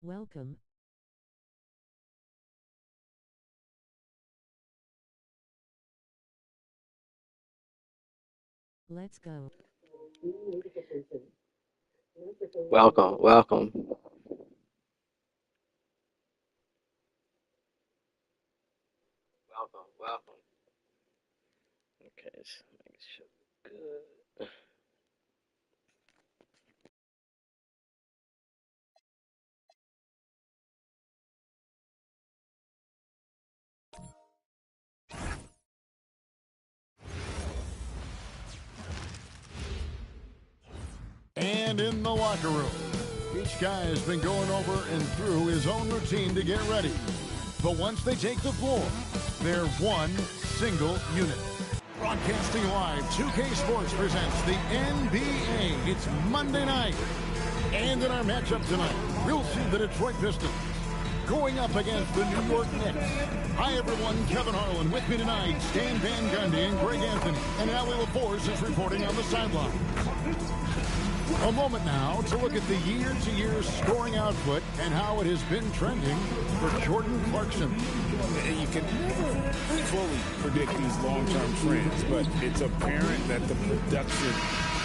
Welcome. Let's go. Welcome, welcome, welcome, welcome. Okay, let's make sure good. And in the locker room, each guy has been going over and through his own routine to get ready. But once they take the floor, they're one single unit. Broadcasting live, 2K Sports presents the NBA. It's Monday night. And in our matchup tonight, we'll see the Detroit Pistons going up against the New York Knicks. Hi, everyone. Kevin Harlan with me tonight. Stan Van Gundy and Greg Anthony. And Allie LaForce is reporting on the sideline. A moment now to look at the year-to-year scoring output and how it has been trending for Jordan Clarkson. You can never fully predict these long-term trends, but it's apparent that the production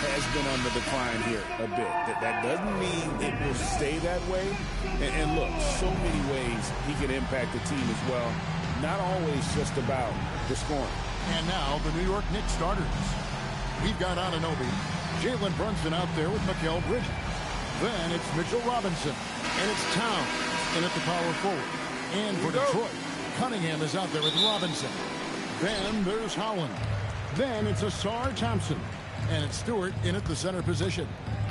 has been on the decline here a bit. That doesn't mean it will stay that way. And look, so many ways he can impact the team as well. Not always just about the scoring. And now the New York Knicks starters. We've got Anunoby, Jalen Brunson out there with Mikal Bridges. Then it's Mitchell Robinson, and it's Towns in at the power forward. And for Detroit, Cunningham is out there with Robinson. Then there's Howland. Then it's Asar Thompson, and it's Stewart in at the center position.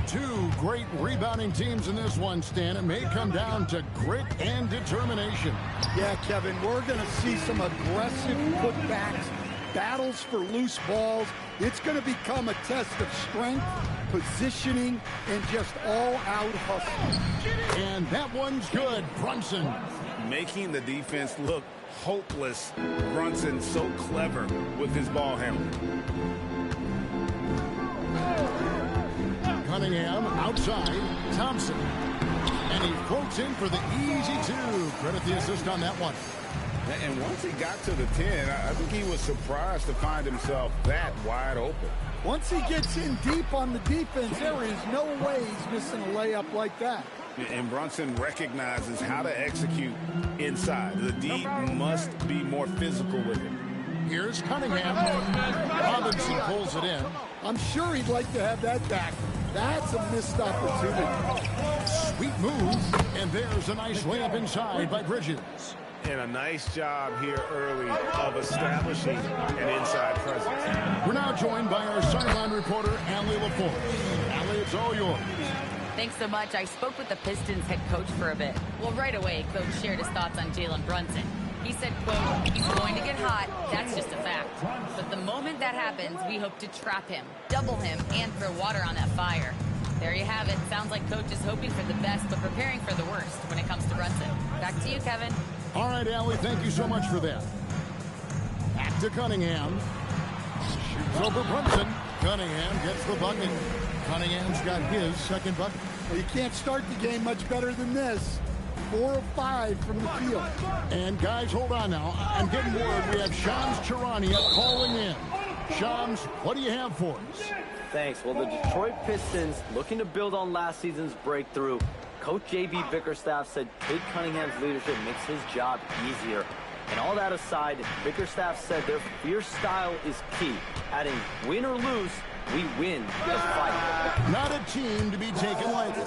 Two great rebounding teams in this one, Stan. It may come down to grit and determination. Yeah, Kevin, we're going to see some aggressive putbacks, battles for loose balls. It's going to become a test of strength, positioning, and just all-out hustle. And that one's good. Brunson. Making the defense look hopeless. Brunson so clever with his ball handling. Cunningham outside. Thompson. And he floats in for the easy two. Credit the assist on that one. And once he got to the 10, I think he was surprised to find himself that wide open. Once he gets in deep on the defense, there is no way he's missing a layup like that. And Brunson recognizes how to execute inside. The D must be more physical with it. Here's Cunningham. Robinson pulls it in. I'm sure he'd like to have that back. That's a missed opportunity. Sweet move. And there's a nice layup inside by Bridges. And a nice job here early of establishing an inside presence. We're now joined by our sideline reporter, Allie LaForce. Allie, it's all yours. Thanks so much. I spoke with the Pistons head coach for a bit. Well, right away, coach shared his thoughts on Jalen Brunson. He said, quote, he's going to get hot. That's just a fact. But the moment that happens, we hope to trap him, double him, and throw water on that fire. There you have it. Sounds like coach is hoping for the best, but preparing for the worst when it comes to Brunson. Back to you, Kevin. All right, Allie, thank you so much for that. Back to Cunningham. Shoots over Brunson. Cunningham gets the bucket. Cunningham's got his second bucket. Well, you can't start the game much better than this. 4 of 5 from the field. And guys, hold on now. I'm getting word we have Shams Charania calling in. Shams, what do you have for us? Thanks. Well, the Detroit Pistons, looking to build on last season's breakthrough, Coach J.B. Bickerstaff said Cade Cunningham's leadership makes his job easier. And all that aside, Bickerstaff said their fierce style is key, adding, win or lose, we win the fight. Not a team to be taken lightly.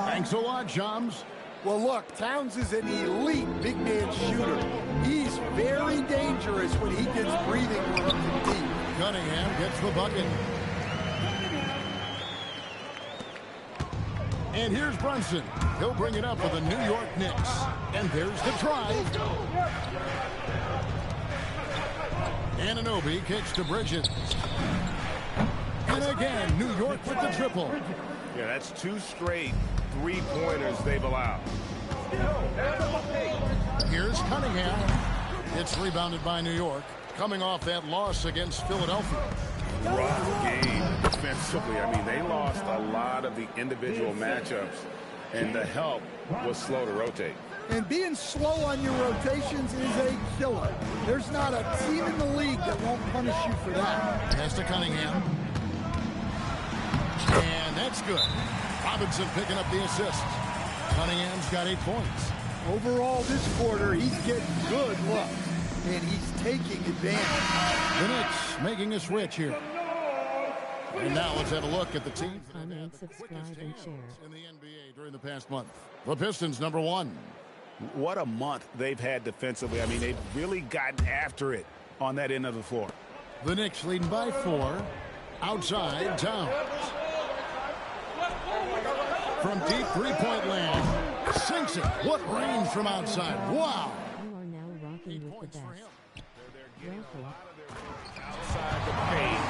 Thanks a lot, Shams. Well, look, Towns is an elite big man shooter. He's very dangerous when he gets breathing room from deep. Cunningham gets the bucket. And here's Brunson. He'll bring it up for the New York Knicks. And there's the drive. Anunoby kicks to Bridges. And again, New York with the triple. Yeah, that's 2 straight three-pointers they've allowed. Here's Cunningham. It's rebounded by New York, coming off that loss against Philadelphia. Rough game defensively. I mean, they lost a lot of the individual matchups and the help was slow to rotate. And being slow on your rotations is a killer. There's not a team in the league that won't punish you for that. Pass to Cunningham. And that's good. Robinson picking up the assist. Cunningham's got 8 points. Overall, this quarter, he's getting good looks, and he's taking advantage. The Knicks making a switch here. And now let's have a look at the teams that have had the subscribe quickest and hands share. in the NBA during the past month. The Pistons, number 1. What a month they've had defensively. I mean, they've really gotten after it on that end of the floor. The Knicks leading by 4. Outside, Towns. From deep three-point land. Sinks it. What range from outside. Wow. You are now rocking 8 with points the for best. him. Welcome. Outside the paint,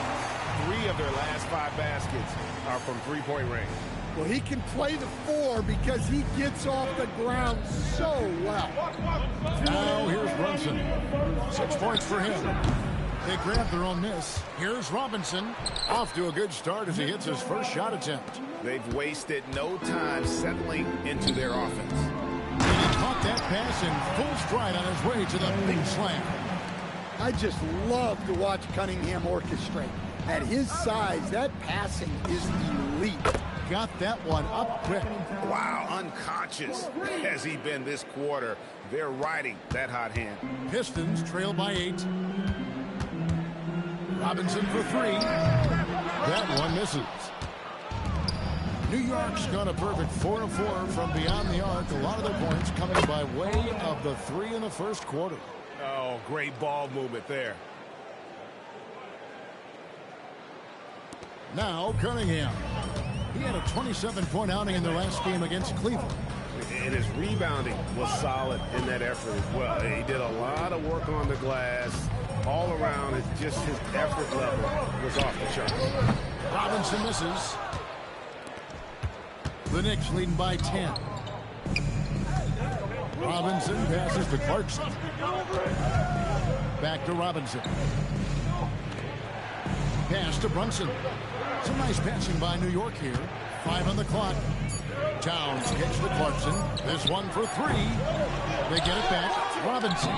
3 of their last 5 baskets are from three-point range. Well, he can play the 4 because he gets off the ground so well. Now here's Brunson. 6 points for him. They grab their own miss. Here's Robinson. Off to a good start as he hits his first shot attempt. They've wasted no time settling into their offense. And he caught that pass in full stride on his way to the big slam. I just love to watch Cunningham orchestrate. At his size, that passing is elite. Got that one up quick. Wow, unconscious has he been this quarter. They're riding that hot hand. Pistons trail by 8. Robinson for 3. That one misses. New York's gone a perfect 4 of 4 from beyond the arc. A lot of their points coming by way of the 3 in the first quarter. Oh, great ball movement there. Now Cunningham. He had a 27-point outing in their last game against Cleveland. And his rebounding was solid in that effort as well. He did a lot of work on the glass. All around, it's just his effort level was off the chart. Robinson misses. The Knicks leading by 10. Robinson passes to Clarkson. Back to Robinson. Pass to Brunson. Some nice passing by New York here. 5 on the clock. Towns kicks to Clarkson. This one for 3. They get it back. Robinson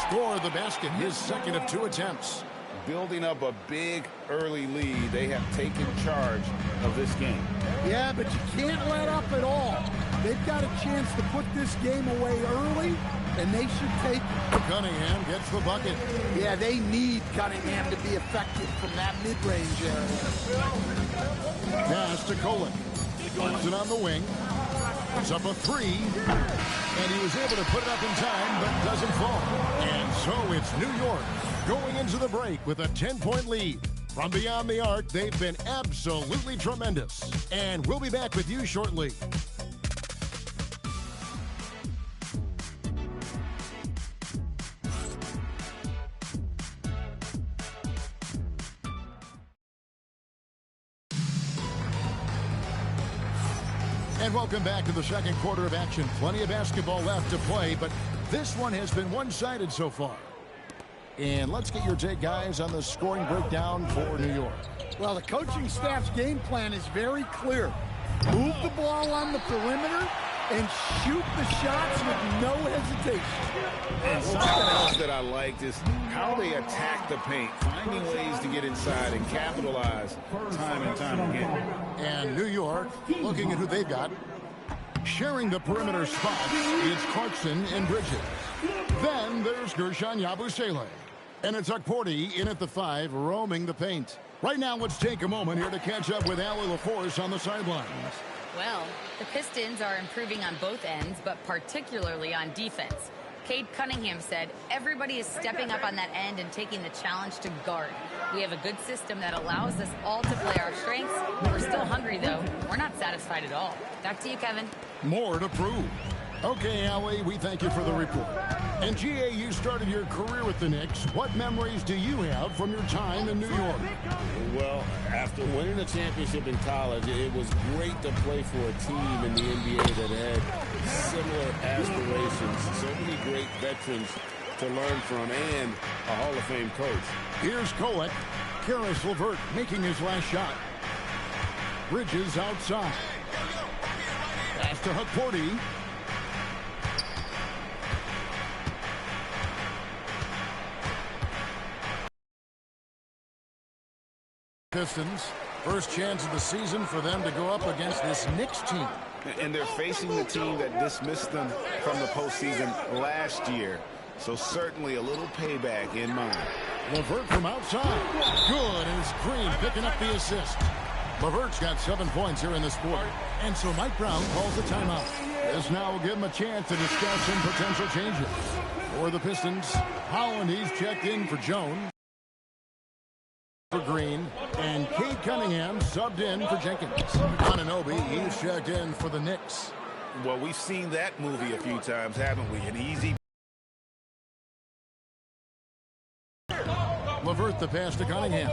scored the basket, his second of 2 attempts. Building up a big early lead, they have taken charge of this game. Yeah, but you can't let up at all. They've got a chance to put this game away early, and they should take it. Cunningham gets the bucket. Yeah, they need Cunningham to be effective from that mid-range area. Pass to Kolek. Clarkson on the wing. It's up a 3. And he was able to put it up in time, but doesn't fall. And so it's New York going into the break with a 10-point lead. From beyond the arc, they've been absolutely tremendous. And we'll be back with you shortly. And welcome back to the second quarter of action. Plenty of basketball left to play, but this one has been one-sided so far. And let's get your take, guys, on the scoring breakdown for New York. Well, the coaching staff's game plan is very clear. Move the ball on the perimeter and shoot the shots with no hesitation. And something else that I liked is how they attack the paint, finding ways to get inside and capitalize time and time again. And New York, looking at who they've got, sharing the perimeter spots is Clarkson and Bridges. Then there's Gershon Yabusele. And it's Okporti in at the 5, roaming the paint. Right now, let's take a moment here to catch up with Allie LaForce on the sidelines. Well, the Pistons are improving on both ends, but particularly on defense. Cade Cunningham said, everybody is stepping up on that end and taking the challenge to guard. We have a good system that allows us all to play our strengths. We're still hungry, though. We're not satisfied at all. Back to you, Kevin. More to prove. Okay, Allie, we thank you for the report. And GA, you started your career with the Knicks. What memories do you have from your time in New York? Well, after winning a championship in college, it was great to play for a team in the NBA that had similar aspirations. So many great veterans to learn from and a Hall of Fame coach. Here's Kolek. Karis LeVert making his last shot. Bridges outside. Pass pass to Hakordi. Pistons, first chance of the season for them to go up against this Knicks team. And they're facing the team that dismissed them from the postseason last year. So certainly a little payback in mind. LeVert from outside. Good, and it's Green picking up the assist. LeVert's got 7 points here in this quarter. And so Mike Brown calls the timeout. This now will give him a chance to discuss some potential changes. For the Pistons, Holland, he's checked in for Jones. For Green, and Cade Cunningham subbed in for Jenkins. Anunoby, he's checked in for the Knicks. Well, we've seen that movie a few times, haven't we? An easy. LeVert the pass to Cunningham.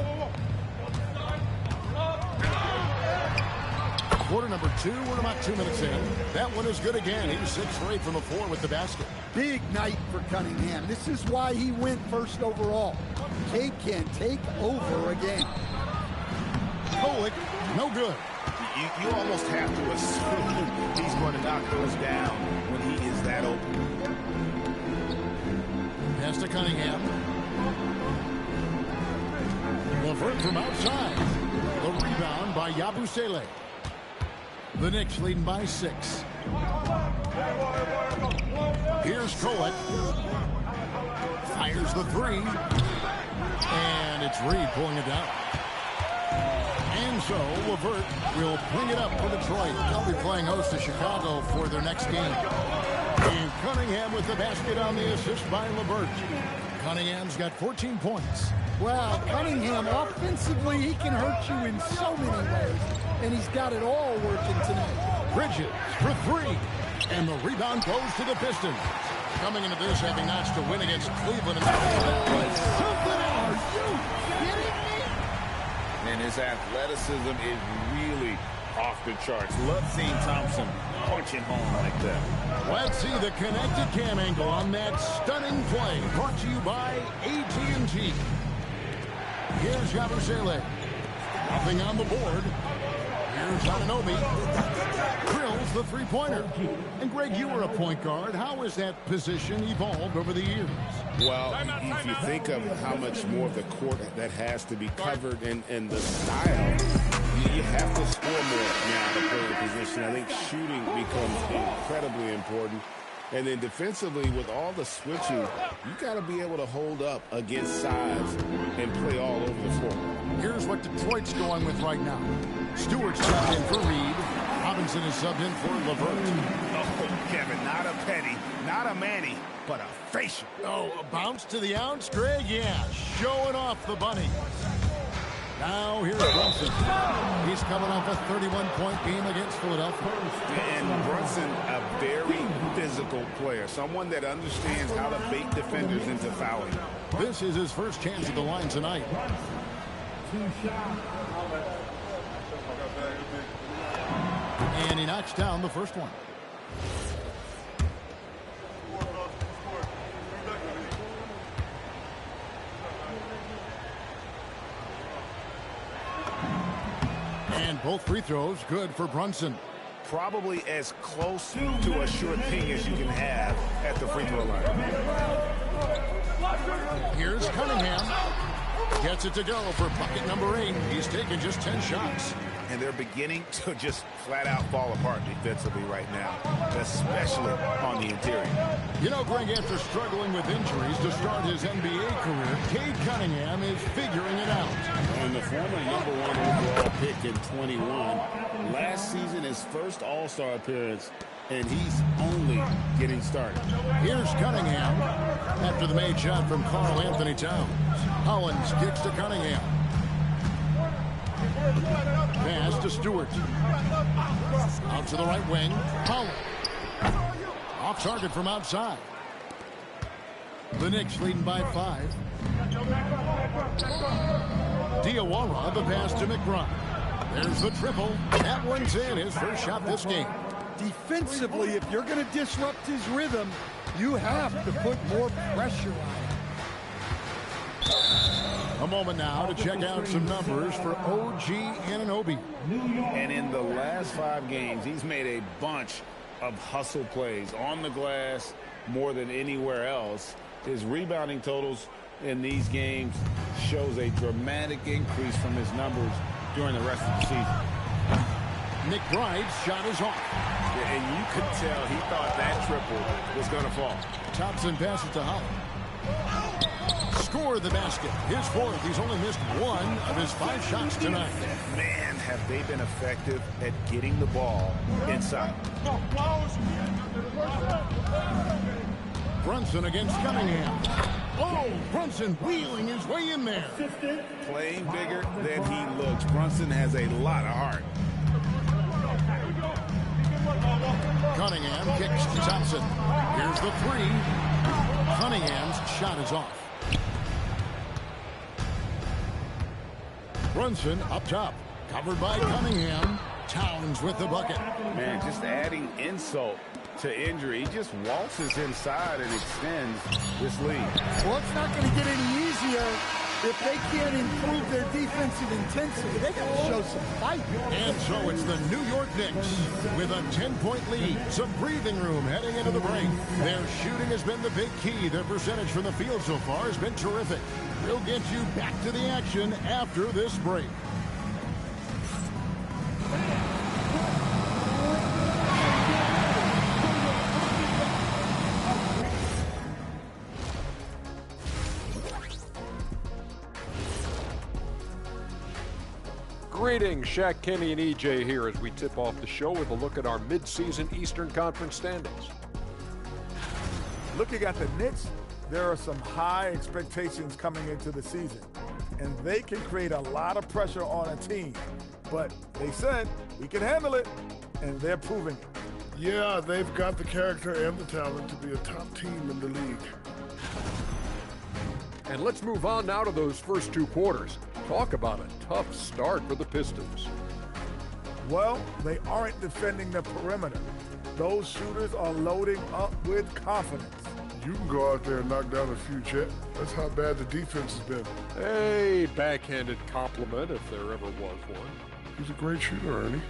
Quarter number 2, we're about 2 minutes in. That one is good again. He was 6 for 8 from the floor with the basket. Big night for Cunningham. This is why he went first overall. Cade can take over again. Kolek, no good. You almost have to assume he's going to knock those down when he is that open. Pass to Cunningham. LeVert from outside. The rebound by Yabusele. The Knicks leading by 6. Here's Kolek. Fires the 3. And it's Reed pulling it down. And so LeVert will bring it up for Detroit. They'll be playing host to Chicago for their next game. And Cunningham with the basket on the assist by LeVert. Cunningham's got 14 points. Well, Cunningham, offensively, he can hurt you in so many ways. And he's got it all working tonight. Bridges for 3. And the rebound goes to the Pistons. Coming into this, having notched to win against Cleveland. Something else. Are you kidding me? And his athleticism is really off the charts. Love seeing Thompson punching home like that. Let's see the connected cam angle on that stunning play. Brought to you by AT&T. Here's Yabusele. Nothing on the board. Here's Anunoby. Drills the three-pointer. And Greg, you were a point guard. How has that position evolved over the years? Well, if you think of how much more of the court that has to be covered and the style, you have to score more now to play the position. I think shooting becomes incredibly important. And then defensively, with all the switching, you got to be able to hold up against size and play all over the floor. Here's what Detroit's going with right now. Stewart's subbed in for Reed. Robinson is subbed in for LeVert. Oh, Kevin, not a penny, not a Manny, but a facial. Oh, a bounce to the ounce, Greg? Yeah, showing off the bunny. Now here's Brunson. He's coming off a 31-point game against Philadelphia. And Brunson, a very physical player, someone that understands how to bait defenders into fouling. This is his first chance at the line tonight. And he knocks down the first one. And both free throws good for Brunson. Probably as close to a sure thing as you can have at the free throw line. Here's Cunningham. Gets it to go for bucket number 8. He's taken just 10 shots. And they're beginning to just flat out fall apart defensively right now, especially on the interior. You know, Greg, after struggling with injuries to start his NBA career, Cade Cunningham is figuring it out. And the former #1 overall pick in 21, last season his first All-Star appearance, and he's only getting started. Here's Cunningham after the made shot from Karl Anthony Towns. Hollins kicks to Cunningham. Pass to Stewart. Out to the right wing. Hollins. Off target from outside. The Knicks leading by 5. Diawara, the pass to McBride. There's the triple. That one's in. His first shot this game. Defensively, if you're going to disrupt his rhythm, you have to put more pressure on him. A moment now to check out some numbers for OG Anunoby. And in the last 5 games, he's made a bunch of hustle plays on the glass more than anywhere else. His rebounding totals in these games shows a dramatic increase from his numbers during the rest of the season. McBride's shot is off. Yeah, and you could tell he thought that triple was going to fall. Thompson passes to Holland. Score the basket. His fourth. He's only missed one of his 5 shots tonight. Man, have they been effective at getting the ball inside. Brunson against Cunningham. Oh, Brunson wheeling his way in there. Playing bigger than he looks. Brunson has a lot of heart. Cunningham kicks to Thompson. Here's the 3. Cunningham's shot is off. Brunson up top. Covered by Cunningham. Towns with the bucket. Man, just adding insult to injury. He just waltzes inside and extends this lead. Well, it's not going to get any easier if they can't improve their defensive intensity. They got to show some fight. And so it's the New York Knicks with a 10-point lead. Some breathing room heading into the break. Their shooting has been the big key. Their percentage from the field so far has been terrific. We'll get you back to the action after this break. Greetings, Shaq, Kenny, and EJ here as we tip off the show with a look at our mid-season Eastern Conference standings. Looking at the Knicks, there are some high expectations coming into the season, and they can create a lot of pressure on a team. But they said, we can handle it, and they're proving it. Yeah, they've got the character and the talent to be a top team in the league. And let's move on now to those first 2 quarters. Talk about a tough start for the Pistons. Well, they aren't defending the perimeter. Those shooters are loading up with confidence. You can go out there and knock down a few, Chet. That's how bad the defense has been. A backhanded compliment, if there ever was one. He's a great shooter, Ernie.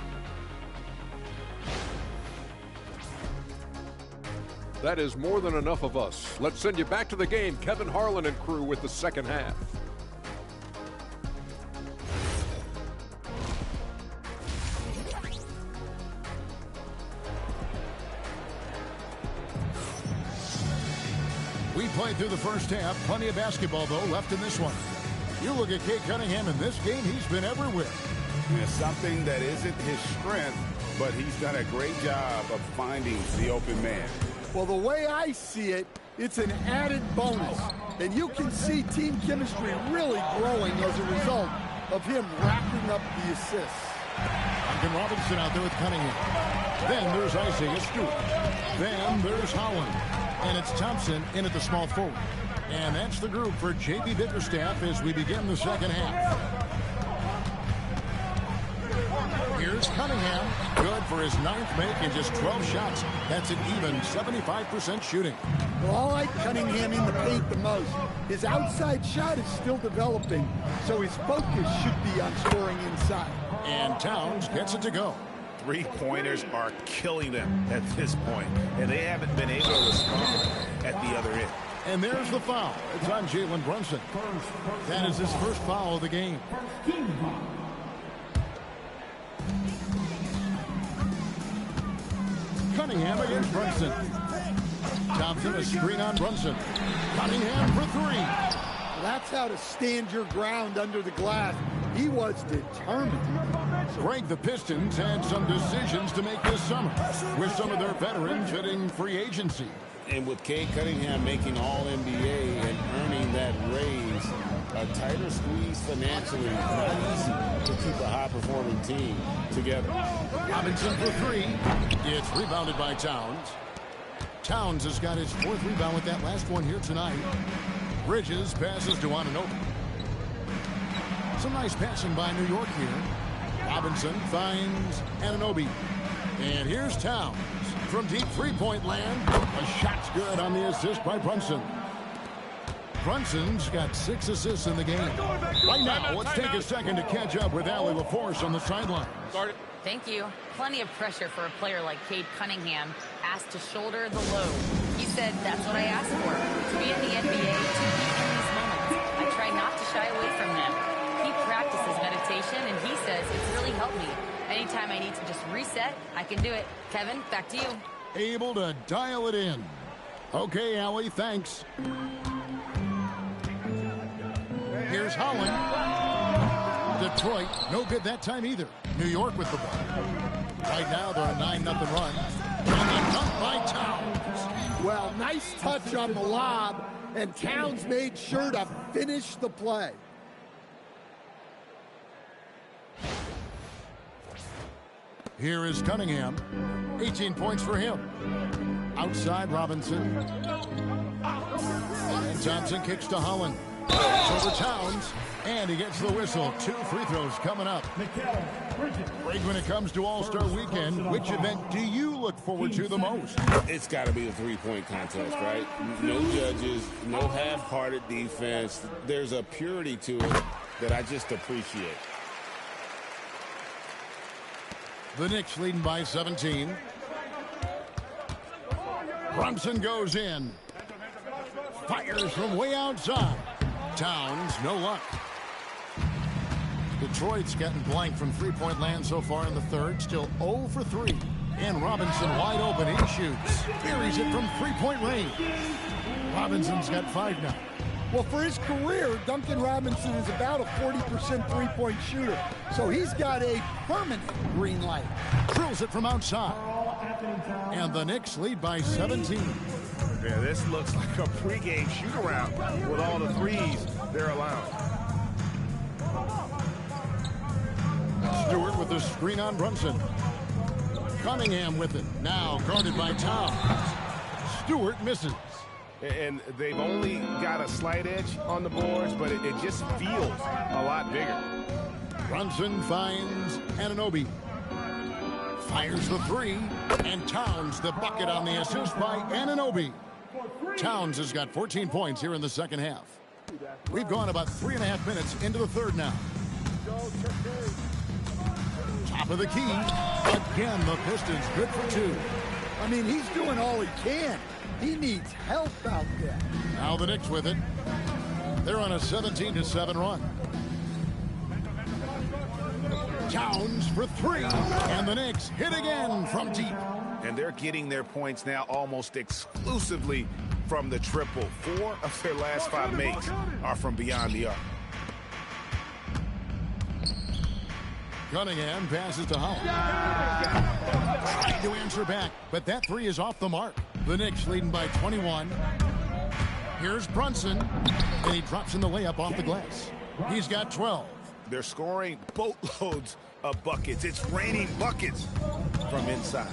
That is more than enough of us. Let's send you back to the game. Kevin Harlan and crew with the second half. We played through the first half. Plenty of basketball, though, left in this one. You look at Cade Cunningham in this game, he's been everywhere. It's something that isn't his strength, but he's done a great job of finding the open man. Well, the way I see it, it's an added bonus. And you can see team chemistry really growing as a result of him racking up the assists. Duncan Robinson out there with Cunningham. Then there's Isaiah Stewart. Then there's Holland. And it's Thompson in at the small forward. And that's the group for J.B. Bickerstaff as we begin the second half. Here's Cunningham. Good for his 9th make in just 12 shots. That's an even 75% shooting. Well, I like Cunningham in the paint the most. His outside shot is still developing, so his focus should be on scoring inside. And Towns gets it to go. 3-pointers are killing them at this point, and they haven't been able to respond at the other end. And there's the foul. It's on Jalen Brunson. That is his first foul of the game. Cunningham against Brunson. Thompson a screen on Brunson. Cunningham for 3. That's how to stand your ground under the glass. He was determined. Greg, the Pistons had some decisions to make this summer, with some of their veterans hitting free agency. And with Cade Cunningham making All-NBA and earning that raise, a tighter squeeze financially, not easy to keep a high-performing team together. Robinson for 3. It's rebounded by Towns. Towns has got his 4th rebound with that last one here tonight. Bridges passes to Anunoby. Some nice passing by New York here. Robinson finds Anunoby. And here's Towns from deep 3-point land. A shot's good on the assist by Brunson. Brunson's got 6 assists in the game. Right now, let's take a second to catch up with Allie LaForce on the sideline. Thank you. Plenty of pressure for a player like Cade Cunningham, asked to shoulder the load. He said, that's what I asked for, to be in the NBA, to be in these moments. I try not to shy away from them. He practices meditation, and he says it's really helped me. Anytime I need to just reset, I can do it. Kevin, back to you. Able to dial it in. Okay, Allie, thanks. Here's Holland. Detroit, no good that time either. New York with the ball. Right now, they're a 9-0 run. And a dunk by Towns. Well, nice touch on the lob, and Towns made sure to finish the play. Here is Cunningham. 18 points for him. Outside Robinson. And Thompson kicks to Holland. Over Towns. And he gets the whistle. 2 free throws coming up. Greg, when it comes to All-Star Weekend, which event do you look forward to the most? It's got to be a three-point contest, right? No judges, no half-hearted defense. There's a purity to it that I just appreciate. The Knicks leading by 17. Brunson goes in. Fires from way outside. Towns, no luck. Detroit's gotten blank from three-point land so far in the third. Still 0 for 3. And Robinson wide open. He shoots. Buries it from three-point range. Robinson's got 5 now. Well, for his career, Duncan Robinson is about a 40% three-point shooter. So he's got a permanent green light. Drills it from outside. And the Knicks lead by 17. Yeah, this looks like a pregame shoot-around with all the threes they're allowing. Stewart with the screen on Brunson. Cunningham with it. Now guarded by Towns. Stewart misses. And they've only got a slight edge on the boards, but it just feels a lot bigger. Brunson finds Anunoby. Fires the 3. And Towns the bucket on the assist by Anunoby. Towns has got 14 points here in the second half. We've gone about 3.5 minutes into the third now. Top of the key. Again, the Pistons good for 2. I mean, he's doing all he can. He needs help out there. Now the Knicks with it. They're on a 17-7 run. Towns for 3. And the Knicks hit again from deep. And they're getting their points now almost exclusively from the triple. 4 of their last 5 makes are from beyond the arc. Cunningham passes to Holland. Trying to answer back, but that 3 is off the mark. The Knicks leading by 21. Here's Brunson, and he drops in the layup off the glass. He's got 12. They're scoring boatloads of buckets. It's raining buckets from inside.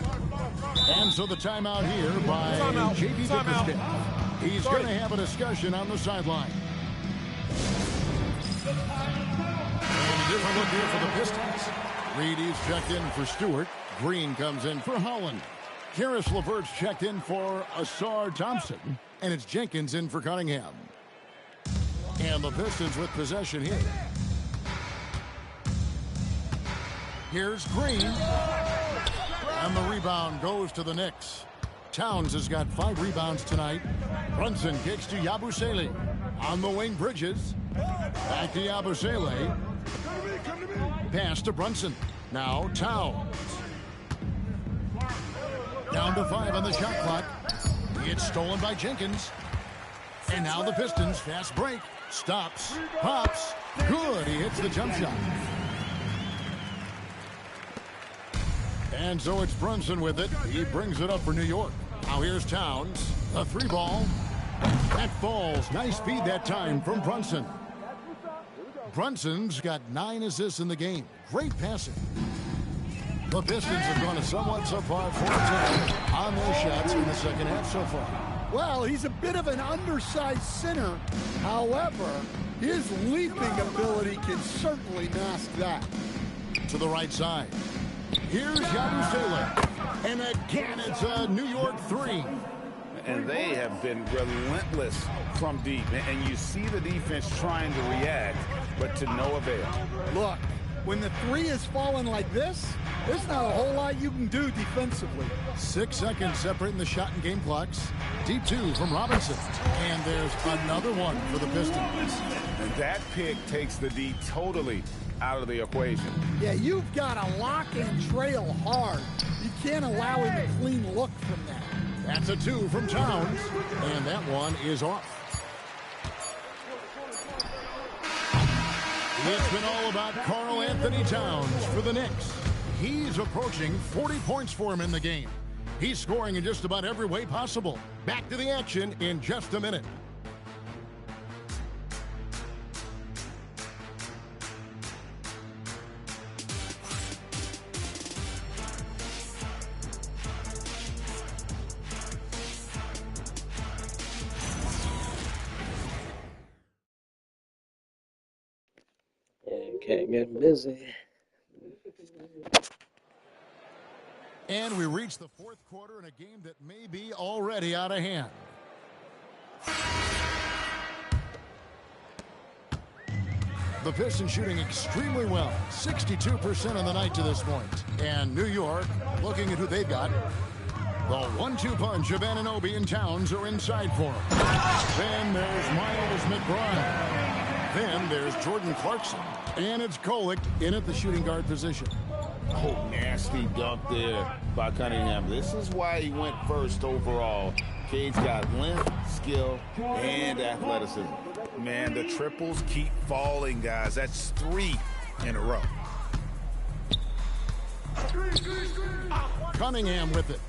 And so the timeout here by J.B. Bickerstaff. He's going to have a discussion on the sideline. And a different look here for the Pistons. Reedy's checked in for Stewart. Green comes in for Holland. Karis LeVert's checked in for Ausar Thompson. And it's Jenkins in for Cunningham. And the Pistons with possession here. Here's Green. And the rebound goes to the Knicks. Towns has got 5 rebounds tonight. Brunson kicks to Yabusele. On the wing, Bridges. Back to Yabusele. Pass to Brunson. Now Towns. Down to 5 on the shot clock. It's stolen by Jenkins. And now the Pistons fast break. Stops. Pops. Good. He hits the jump shot. And so it's Brunson with it. He brings it up for New York. Now here's Towns. A 3 ball. That falls. Nice speed that time from Brunson. Brunson's got 9 assists in the game. Great passing. The Pistons have gone a somewhat subpar 4-10 on their shots in the second half so far. Well, he's a bit of an undersized center. However, his leaping ability can certainly mask that. To the right side. Here's Yabusele. And again, it's a New York 3. And they have been relentless from deep. And you see the defense trying to react, but to no avail. Look, when the 3 is falling like this, There's not a whole lot you can do defensively. 6 seconds separating the shot and game clocks. Deep 2 from Robinson. And there's another one for the Pistons. And that pick takes the D totally out of the equation. Yeah, you've got to lock and trail hard. You can't allow him a clean look from that. That's a 2 from Towns. And that one is off. It's been all about Karl Anthony Towns for the Knicks. He's approaching 40 points for him in the game. He's scoring in just about every way possible. Back to the action in just a minute. Okay, getting busy. And we reach the fourth quarter in a game that may be already out of hand. The Pistons shooting extremely well, 62% on the night to this point. And New York, looking at who they've got, the 1-2 punch of Anunoby and Towns are inside for him. Then there's Miles McBride. Then there's Jordan Clarkson. And it's Kolek in at the shooting guard position. Oh, nasty dunk there by Cunningham. This is why he went first overall. Cade's got length, skill, and athleticism. Man, the triples keep falling, guys. That's 3 in a row. Cunningham with it.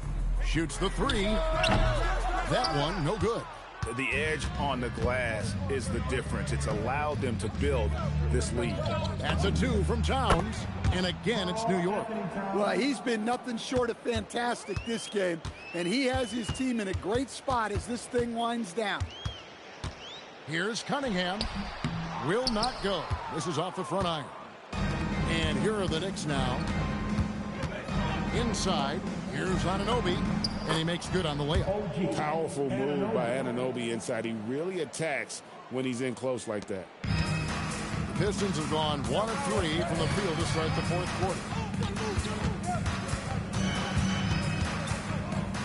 Shoots the 3. That one, no good. The edge on the glass is the difference. It's allowed them to build this lead. That's a 2 from Towns. And again, it's New York. Well, he's been nothing short of fantastic this game. And he has his team in a great spot as this thing winds down. Here's Cunningham. Will not go. This is off the front iron. And here are the Knicks now. Inside, here's Anunoby. And he makes good on the layup. Powerful move by Anunoby inside. He really attacks when he's in close like that. The Pistons have gone 1 of 3 from the field to start the fourth quarter.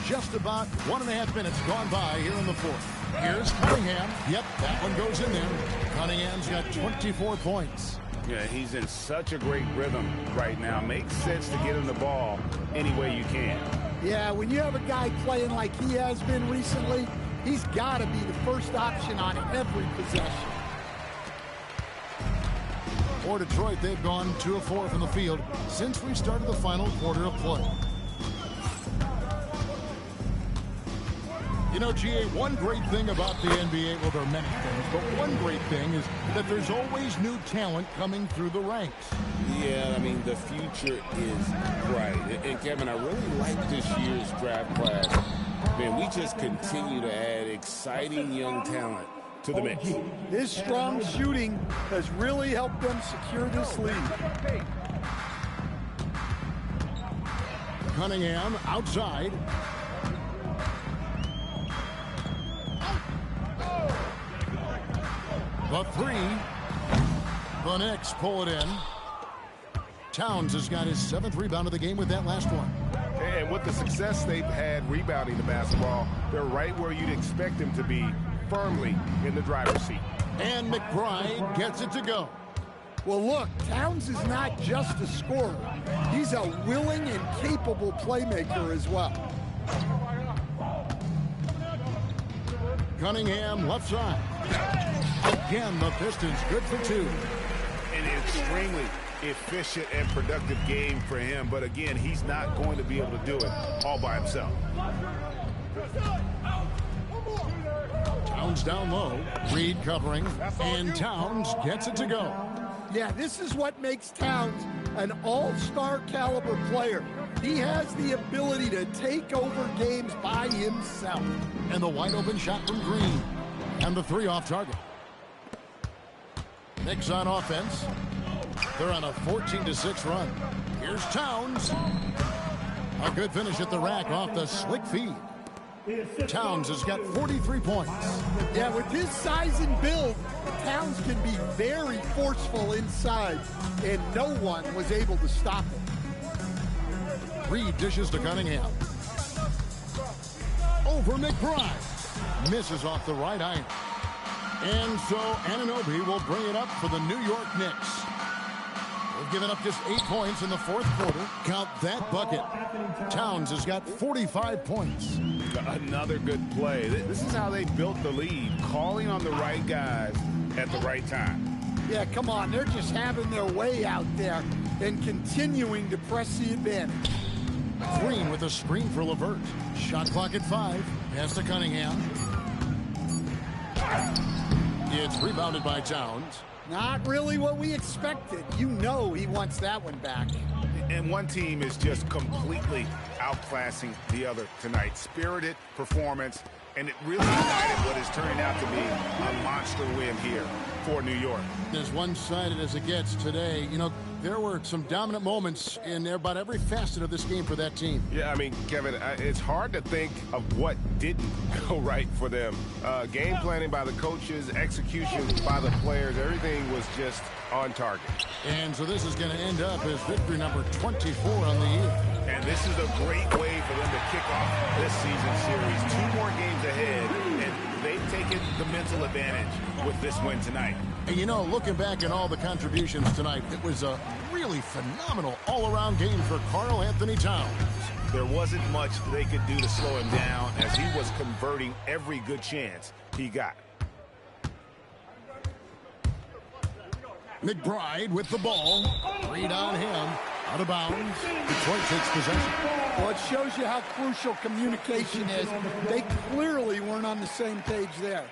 Just about 1.5 minutes gone by here in the fourth. Here's Cunningham. Yep, that one goes in there. Cunningham's got 24 points. Yeah, he's in such a great rhythm right now. Makes sense to get him the ball any way you can. Yeah, when you have a guy playing like he has been recently, he's got to be the first option on every possession. For Detroit, they've gone 2 of 4 from the field since we started the final quarter of play. You know, GA, one great thing about the NBA, well, there are many things, but one great thing is that there's always new talent coming through the ranks. Yeah, I mean, the future is bright. And Kevin, I really like this year's draft class. Man, we just continue to add exciting young talent to the mix. His strong shooting has really helped them secure this lead. Cunningham outside. The 3. The Knicks pull it in. Towns has got his 7th rebound of the game with that last one. And with the success they've had rebounding the basketball, they're right where you'd expect them to be, firmly in the driver's seat. And McBride gets it to go. Well, look, Towns is not just a scorer. He's a willing and capable playmaker as well. Cunningham left side. Again, the Pistons good for 2. An extremely efficient and productive game for him. But again, he's not going to be able to do it all by himself. Towns down low. Reed covering. And Towns gets it to go. Yeah, this is what makes Towns an all-star caliber player. He has the ability to take over games by himself. And the wide open shot from Green. And the 3 off target. Knicks on offense. They're on a 14-6 run. Here's Towns. A good finish at the rack off the slick feed. Towns has got 43 points. Yeah, with his size and build, Towns can be very forceful inside, and no one was able to stop him. Reed dishes to Cunningham. Over McBride. Misses off the right iron. And so Anunoby will bring it up for the New York Knicks. They've given up just 8 points in the fourth quarter. Count that bucket. Towns has got 45 points. Another good play. This is how they built the lead, calling on the right guys at the right time. Yeah, come on. They're just having their way out there and continuing to press the advantage. Green with a screen for LeVert. Shot clock at 5. Pass to Cunningham. It's rebounded by Towns. Not really what we expected. You know he wants that one back. And one team is just completely outclassing the other tonight. Spirited performance, and it really ignited what is turning out to be a monster win here for New York. As one-sided as it gets today, you know, there were some dominant moments in about every facet of this game for that team. Yeah, I mean, Kevin, it's hard to think of what didn't go right for them. Game planning by the coaches, execution by the players, everything was just on target. And so this is going to end up as victory number 24 on the year. And this is a great way for them to kick off this season series. 2 more games ahead, and they've taken the mental advantage with this win tonight. And you know, looking back at all the contributions tonight, it was a really phenomenal all-around game for Karl Anthony Towns. There wasn't much they could do to slow him down as he was converting every good chance he got. McBride with the ball. Reed on him. Out of bounds. Detroit takes possession. Well, it shows you how crucial communication is. They clearly weren't on the same page there.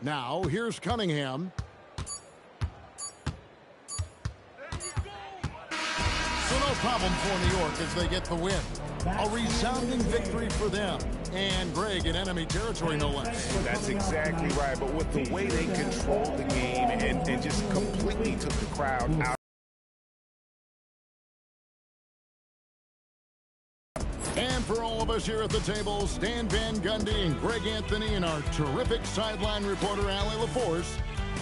Now, here's Cunningham. So no problem for New York as they get the win. A resounding victory for them. And Greg in enemy territory, no less. That's exactly right. But with the way they controlled the game and just completely took the crowd out. And for all of us here at the table, Stan Van Gundy and Greg Anthony and our terrific sideline reporter, Allie LaForce,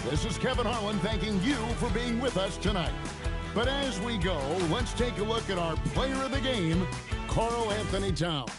this is Kevin Harlan thanking you for being with us tonight. But as we go, let's take a look at our player of the game, Karl Anthony Towns.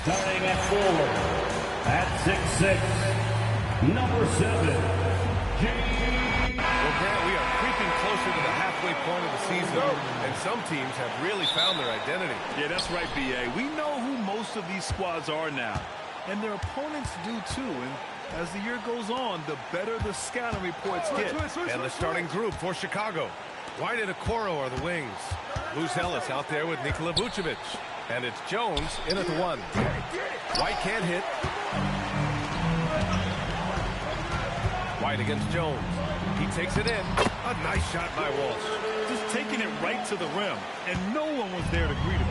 Starting at forward, at 6'6", number 7, Well, Grant, we are creeping closer to the halfway point of the season, and some teams have really found their identity. Yeah, that's right, B.A. We know who most of these squads are now, and their opponents do too. And as the year goes on, the better the scouting reports get. And the starting group for Chicago. White and Okoro are the wings. Luz Ellis out there with Nikola Vucevic. And it's Jones in at the 1. White can't hit. White against Jones. He takes it in. A nice shot by Walsh. Just taking it right to the rim, and no one was there to greet him.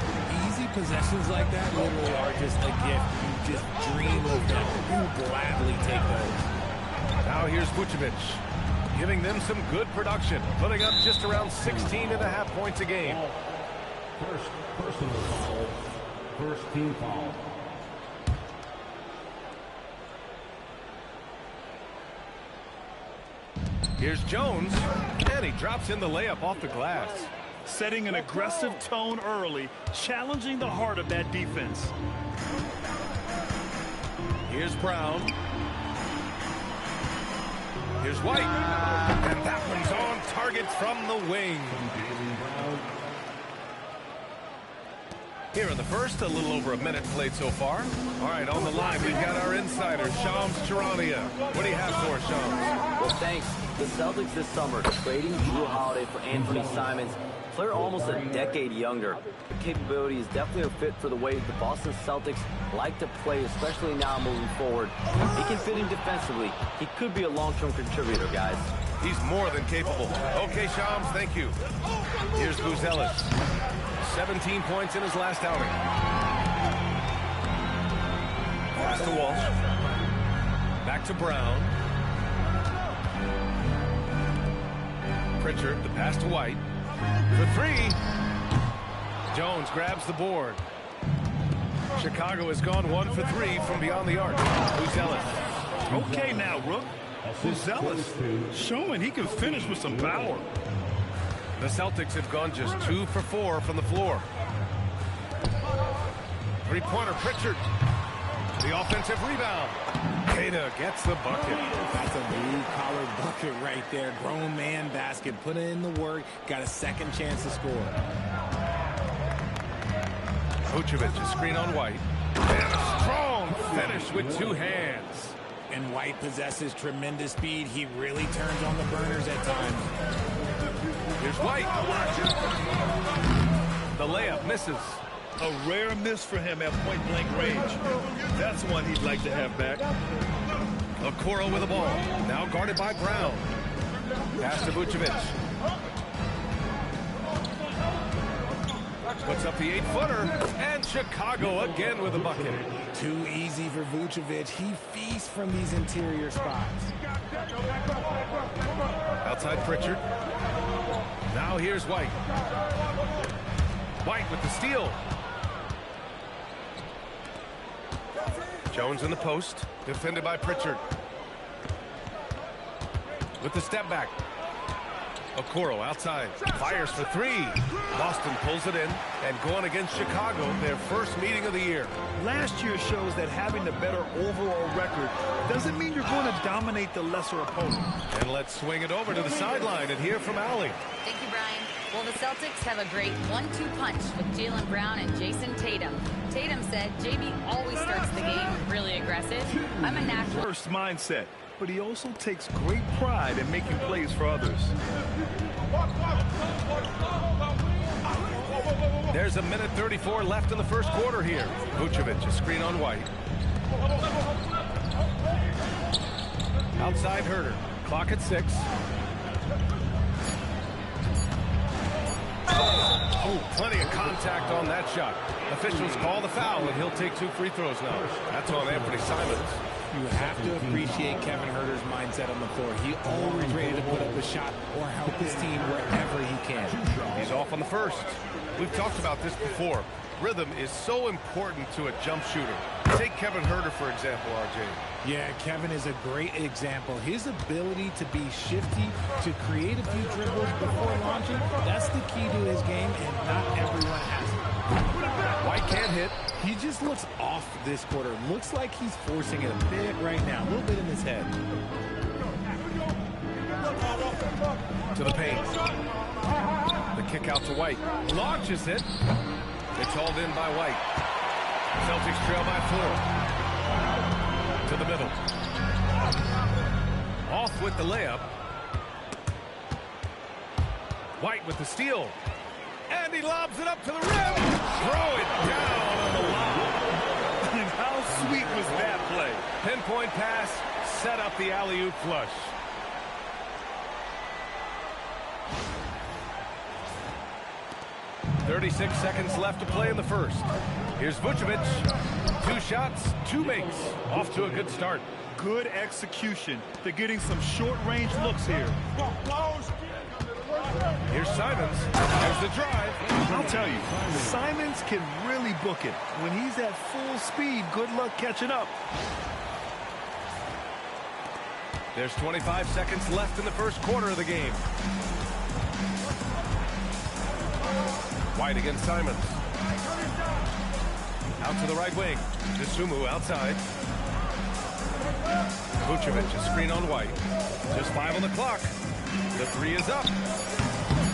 Easy possessions like that literally are just a gift. You just dream of them. You gladly take those. Now here's Vucevic, giving them some good production, putting up just around 16.5 points a game. First personal foul, first team foul. Here's Jones, and he drops in the layup off the glass. Setting an aggressive tone early, challenging the heart of that defense. Here's Brown. Here's White. And that one's on target from the wing. Here in the first, a little over a minute played so far. All right, on the line, we've got our insider, Shams Charania. What do you have for us, Shams? Well, thanks. The Celtics this summer trading Drew Holiday for Anthony Simons, player almost a decade younger. The capability is definitely a fit for the way the Boston Celtics like to play, especially now moving forward. He can fit in defensively. He could be a long-term contributor, guys. He's more than capable. Okay, Shams, thank you. Here's Buzelis. 17 points in his last outing. Pass to Walsh. Back to Brown. Pritchard, the pass to White. For three. Jones grabs the board. Chicago has gone 1 for 3 from beyond the arc. Buzelis. Okay now, Rook. Buzelis showing he can finish with some power. The Celtics have gone just 2 for 4 from the floor. Three-pointer, Pritchard. The offensive rebound. Queta gets the bucket. That's a blue-collar bucket right there. Grown man basket. Put in the work. Got a second chance to score. Vucevic, a screen on White. And a strong finish with 2 hands. And White possesses tremendous speed. He really turns on the burners at times. Here's White. The layup misses. A rare miss for him at point-blank range. That's one he'd like to have back. Okoro with the ball. Now guarded by Brown. Pass to Vucevic. Puts up the 8-footer. And Chicago again with a bucket. Too easy for Vucevic. He feasts from these interior spots. Outside Pritchard. Now here's White. White with the steal. Jones in the post. Defended by Pritchard. With the step back. Okoro outside. Fires for 3. Boston pulls it in. And going against Chicago, their first meeting of the year. Last year shows that having the better overall record doesn't mean you're going to dominate the lesser opponent. And let's swing it over to the sideline and hear from Allie. Thank you, Brian. Well, the Celtics have a great 1-2 punch with Jaylen Brown and Jason Tatum. Tatum said JB always starts the game really aggressive. I'm a natural first mindset, but he also takes great pride in making plays for others. There's a minute 34 left in the first quarter here. Vucevic, a screen on White. Outside Herter. Clock at 6. Oh, plenty of contact on that shot. Officials call the foul, and he'll take 2 free throws now. That's on Anthony Simons. You have to appreciate Kevin Herter's mindset on the floor. He always ready to put up a shot or help his team wherever he can. He's off on the first. We've talked about this before. Rhythm is so important to a jump shooter. Take Kevin Herter, for example, RJ. Yeah, Kevin is a great example. His ability to be shifty, to create a few dribbles before launching, that's the key to his game, and not everyone has it. White can't hit. He just looks off this quarter. Looks like he's forcing it a bit right now, a little bit in his head. To the paint. The kick out to White. Launches it. It's hauled in by White. Celtics trail by 4. To the middle. Off with the layup. White with the steal. And he lobs it up to the rim. Throw it down on the lob. How sweet was that play? Pinpoint pass. Set up the alley-oop flush. .36 seconds left to play in the first. Here's Vucevic. 2 shots, 2 makes. Off to a good start. Good execution. They're getting some short-range looks here. Here's Simons. There's the drive. I'll tell you, Simons can really book it. When he's at full speed, good luck catching up. There's 25 seconds left in the first quarter of the game. White against Simons. Out to the right wing. Dosunmu outside. Vucevic, a screen on White. Just 5 on the clock. The 3 is up.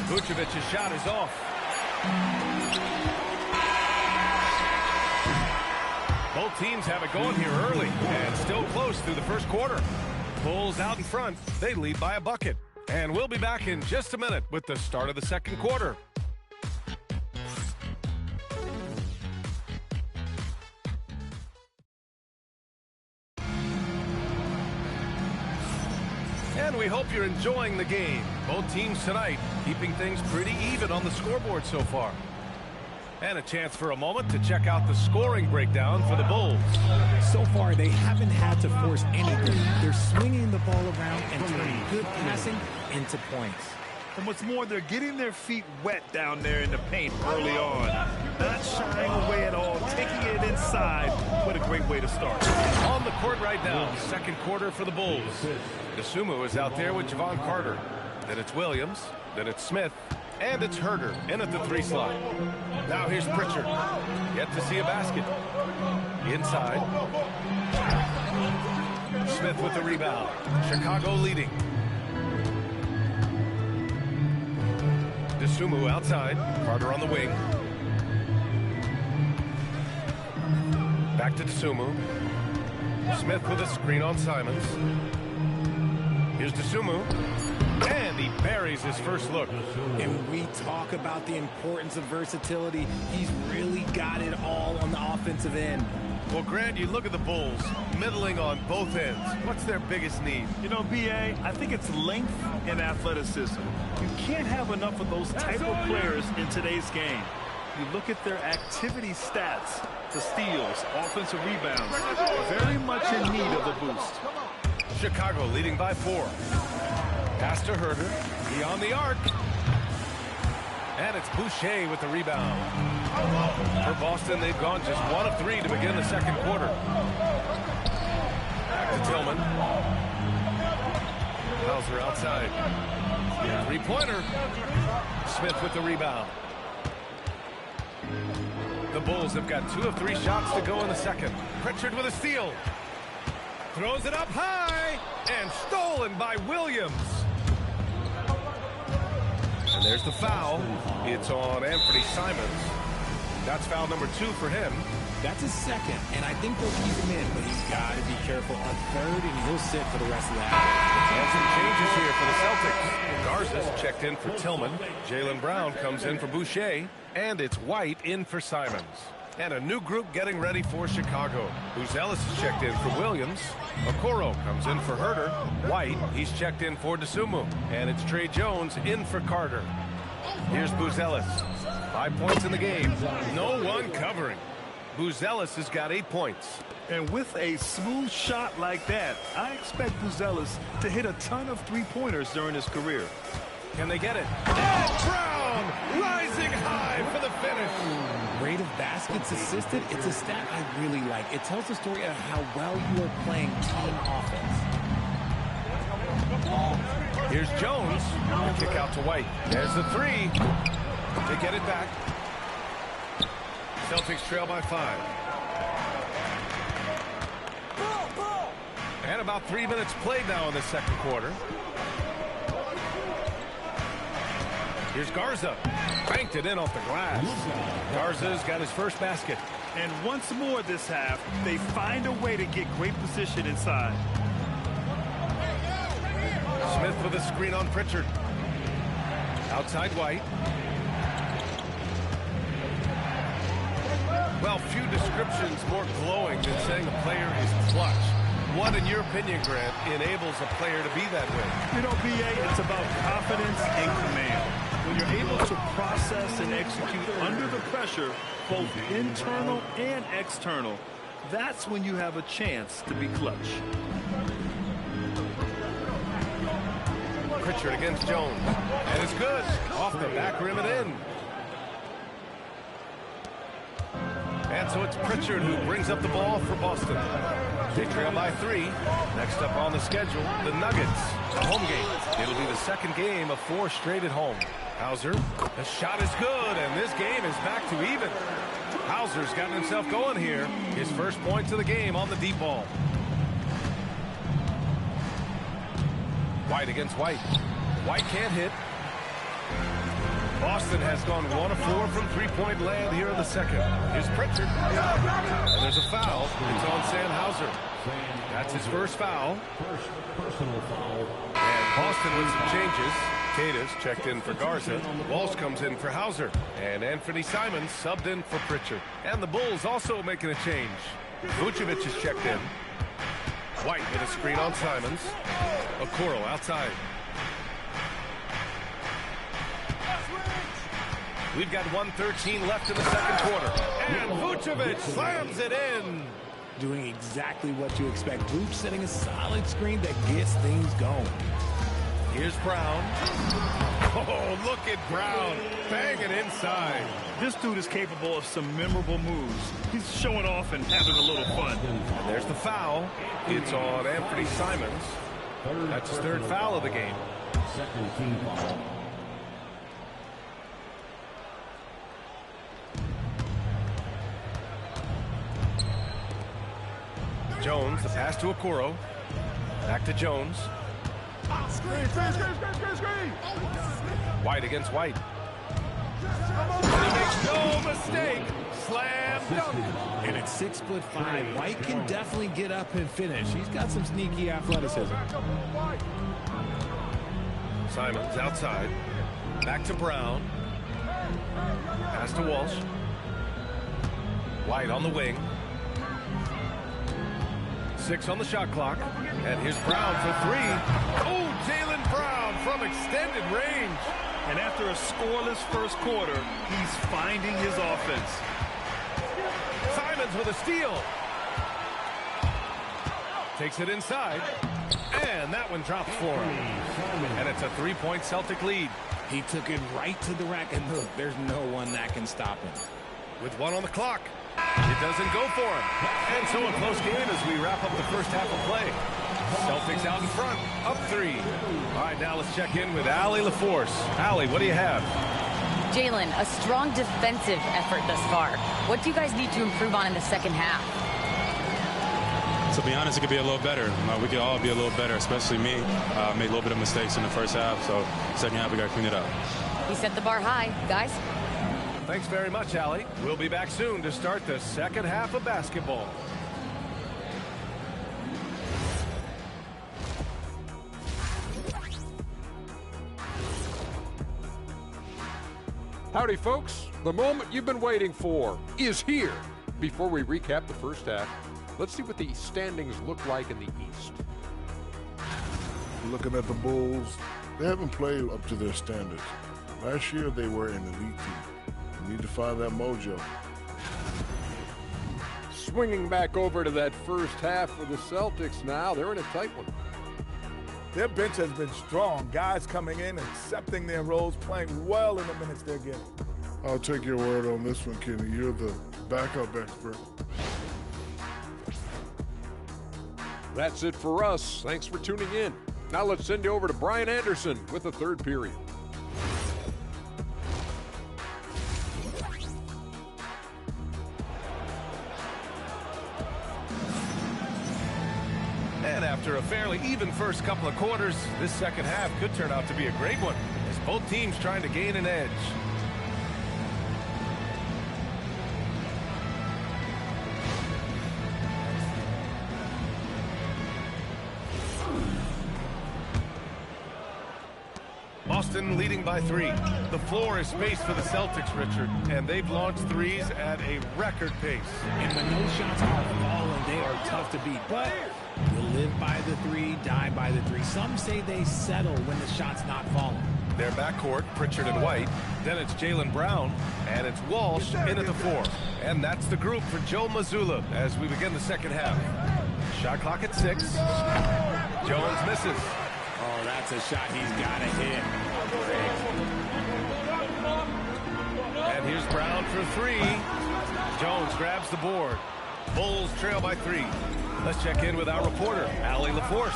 Vucevic's shot is off. Both teams have it going here early and still close through the first quarter. Bulls out in front. They lead by a bucket. And we'll be back in just a minute with the start of the second quarter. And we hope you're enjoying the game. Both teams tonight keeping things pretty even on the scoreboard so far. And a chance for a moment to check out the scoring breakdown for the Bulls. So far, they haven't had to force anything. They're swinging the ball around and turning good passing into points. And what's more, they're getting their feet wet down there in the paint early on. Not shying away at all, taking it inside. What a great way to start. On the court right now, second quarter for the Bulls. Dosunmu is out there with Javon Carter. Then it's Williams. Then it's Smith. And it's Herder in at the 3 slot. Now here's Pritchard. Yet to see a basket. Inside. Smith with the rebound. Chicago leading. Dosunmu outside. Carter on the wing. Back to Dosunmu. Smith with a screen on Simons. Here's Dosunmu. And he buries his first look. And we talk about the importance of versatility. He's really got it all on the offensive end. Well, Grant, you look at the Bulls, middling on both ends. What's their biggest need? You know, B.A., I think it's length and athleticism. You can't have enough of those type of players in today's game. You look at their activity stats, the steals, offensive rebounds, very much in need of a boost. Chicago leading by 4. Pass to Herder. He on the arc. And it's Boucher with the rebound. For Boston, they've gone just 1 of 3 to begin the second quarter. Back to Tillman. Hauser outside. 3-pointer. Smith with the rebound. The Bulls have got 2 of 3 shots to go in the second. Pritchard with a steal. Throws it up high. And stolen by Williams. And there's the foul. It's on Anthony Simons. That's foul number 2 for him. That's his second, and I think they'll keep him in, but he's got to be careful on third, and he'll sit for the rest of the half. And some changes here for the Celtics. Garza's checked in for Tillman. Jaylen Brown comes in for Boucher. And it's White in for Simons. And a new group getting ready for Chicago. Buzelis is checked in for Williams. Okoro comes in for Herder. White, he's checked in for Dosunmu. And it's Trey Jones in for Carter. Here's Buzelis. 5 points in the game. No one covering. Buzelis has got 8 points. And with a smooth shot like that, I expect Buzelis to hit a ton of 3-pointers during his career. Can they get it? And Brown rising high for the finish. Rate of baskets assisted, it's a stat I really like. It tells the story of how well you are playing team offense. Here's Jones. The kick out to White. There's the 3. They get it back. Celtics trail by 5. And about 3 minutes played now in the second quarter. Here's Garza. Banked it in off the glass. Garza's got his first basket. And once more this half, they find a way to get great position inside. Smith with a screen on Pritchard. Outside White. Well, few descriptions more glowing than saying a player is clutch. What, in your opinion, Grant, enables a player to be that way? You know, B.A., it's about confidence and command. When you're able to process and execute under the pressure, both internal and external, that's when you have a chance to be clutch. Pritchard against Jones. And it's good. Off the back rim and in. And so it's Pritchard who brings up the ball for Boston. They trail by 3. Next up on the schedule, the Nuggets. A home game. It'll be the second game of 4 straight at home. Hauser, the shot is good, and this game is back to even. Hauser's gotten himself going here. His first points of the game on the deep ball. White against White. White can't hit. Boston has gone 1 of 4 from three-point land here in the second. Here's Pritchard. And there's a foul. It's on Sandhauser. That's his first foul. Personal foul. And Boston with some changes. Tatis checked in for Garza. Walsh comes in for Hauser. And Anthony Simons subbed in for Pritchard. And the Bulls also making a change. Vucevic is checked in. White with a screen on Simons. Okoro outside. We've got 1:13 left in the second quarter. And Vucevic slams it in. Doing exactly what you expect. Vooch setting a solid screen that gets things going. Here's Brown. Oh, look at Brown. Banging inside. This dude is capable of some memorable moves. He's showing off and having a little fun. And there's the foul. It's on Anthony Simons. That's his third foul of the game. Second team foul. Jones, the pass to Okoro. Back to Jones. Screen. White against White. And he makes no mistake. Slam dunk. And at 6'5", White can definitely get up and finish. He's got some sneaky athleticism. Simons outside. Back to Brown. Pass to Walsh. White on the wing. 6 on the shot clock. And here's Brown for 3. Oh, Jaylen Brown from extended range. And after a scoreless first quarter, he's finding his offense. Simons with a steal. Takes it inside. And that one drops for him. And it's a 3-point Celtic lead. He took it right to the rack, and look, there's no one that can stop him. With 1 on the clock. It doesn't go for him. And so a close game as we wrap up the first half of play. Celtics out in front, up 3. All right, now let's check in with Allie LaForce. Allie, what do you have? Jalen, a strong defensive effort thus far. What do you guys need to improve on in the second half? To be honest, it could be a little better. We could all be a little better, especially me. Made a little bit of mistakes in the first half, so second half we got to clean it up. You set the bar high, guys. Thanks very much, Allie. We'll be back soon to start the second half of basketball. Howdy, folks. The moment you've been waiting for is here. Before we recap the first half, let's see what the standings look like in the East. Looking at the Bulls, they haven't played up to their standards. Last year, they were an elite team. They need to find that mojo. Swinging back over to that first half for the Celtics now. They're in a tight one. Their bench has been strong. Guys coming in, accepting their roles, playing well in the minutes they're getting. I'll take your word on this one, Kenny. You're the backup expert. That's it for us. Thanks for tuning in. Now let's send you over to Brian Anderson with the third period. And after a fairly even first couple of quarters, this second half could turn out to be a great one as both teams trying to gain an edge. Boston leading by 3. The floor is spaced for the Celtics, Richard, and they've launched threes at a record pace. And when those shots are falling, they are tough to beat. But you live by the 3, die by the 3. Some say they settle when the shot's not falling. Their backcourt, Pritchard and White. Then it's Jaylen Brown, and it's Walsh in at the 4. And that's the group for Joe Mazzulla as we begin the second half. Shot clock at 6. Jones misses. Oh, that's a shot he's got to hit. And here's Brown for 3. Jones grabs the board. Bulls trail by 3. Let's check in with our reporter, Allie LaForce.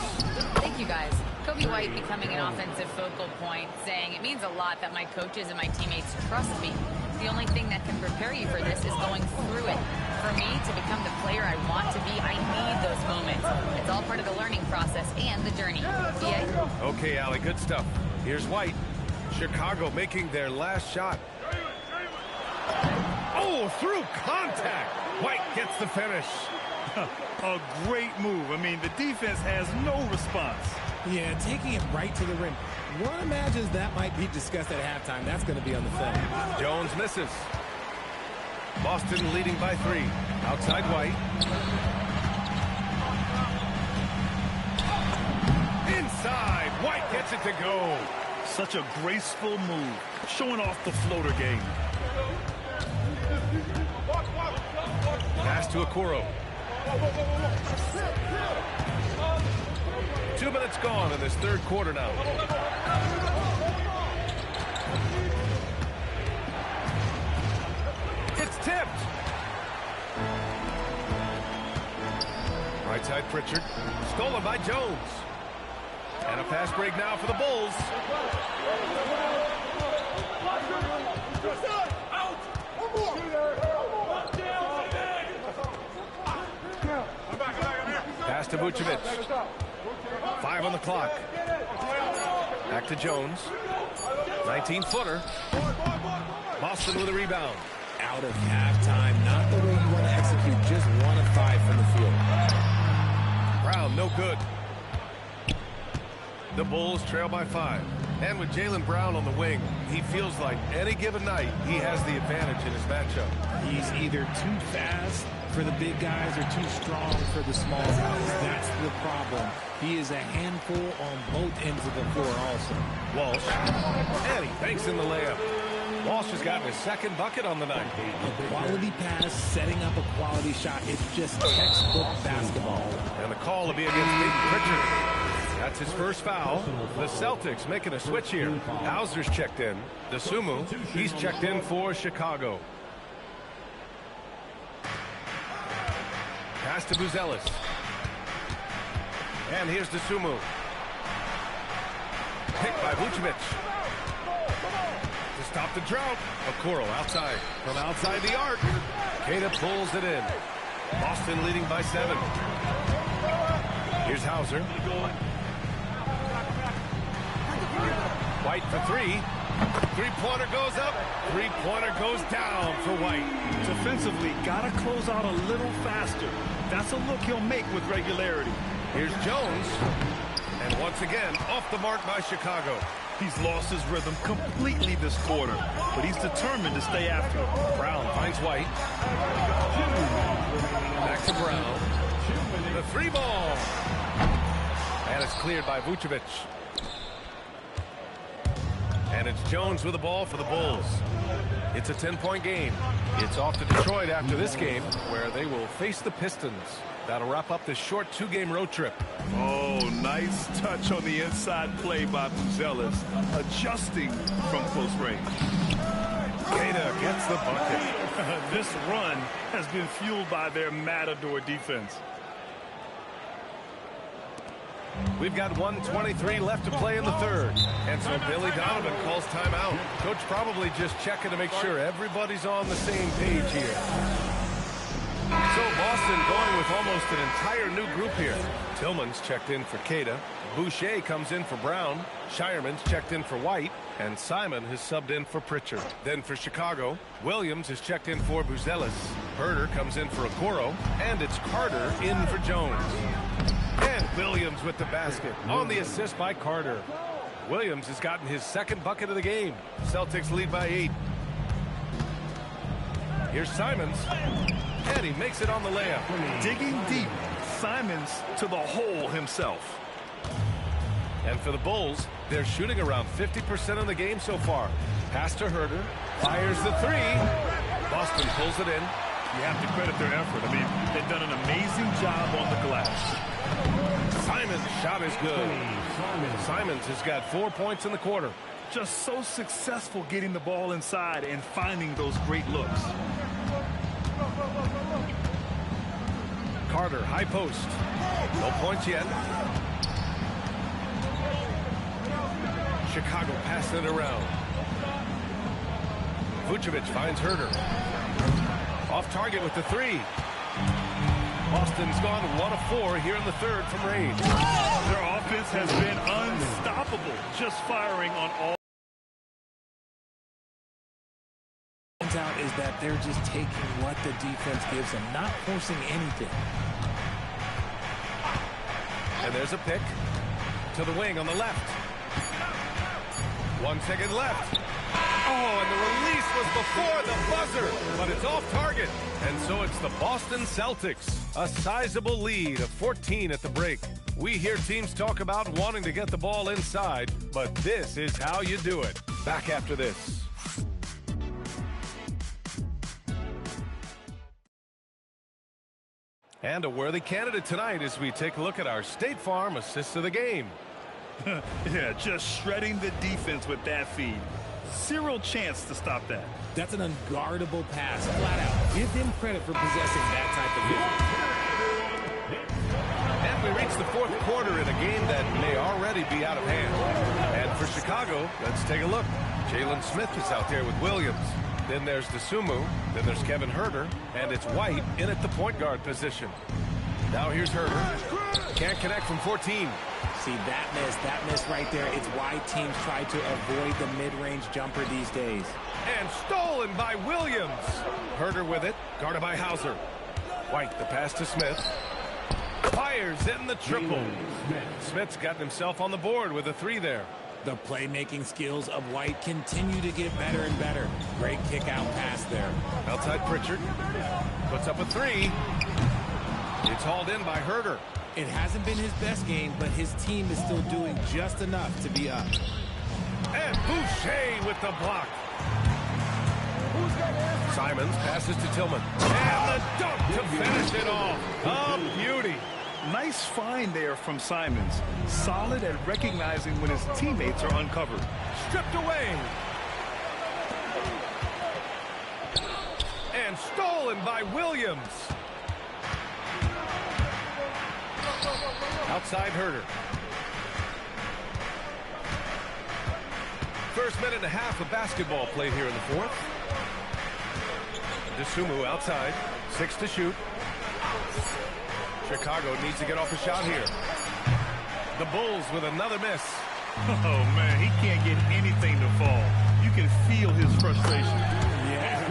Thank you, guys. Kobe White becoming an offensive focal point, saying it means a lot that my coaches and my teammates trust me. The only thing that can prepare you for this is going through it. For me, to become the player I want to be, I need those moments. It's all part of the learning process and the journey. BA? Okay, Allie, good stuff. Here's White. Chicago making their last shot. Oh, through contact. White gets the finish. A great move. I mean, the defense has no response. Yeah, taking it right to the rim. One imagines that might be discussed at halftime. That's going to be on the film. Jones misses. Boston leading by 3. Outside White. Inside. White gets it to go. Such a graceful move, showing off the floater game. Pass to Okoro. 2 minutes gone in this third quarter now. It's tipped. Right side Pritchard. Stolen by Jones. And a fast break now for the Bulls. Pass to Vucevic. 5 on the clock. Back to Jones. 19-footer. Boston with a rebound. Out of halftime. Not the way you want to execute. Just 1 of 5 from the field. Brown, no good. The Bulls trail by 5. And with Jaylen Brown on the wing, he feels like any given night he has the advantage in his matchup. He's either too fast for the big guys or too strong for the small guys. That's the problem. He is a handful on both ends of the floor also. Walsh. And he banks in the layup. Walsh has gotten his second bucket on the night. A quality pass, setting up a quality shot. It's just textbook basketball. And the call will be against Big Pritchard. That's his first foul. The Celtics making a switch here. Hauser's checked in. DeSumo, he's checked in for Chicago. Pass to Buzelis. And here's DeSumo. Picked by Vucevic. To stop the drought. Okoro outside. From outside the arc. Queta pulls it in. Boston leading by 7. Here's Hauser. White for 3. Three-pointer goes up. Three-pointer goes down for White. Defensively, got to close out a little faster. That's a look he'll make with regularity. Here's Jones. And once again, off the mark by Chicago. He's lost his rhythm completely this quarter, but he's determined to stay after it. Brown finds White. Back to Brown. The 3 ball. And it's cleared by Vucevic. And it's Jones with the ball for the Bulls. It's a 10-point game. It's off to Detroit after this game, where they will face the Pistons. That'll wrap up this short 2-game road trip. Oh, nice touch on the inside play by Buzelis, adjusting from close range. Queta gets the bucket. This run has been fueled by their Matador defense. We've got 1:23 left to play in the third. And so Billy Donovan calls timeout. Coach probably just checking to make sure everybody's on the same page here. So Boston going with almost an entire new group here. Tillman's checked in for Queta. Boucher comes in for Brown. Shireman's checked in for White. And Simon has subbed in for Pritchard. Then for Chicago, Williams is checked in for Buzelis. Herder comes in for Okoro. And it's Carter in for Jones. And Williams with the basket on the assist by Carter. Williams has gotten his second bucket of the game. Celtics lead by 8. Here's Simons. And he makes it on the layup. Digging deep, Simons to the hole himself. And for the Bulls, they're shooting around 50% of the game so far. Pass to Herder. Fires the 3. Boston pulls it in. You have to credit their effort. I mean, they've done an amazing job on the glass. Simons' shot is good. Simons has got 4 points in the quarter. Just so successful getting the ball inside and finding those great looks. Carter, high post. No points yet. Chicago passing it around. Vucevic finds Herder. Off target with the three. Boston's gone 1 of 4 here in the third from range. Their offense has been unstoppable, just firing on all. Out is that they're just taking what the defense gives them, not forcing anything. And there's a pick to the wing on the left. 1 second left. Oh, and the release was before the buzzer, but it's off target. And so it's the Boston Celtics, a sizable lead of 14 at the break. We hear teams talk about wanting to get the ball inside, but this is how you do it. Back after this. And a worthy candidate tonight as we take a look at our State Farm assist of the game. Yeah, just shredding the defense with that feed. Zero chance to stop that. That's an unguardable pass, flat out. Give them credit for possessing that type of vision. And we reach the fourth quarter in a game that may already be out of hand. And for Chicago, let's take a look. Jalen Smith is out there with Williams. Then there's Dosunmu. Then there's Kevin Huerter. And it's White in at the point guard position. Now here's Huerter. Can't connect from 14. See, that miss right there. It's why teams try to avoid the mid-range jumper these days. And stolen by Williams. Huerter with it. Guarded by Hauser. White, the pass to Smith. Fires in the triple. Smith's gotten himself on the board with a 3 there. The playmaking skills of White continue to get better and better. Great kick-out pass there. Outside Pritchard. Puts up a 3. It's hauled in by Huerter. It hasn't been his best game, but his team is still doing just enough to be up. And Boucher with the block. Simons passes to Tillman. And the dunk to finish it off. A beauty. Nice find there from Simons. Solid at recognizing when his teammates are uncovered. Stripped away. And stolen by Williams. Outside Huerter. First minute and a half of basketball played here in the fourth. Dosunmu outside. 6 to shoot. Chicago needs to get off a shot here. The Bulls with another miss. Oh, man, he can't get anything to fall. You can feel his frustration. Yeah,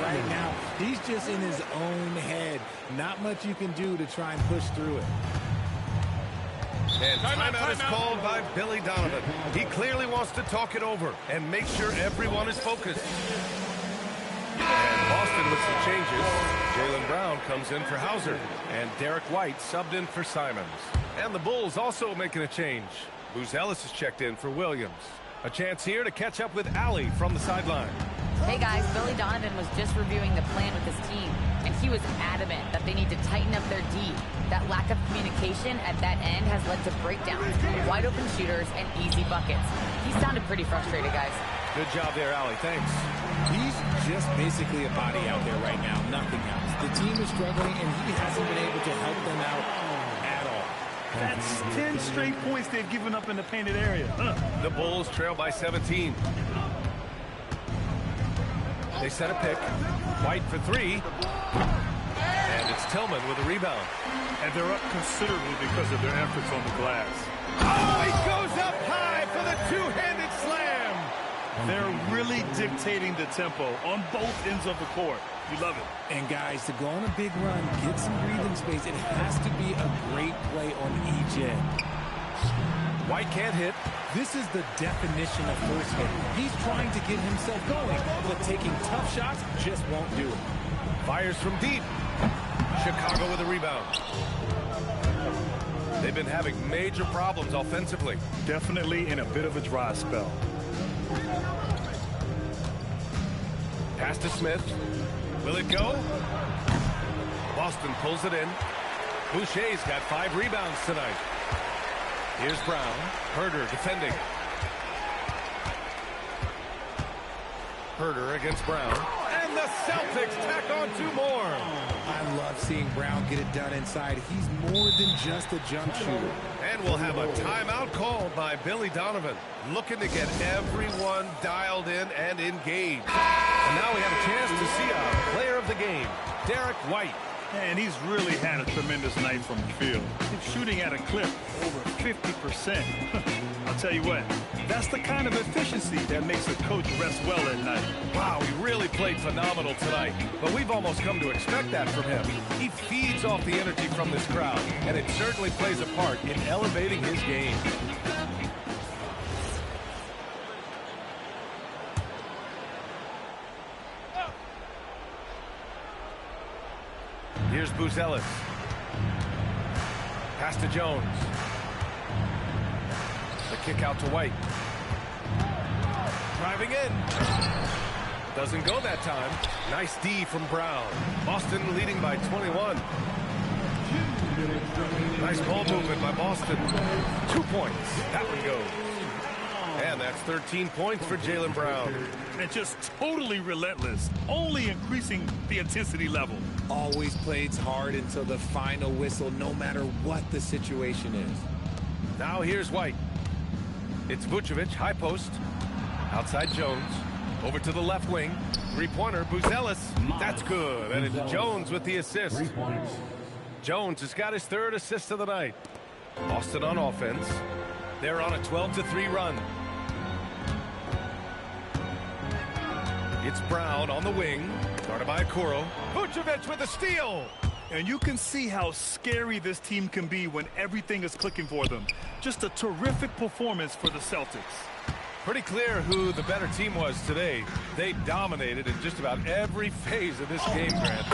right now, he's just in his own head. Not much you can do to try and push through it. And timeout is called by Billy Donovan. He clearly wants to talk it over and make sure everyone is focused. And Boston with some changes. Jaylen Brown comes in for Hauser. And Derek White subbed in for Simons. And the Bulls also making a change. Booz Ellis is checked in for Williams. A chance here to catch up with Allie from the sideline. Hey guys, Billy Donovan was just reviewing the plan with his team, and he was adamant that they need to tighten up their D. That lack of communication at that end has led to breakdowns, wide open shooters, and easy buckets. He sounded pretty frustrated, guys. Good job there, Allie. Thanks. He's just basically a body out there right now, nothing else. The team is struggling, and he hasn't been able to help them out at all. That's 10 straight points they've given up in the painted area. The Bulls trail by 17. They set a pick. White for 3. And it's Tillman with a rebound. And they're up considerably because of their efforts on the glass. Oh, he goes up high for the two-handed slam. They're really dictating the tempo on both ends of the court. You love it. And guys, to go on a big run, get some breathing space, it has to be a great play on each end. White can't hit. This is the definition of first hit. He's trying to get himself going, but taking tough shots just won't do it. Fires from deep. Chicago with a rebound. They've been having major problems offensively. Definitely in a bit of a dry spell. Pass to Smith. Will it go? Boston pulls it in. Boucher's got 5 rebounds tonight. Here's Brown. Huerter defending. Huerter against Brown. And the Celtics tack on 2 more. I love seeing Brown get it done inside. He's more than just a jump shooter. And we'll have a timeout called by Billy Donovan, looking to get everyone dialed in and engaged. And now we have a chance to see our player of the game, Derek White. And he's really had a tremendous night from the field. He's shooting at a clip over 50%. I'll tell you what, that's the kind of efficiency that makes a coach rest well at night. Wow, he really played phenomenal tonight, but we've almost come to expect that from him. He feeds off the energy from this crowd, and it certainly plays a part in elevating his game. Here's Buzelis. Pass to Jones. The kick out to White. Driving in. Doesn't go that time. Nice D from Brown. Boston leading by 21. Nice ball movement by Boston. 2 points. That one goes. And that's 13 points for Jaylen Brown. And just totally relentless, only increasing the intensity level. Always plays hard until the final whistle, no matter what the situation is. Now here's White. It's Vucevic, high post. Outside Jones. Over to the left wing. 3-pointer, Buzelis. That's good. And it's Jones with the assist. 3 points. Jones has got his 3rd assist of the night. Boston on offense. They're on a 12-3 run. It's Brown on the wing. Started by Okoro. Vucevic with a steal. And you can see how scary this team can be when everything is clicking for them. Just a terrific performance for the Celtics. Pretty clear who the better team was today. They dominated in just about every phase of this game, Grant.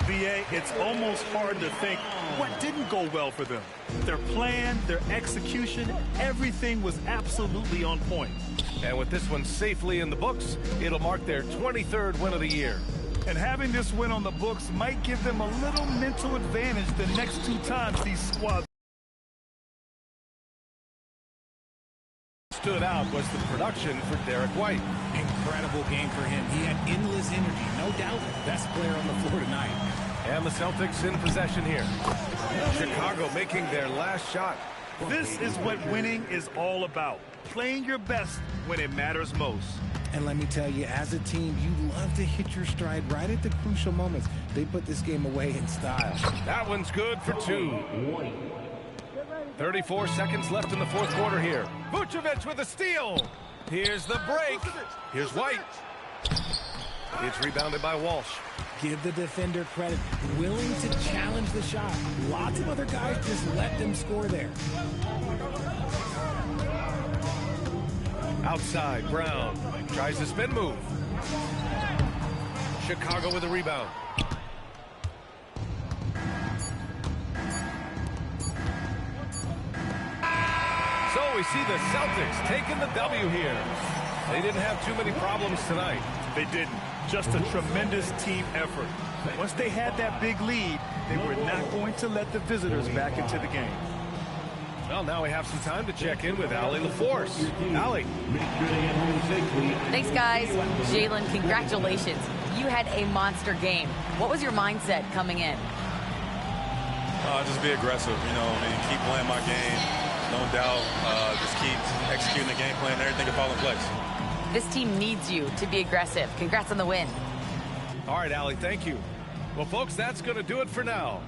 B.A., it's almost hard to think what didn't go well for them. Their plan, their execution, everything was absolutely on point. And with this one safely in the books, it'll mark their 23rd win of the year. And having this win on the books might give them a little mental advantage the next 2 times these squads. Stood out was the production for Derek White. Incredible game for him. He had endless energy. No doubt the best player on the floor tonight. And the Celtics in possession here. Chicago making their last shot. This is what winning is all about. Playing your best when it matters most. And let me tell you, as a team, you love to hit your stride right at the crucial moments. They put this game away in style. That one's good for 2. 34 seconds left in the 4th quarter here. Vucevic with a steal. Here's the break. Here's White. It's rebounded by Walsh. Give the defender credit. Willing to challenge the shot. Lots of other guys just let them score there. Outside, Brown tries the spin move. Chicago with a rebound. So we see the Celtics taking the W here. They didn't have too many problems tonight. They didn't. Just a tremendous team effort. Once they had that big lead, they were not going to let the visitors back into the game. Well, now we have some time to check in with Allie LaForce. Allie. Thanks, guys. Jaylen, congratulations. You had a monster game. What was your mindset coming in? Just be aggressive, keep playing my game. No doubt, just keep executing the game plan and everything will fall in place. This team needs you to be aggressive. Congrats on the win. All right, Allie, thank you. Well, folks, that's going to do it for now.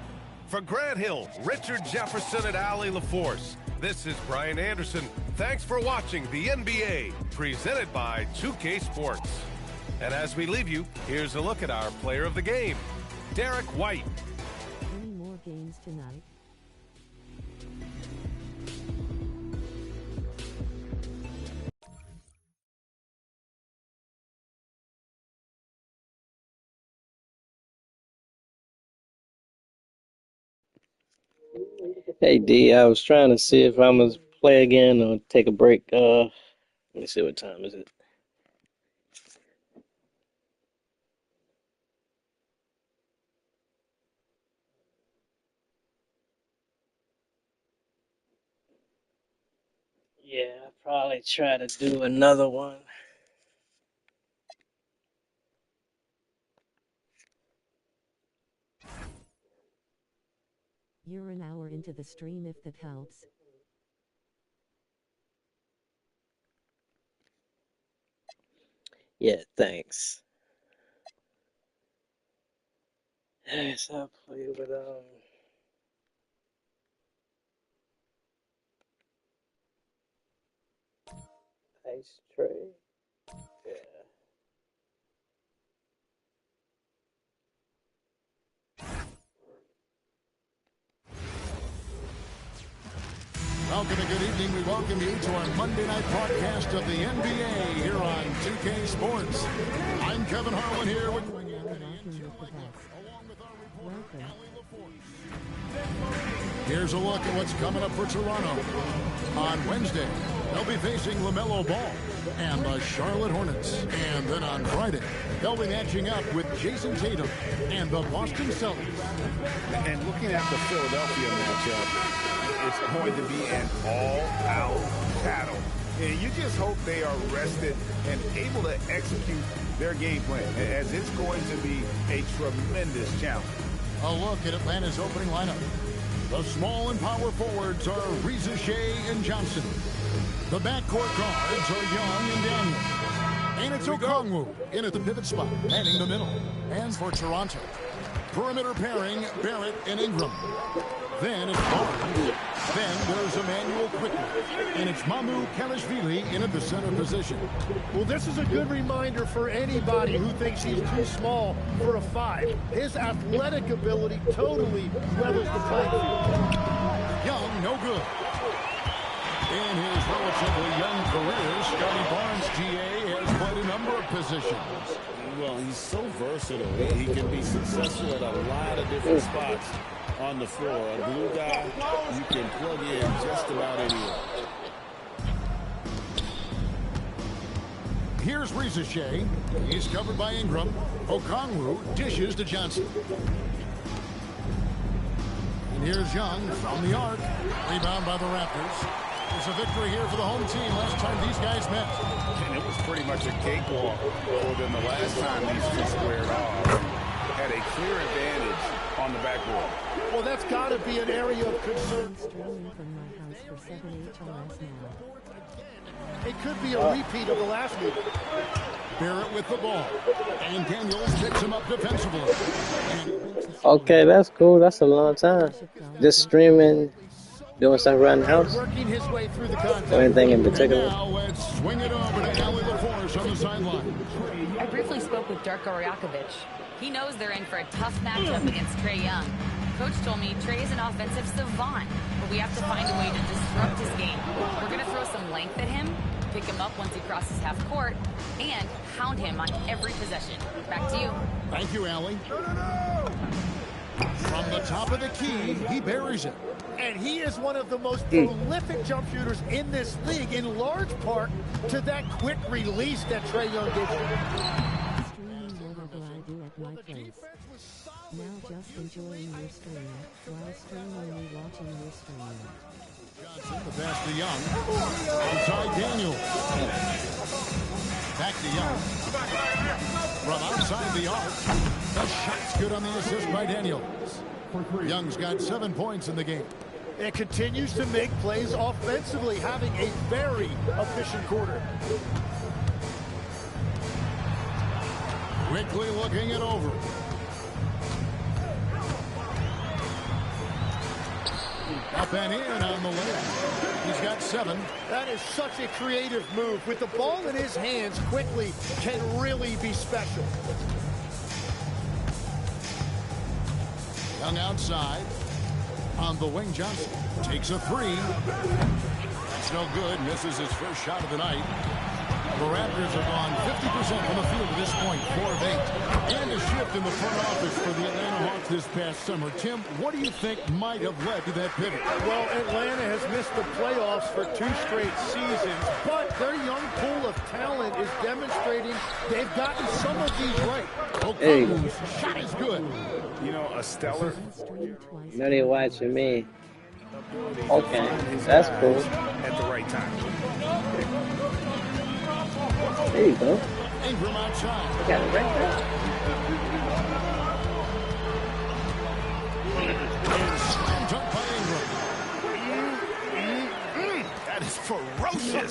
For Grant Hill, Richard Jefferson, and Allie LaForce, this is Brian Anderson. Thanks for watching the NBA, presented by 2K Sports. And as we leave you, here's a look at our player of the game, Derek White. Any more games tonight? Hey D, I was trying to see if I'm gonna play again or take a break. Let me see, what time is it? Yeah, I'll probably try to do another one. You're an hour into the stream if that helps. Yeah, thanks. Yes, I'll play with Ice Tray. Yeah. Welcome and good evening. We welcome you to our Monday night podcast of the NBA here on 2K Sports. I'm Kevin Harlan here with Here's a look at what's coming up for Toronto. On Wednesday, they'll be facing LaMelo Ball and the Charlotte Hornets. And then on Friday, they'll be matching up with Jason Tatum and the Boston Celtics. And looking at the Philadelphia matchup, it's going to be an all-out battle. And you just hope they are rested and able to execute their game plan, as it's going to be a tremendous challenge. A look at Atlanta's opening lineup. The small and power forwards are Reza Shea and Johnson. The backcourt guards are Young and Daniel. And it's Okongwu in at the pivot spot, manning the middle. And for Toronto, perimeter pairing Barrett and Ingram. Then it's Barnes. Then there's Emmanuel Quickly. And it's Mamu Kalashvili in at the center position. Well, this is a good reminder for anybody who thinks he's too small for a 5. His athletic ability totally levels the playing field. Young, no good. In his relatively young career, Scotty Barnes, GA, has played a number of positions. Well, he's so versatile. He can be successful at a lot of different spots on the floor. A glue guy, you can plug in just about anywhere. Here's Reza Shea. He's covered by Ingram. Okongwu dishes to Johnson. And here's Young from the arc. Rebound by the Raptors. It's a victory here for the home team last time these guys met. And it was pretty much a cakewalk for them the last time these two squared off. Had a clear advantage on the backboard. Well, that's got to be an area of concern. Streaming from my house for 7 HRS now. It could be a repeat of the last meeting. Barrett with the ball. And Daniels picks him up defensively. Okay, that's cool. That's a long time. Just streaming, doing something around the house. Working his way through the contact. Anything in particular? Now let's swing it over to Allie LaForce on the sideline. I briefly spoke with Darko Rajakovic. He knows they're in for a tough matchup against Trae Young. Coach told me Trae is an offensive savant, but we have to find a way to disrupt his game. We're going to throw some length at him, pick him up once he crosses half court, and hound him on every possession. Back to you. Thank you, Allie. From the top of the key, he buries it. And he is one of the most prolific jump shooters in this league, in large part to that quick release that Trae Young gives you. Streaming whatever I do at my place. Now just enjoying your stream, while streamingly watching your stream. Johnson, the pass to Young. Outside Daniels. Back to Young. From outside the arc. The shot's good on the assist by Daniels. Young's got 7 points in the game. It continues to make plays offensively, having a very efficient quarter. Quickly looking it over. Up and in on the layup. He's got 7. That is such a creative move. With the ball in his hands, quickly can really be special. Young outside. On the wing, Johnson takes a 3. That's no good. Misses his first shot of the night. The Raptors have gone 50% from the field at this point, 4 of 8. And a shift in the front office for the Atlanta Hawks this past summer. Tim, what do you think might have led to that pivot? Well, Atlanta has missed the playoffs for 2 straight seasons, but their young pool of talent is demonstrating they've gotten some of these right. Okongwu's shot is good. You know, a stellar. No, they watching me. Okay, that's cool. At the right time. There you go. Ingram outside. Got it right there. And slam dunk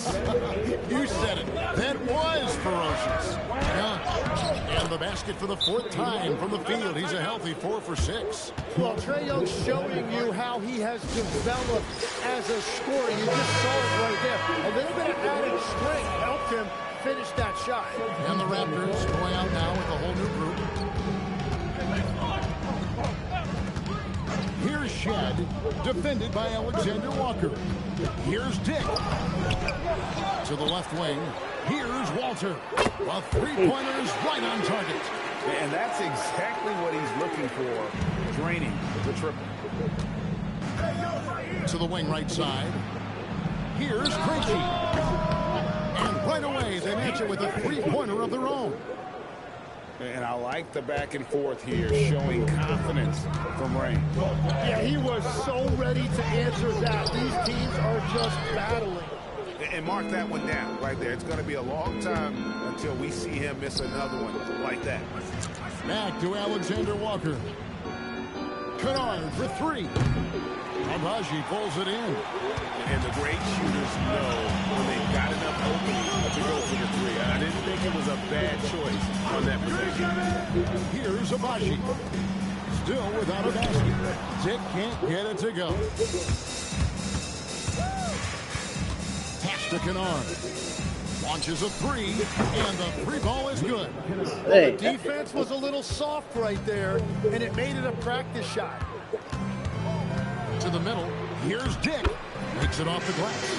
ferocious. You said it. That was ferocious. Yeah. And the basket for the 4th time from the field. He's a healthy 4 for 6. Well, Trae Young's showing you how he has developed as a scorer. You just saw it right there. A little bit of added strength helped him finish that shot. And the Raptors going out now with a whole new group. Here's Shed, defended by Alexander Walker. Here's Dick. To the left wing, here's Walter. A 3-pointer's right on target. And that's exactly what he's looking for, draining the triple. To the wing right side, here's Krejci. And right away, they match it with a 3-pointer of their own. And I like the back and forth here, showing confidence from Rain. Yeah, he was so ready to answer that. These teams are just battling. And mark that one down right there. It's going to be a long time until we see him miss another one like that. Back to Alexander Walker. Kennard for 3. Agbaji pulls it in. And the great shooters know when they've got enough opening to go for the 3. I didn't think it was a bad choice on that possession. Here's Agbaji. Still without a basket. Dick can't get it to go. Pass to Kennard. Launches a 3, and the 3 ball is good. Hey. The defense was a little soft right there, and it made it a practice shot. To the middle, here's Dick. Makes it off the glass.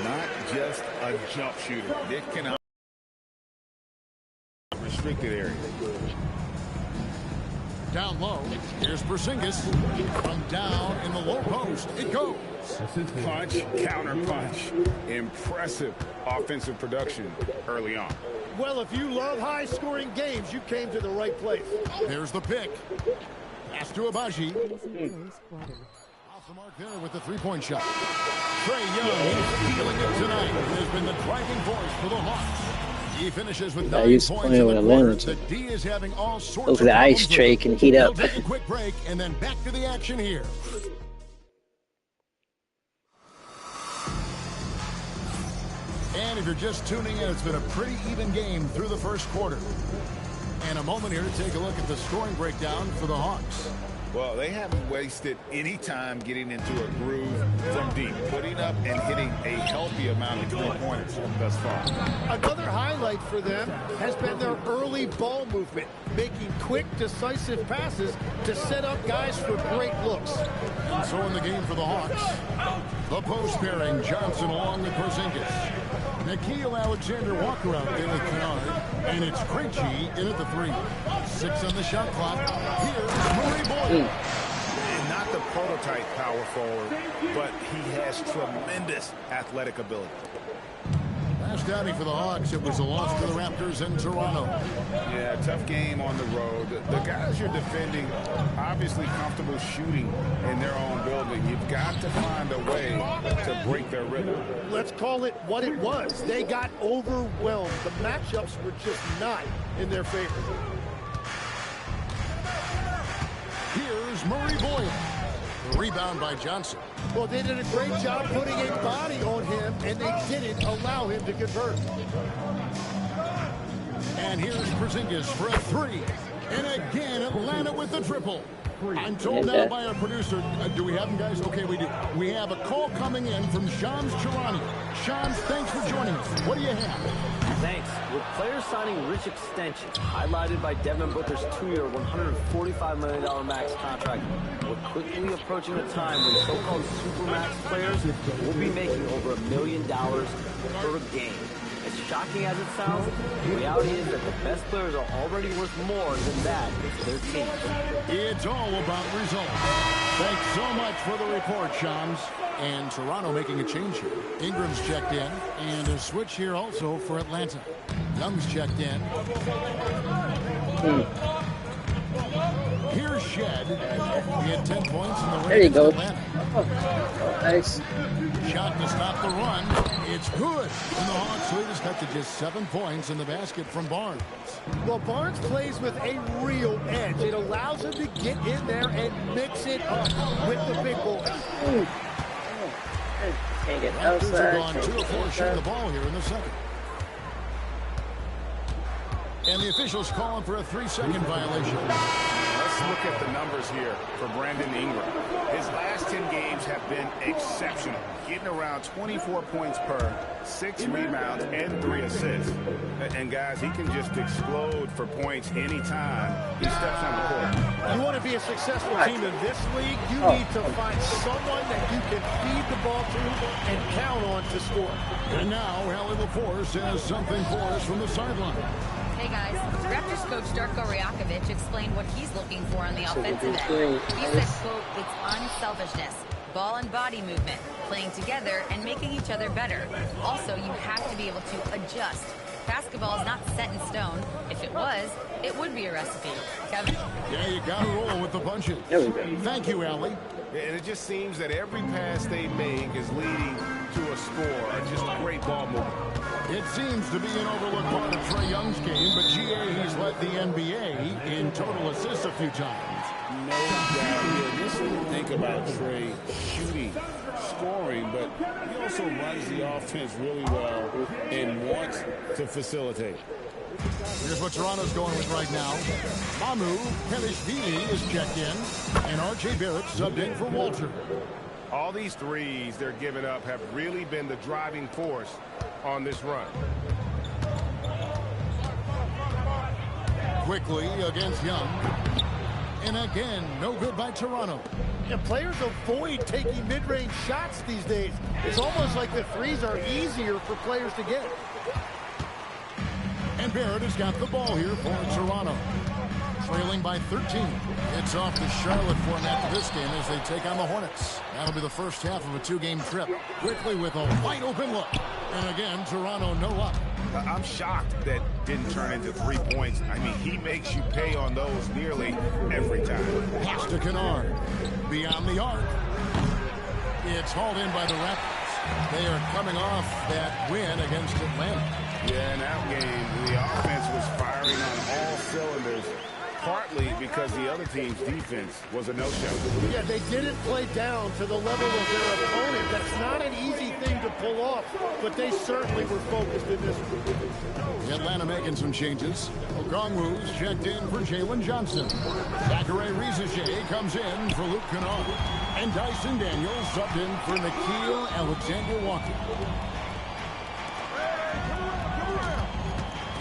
Not just a jump shooter. Dick cannot restricted area. Down low, here's Porzingis. From down in the low post, it goes. Punch, counter punch. Impressive offensive production early on. Well, if you love high-scoring games, you came to the right place. There's the pick. Pass to Agbaji. Off the mark there with the 3-point shot. Trae Young is feeling it tonight. He has been the driving force for the Hawks. He finishes with 9 points in the quarter. The D is having all sorts Look at the ice tray can heat up. We'll take a quick break and then back to the action here. And if you're just tuning in, it's been a pretty even game through the first quarter. And a moment here to take a look at the scoring breakdown for the Hawks. Well, they haven't wasted any time getting into a groove from deep, putting up and hitting a healthy amount of 3-pointers thus far. Another highlight for them has been their early ball movement, making quick, decisive passes to set up guys for great looks. And so in the game for the Hawks, the post pairing, Johnson along with Porzingis. Nickeil Alexander-Walker out there with Kennard, and it's Krejci in at the 3. 6 on the shot clock. Here's Murray Boyd. And not the prototype power forward, but he has tremendous athletic ability. Last outing for the Hawks, it was a loss to the Raptors in Toronto. Yeah, tough game on the road. The guys you're defending, obviously comfortable shooting in their own building. You've got to find a way to break their rhythm. Let's call it what it was. They got overwhelmed. The matchups were just not in their favor. Here's Murray Boyd. The rebound by Johnson. Well, they did a great job putting a body on him, and they didn't allow him to convert. And here's Porzingis for a 3. And again, Atlanta with the triple. I'm told now by our producer, do we have them, guys? Okay, we do. We have a call coming in from Shams Charania. Shams, thanks for joining us. What do you have? Thanks. With players signing rich extensions, highlighted by Devin Booker's 2-year, $145 million max contract, we're quickly approaching a time when so-called supermax players will be making over $1 million per game. As shocking as it sounds, the reality is that the best players are already worth more than that to their teams. It's all about results. Thanks so much for the report, Shams. And Toronto making a change here. Ingram's checked in, and a switch here also for Atlanta. Young's checked in. Here's Shed. He had 10 points in the race. There you go. Nice. Shot to stop the run. It's good. And the Hawks lead us cut to just 7 points in the basket from Barnes. Well, Barnes plays with a real edge. It allows him to get in there and mix it up with the big boys. get Raptors are outside. gone 2 of 4 shooting the ball here in the second. And the officials calling for a 3-second violation. Let's look at the numbers here for Brandon Ingram. His last 10 games have been exceptional, getting around 24 points per, 6 rebounds, and 3 assists. And guys, he can just explode for points anytime he steps on the court. You want to be a successful team in this league, you need to find someone that you can feed the ball to and count on to score. And now, Allie LaForce has something for us from the sideline. Hey guys, Raptors coach Darko Rajakovic explained what he's looking for on the offensive end. He said, quote, it's unselfishness, ball and body movement, playing together and making each other better. Also, you have to be able to adjust. Basketball is not set in stone. If it was, it would be a recipe. Kevin? Yeah, you got to roll with the punches. Thank you, Allie. And it just seems that every pass they make is leading to a score, or just great ball movement. It seems to be an overlooked part of Trae Young's game, but GA, he's led the NBA in total assists a few times. No doubt. You initially think about Trae shooting, scoring, but he also runs the offense really well and wants to facilitate. Here's what Toronto's going with right now. Mamu Kelishvili is checked in, and R.J. Barrett subbed in for Walter. All these threes they're giving up have really been the driving force on this run. Quickly against Young. And again, no good by Toronto. Yeah, players avoid taking mid-range shots these days. It's almost like the threes are easier for players to get. And Barrett has got the ball here for Toronto. Trailing by 13. It's off the Charlotte format for this game as they take on the Hornets. That'll be the first half of a 2-game trip. Quickly with a wide open look. And again, Toronto no up. I'm shocked that didn't turn into 3 points. I mean, he makes you pay on those nearly every time. Pass to Kennard. Beyond the arc. It's hauled in by the Raptors. They are coming off that win against Atlanta. Yeah, in that game, the offense was firing on all cylinders, partly because the other team's defense was a no-show. Yeah, they didn't play down to the level of their opponent. That's not an easy thing to pull off, but they certainly were focused in this one. Atlanta making some changes. Okongwu's checked in for Jalen Johnson. Zachary Rizache comes in for Luke Kennard. And Dyson Daniels subbed in for Nickeil Alexander-Walker.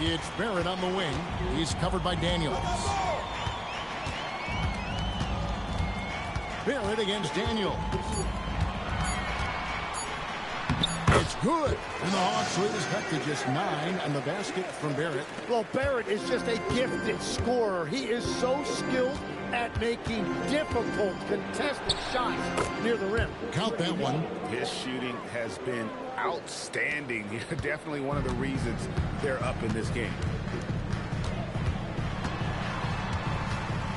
It's Barrett on the wing. He's covered by Daniels. Barrett against Daniels. It's good. And the Hawks lead his cut to just 9 on the basket from Barrett. Well, Barrett is just a gifted scorer. He is so skilled at making difficult contested shots near the rim. Count that one. His shooting has been outstanding. Definitely one of the reasons they're up in this game.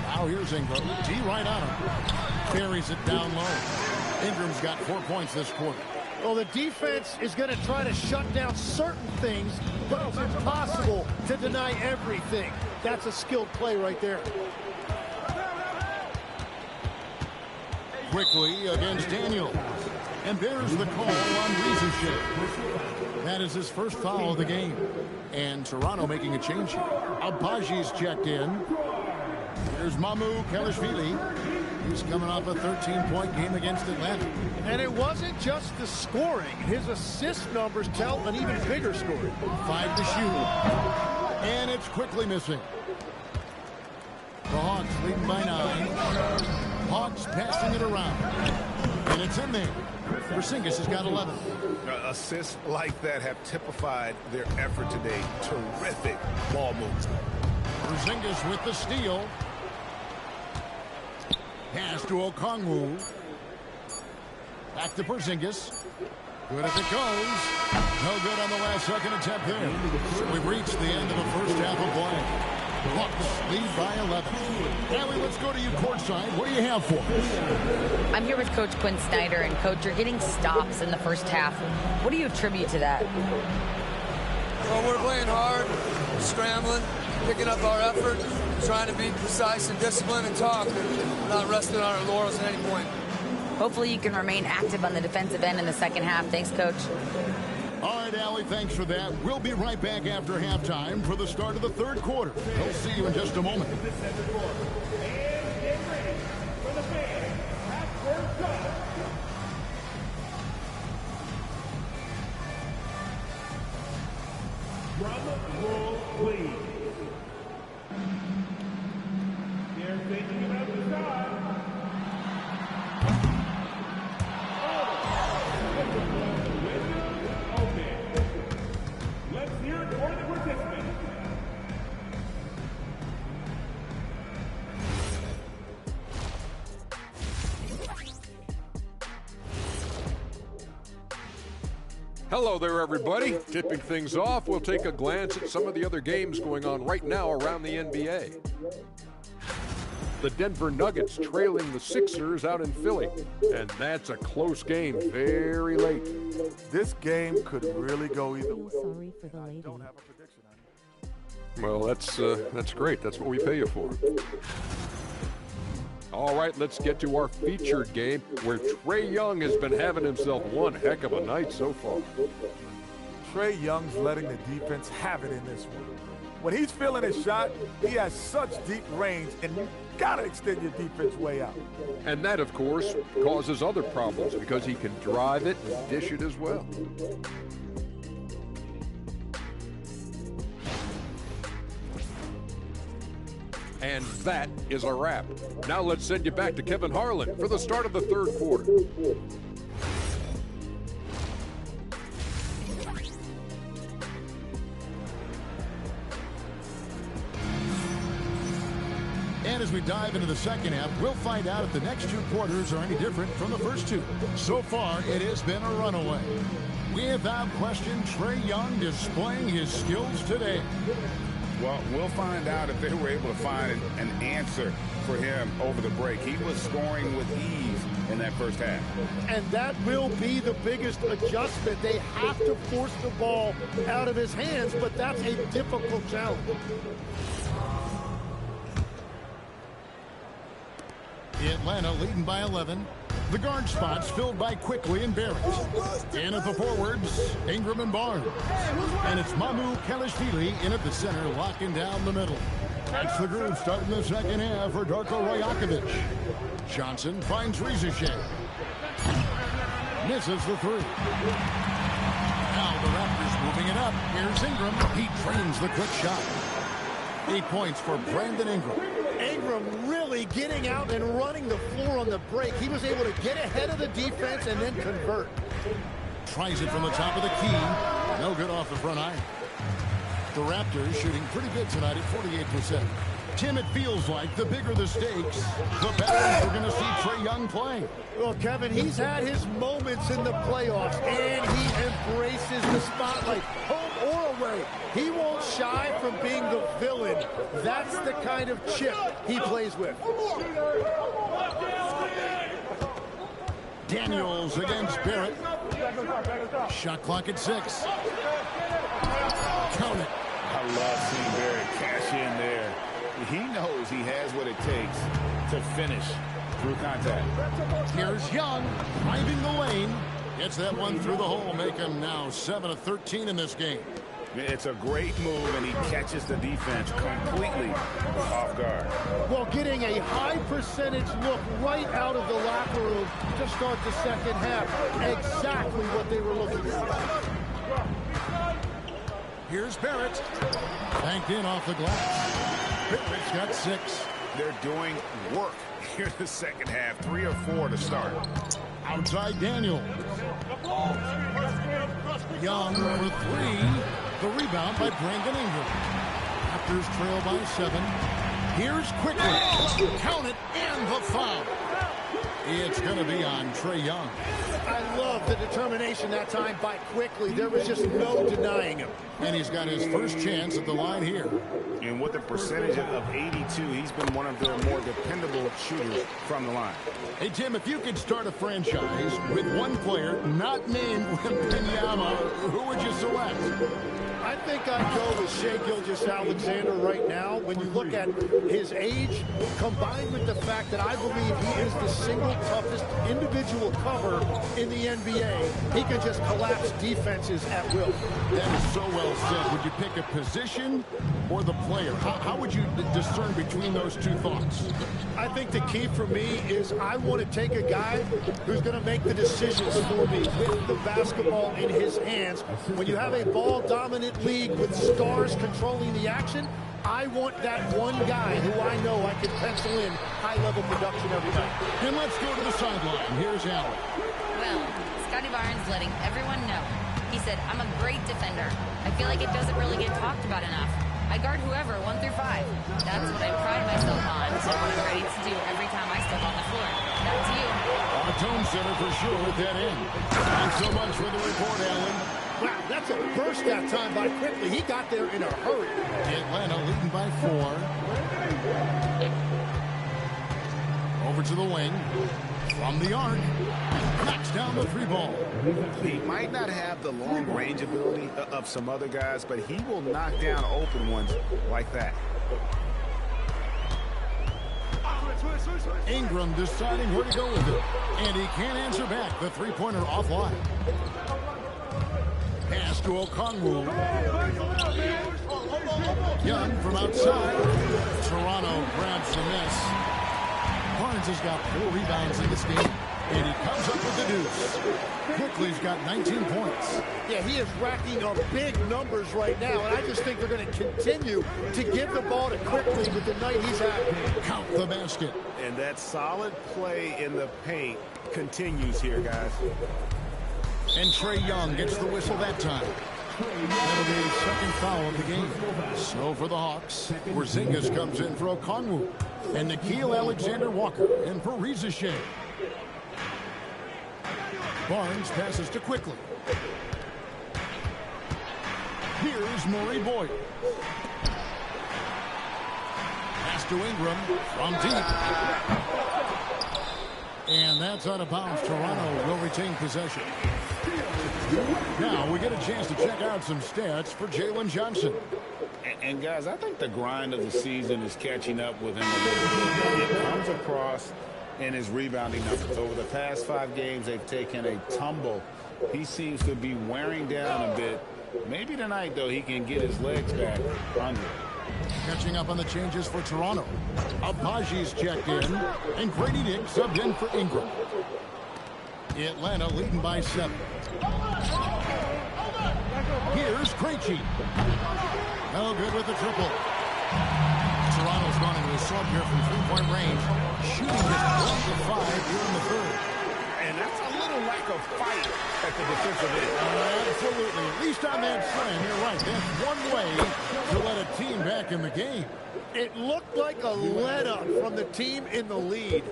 Now here's Ingram. D right on him. Buries it down low. Ingram's got 4 points this quarter. Well, the defense is going to try to shut down certain things, but it's impossible to deny everything. That's a skilled play right there. Quickly against Daniel. And there's the call on Rizache. That is his first foul of the game. And Toronto making a change here. Abaji's checked in. There's Mamu Kelishvili. He's coming off a 13-point game against Atlanta. And it wasn't just the scoring. His assist numbers tell an even bigger story. 5 to shoot. And it's quickly missing. The Hawks leading by 9. Hawks passing it around. And it's in there. Porzingis has got 11. Assists like that have typified their effort today. Terrific ball moves. Porzingis with the steal. Pass to Okongwu. Back to Porzingis. Good as it goes. No good on the last second attempt there. So we've reached the end of the first half of play. Hawks lead by 11. Allie, let's go to you courtside. What do you have for us? I'm here with Coach Quinn Snyder, and Coach, you're getting stops in the first half. What do you attribute to that? Well, we're playing hard, scrambling, picking up our effort, trying to be precise and disciplined and talk. We're not resting on our laurels at any point. Hopefully you can remain active on the defensive end in the second half. Thanks, Coach. All right, Allie, thanks for that. We'll be right back after halftime for the start of the third quarter. We'll see you in just a moment. Drum roll, please. They're thinking about the start. Let's hear it for the participants. Hello there, everybody. Tipping things off, we'll take a glance at some of the other games going on right now around the NBA. The Denver Nuggets trailing the Sixers out in Philly, and that's a close game, very late. This game could really go either way. Sorry for the lady. Well, that's great. That's what we pay you for. All right, let's get to our featured game where Trae Young has been having himself one heck of a night so far. Trae Young's letting the defense have it in this one. When he's feeling his shot, he has such deep range, and you got to extend your defense way out. And that, of course, causes other problems because he can drive it and dish it as well. And that is a wrap. Now let's send you back to Kevin Harlan for the start of the third quarter. And as we dive into the second half, we'll find out if the next two quarters are any different from the first two. So far, it has been a runaway. Without question, Trae Young displaying his skills today. Well, we'll find out if they were able to find an answer for him over the break. He was scoring with ease in that first half. And that will be the biggest adjustment. They have to force the ball out of his hands, but that's a difficult challenge. Atlanta leading by 11. The guard spots filled by Quickly and Barrett. In at the forwards, Ingram and Barnes. And it's Mamu Kelishvili in at the center, locking down the middle. That's the group starting the second half for Darko Rajakovic. Johnson finds Rizachet. Misses the three. Now the Raptors moving it up. Here's Ingram. He trains the quick shot. 8 points for Brandon Ingram. Ingram really getting out and running the floor on the break. He was able to get ahead of the defense and then convert. Tries it from the top of the key. No good off the front iron. The Raptors shooting pretty good tonight at 48%. Tim, it feels like the bigger the stakes, the better we're going to see Trae Young play. Well, Kevin, he's had his moments in the playoffs, and he embraces the spotlight, home or away. He won't shy from being the villain. That's the kind of chip he plays with. Daniels against Barrett. Shot clock at 6. Count it. I love seeing Barrett cash in there. He knows he has what it takes to finish through contact. Here's Young driving the lane. Gets that one through the hole, make him now 7 of 13 in this game. It's a great move, and he catches the defense completely off guard. Well, getting a high percentage look right out of the locker room to start the second half. Exactly what they were looking for. Here's Barrett. Banked in off the glass. Barrett's got 6. They're doing work here in the second half. 3 or 4 to start. Outside Daniel. Young for 3. The rebound by Brandon Ingram. Raptors trail by 7. Here's Quickly. Count it, and the foul. It's going to be on Trae Young. I love the determination that time by Quickly. There was just no denying him. And he's got his first chance at the line here. And with a percentage of 82, he's been one of their more dependable shooters from the line. Hey, Tim, if you could start a franchise with one player not named Wembanyama, who would you select? I think I'd go with Shai Gilgeous-Alexander right now. When you look at his age, combined with the fact that I believe he is the single toughest individual cover in the NBA, he can just collapse defenses at will. That is so well said. Would you pick a position or the player? How would you discern between those two thoughts? I think the key for me is I want to take a guy who's going to make the decisions for me with the basketball in his hands. When you have a ball-dominant league with stars controlling the action, I want that one guy who I know I can pencil in high-level production every night. And let's go to the sideline. Here's Allen. Well, Scottie Barnes letting everyone know. He said, I'm a great defender. I feel like it doesn't really get talked about enough. I guard whoever, 1 through 5. That's what I pride myself on, so what I'm ready to do every time I step on the floor. Back to you. Our tone setter for sure at that end. Thanks so much for the report, Allen. Wow, that's a burst that time by quickly. He got there in a hurry. Atlanta leading by 4. Over to the wing. From the arc. Knocks down the 3 ball. He might not have the long range ability of some other guys, but he will knock down open ones like that. Ingram deciding where to go with it. And he can't answer back. The three-pointer offline. Pass to Okongwu. Young from outside. Toronto grabs the miss. Barnes has got 4 rebounds in this game. And he comes up with the deuce. Quickly's got 19 points. Yeah, he is racking up big numbers right now, and I just think they're going to continue to give the ball to Quickly with the night he's having. Count the basket. And that solid play in the paint continues here, guys. And Trae Young gets the whistle that time. That'll be his second foul of the game. So for the Hawks, Porzingis comes in for Okongwu. And Nickeil Alexander-Walker in for Reza Shea. Barnes passes to Quickly. Here's Murray Boyd. Pass to Ingram from deep. And that's out of bounds. Toronto will retain possession. Now we get a chance to check out some stats for Jalen Johnson. And guys, I think the grind of the season is catching up with him a little bit. It comes across in his rebounding numbers. Over the past 5 games, they've taken a tumble. He seems to be wearing down a bit. Maybe tonight, though, he can get his legs back under. Catching up on the changes for Toronto. Abaji's checked in, and Grady Dick subbed in for Ingram. Atlanta leading by 7. Here's Krejci. No good with the triple. Toronto's gone into a slump here from 3-point range. Shooting just 1 to 5 here in the 3rd. And that's a little lack of fight at the defensive end. Absolutely. At least on that slam, you're right. That's one way to let a team back in the game. It looked like a let-up from the team in the lead.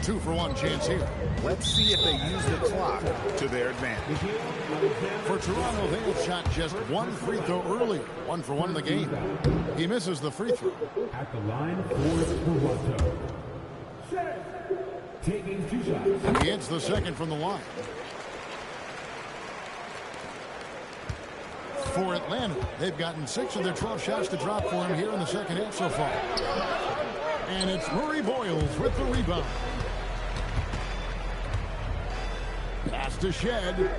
2-for-1 chance here. Let's see if they use the clock to their advantage. For Toronto, they have shot just 1 free throw earlier. 1-for-1 in the game. He misses the free throw. At the line for Toronto. Taking 2 shots. And he hits the second from the line. For Atlanta, they've gotten 6 of their 12 shots to drop for him here in the second half so far. And it's Murray Boyles with the rebound. Pass to Shed.